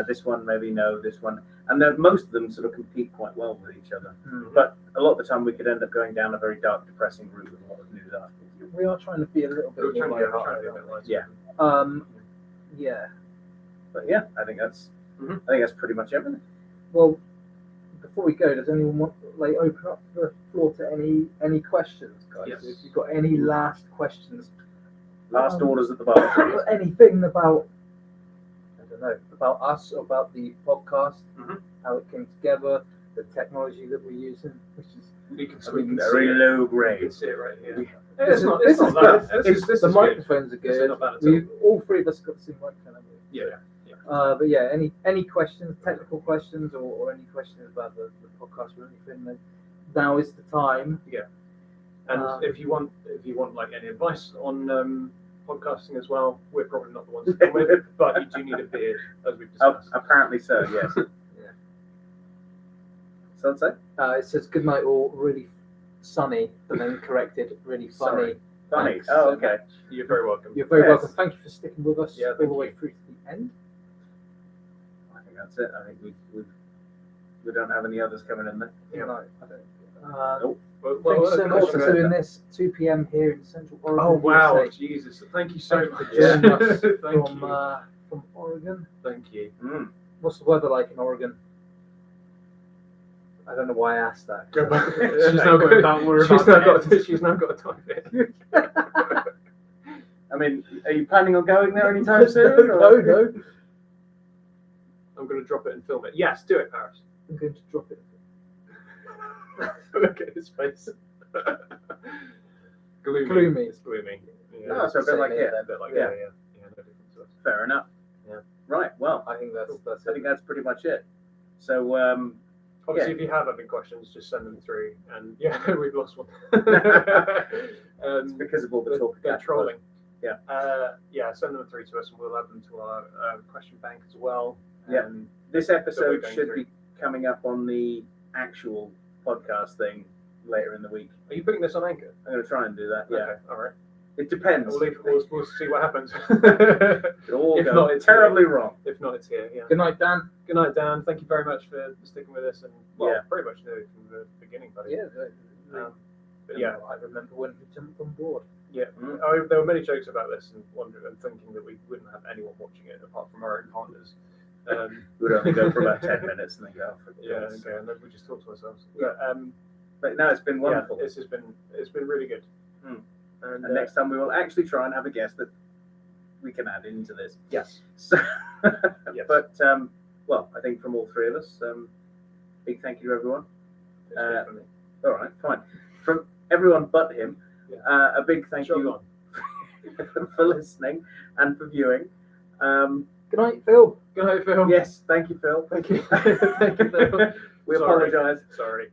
this one maybe no, this one, and then most of them sort of compete quite well with each other. But a lot of the time we could end up going down a very dark, depressing route with a lot of news articles. We are trying to be a little bit We're more trying to lighthearted, be a bit aren't we? lighter. Yeah. But yeah, I think that's pretty much everything. Well, before we go, does anyone want open up the floor to any questions, guys? Yes. If you've got any last questions, Last orders at the bar, please. anything about, I don't know, about us or about the podcast, how it came together, the technology that we're using, which is We can Very low You can grade. see it right here. This It's not is bad. good. This is the good. microphones are This is good. not bad at all. We all three of us got the same microphone, haven't we? Yeah. But yeah, any questions, technical questions, or any questions about the podcast or anything, then now is the time. And if you want like any advice on podcasting as well, we're probably not the ones to come with, but you do need a beard, as we've Oh, discussed. apparently so, yes. Yeah. Sunset? It says good night all, really sunny, but then corrected, really funny. Sorry. Funny. Thanks Oh, so okay. much. You're very welcome. You're very Yes. welcome. Thank you for sticking with us Yeah, all the thank way you. through to the end. I think that's it. I think we don't have any others coming in there. Yeah. No, I don't. Nope. Thank you so of much course for we're doing gonna- this. 2 p.m. here in Central Oregon. Oh wow, USA. Jesus! Thank you so Thank much. you for joining us Thank you. from Oregon. Thank you. Mm. What's the weather like in Oregon? I don't know why I asked that. Go back. She's now got it down. We're She's about now to got. She's now got to type it. I mean, are you planning on going there anytime soon? No. I'm going to drop it and film it. Yes, do it, Paris. I'm going to drop it. Look at his face. Gloomy. It's gloomy. Yeah. No, so a bit like Same here. A bit like Yeah. no difference to us. Fair enough. Yeah. Right. Well, I think that's I think it. that's pretty much it. So, Obviously, if you have any questions, just send them through. And yeah, we've lost one. it's because of all the talk. They're about trolling. Yeah. Yeah, send them through to us, and we'll add them to our question bank as well. Yeah. This episode going should through. be coming up on the actual podcast thing later in the week. Are you putting this on Anchor? I'm going to try and do that. Yeah. Okay, all right. It depends. We'll see what happens. It all If goes not, it's terribly wrong. If not, it's here. Yeah. Good night, Dan. Good night, Dan. Thank you very much for sticking with us, and well, Yeah. pretty much nearly from the beginning, buddy. Yeah. But yeah, I remember when he jumped on board. yeah. Mm. There were many jokes about this, and thinking that we wouldn't have anyone watching it apart from our own partners. We'd only go for about 10 minutes and then go. For Yeah, God's okay, and then we just talk to ourselves. Yeah. But, But no, it's been yeah, wonderful. it's been really good. Mm. And And next time we will actually try and have a guest that we can add into this. yes, So, Yes. But well, I think from all three of us, big thank you to everyone. it's good for me. All right, fine. From everyone but him, Yeah. a big thank Sure, you go on. for listening and for viewing. Good night, Phil. Good night, Phil. Yes, thank you, Phil. Thank you. Thank you, Phil. We Sorry. apologise. Sorry.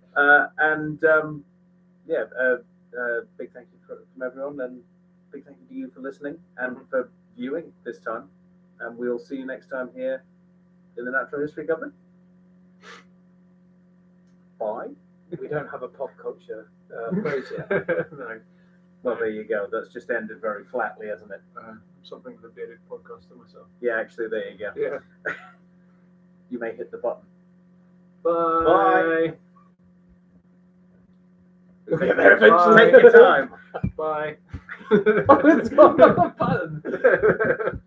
Big thank you from everyone, and big thank you to you for listening and for viewing this time. And we'll see you next time here in the Natural History Government. Bye. We don't have a pop culture phrase yet. No. Well, there you go. That's just ended very flatly, hasn't it? Something for the bearded podcast to myself. Yeah, actually, there you go. Yeah. You may hit the button. Bye. Bye. We'll get there eventually. Bye. Take your time. Bye. Oh, it's on the button.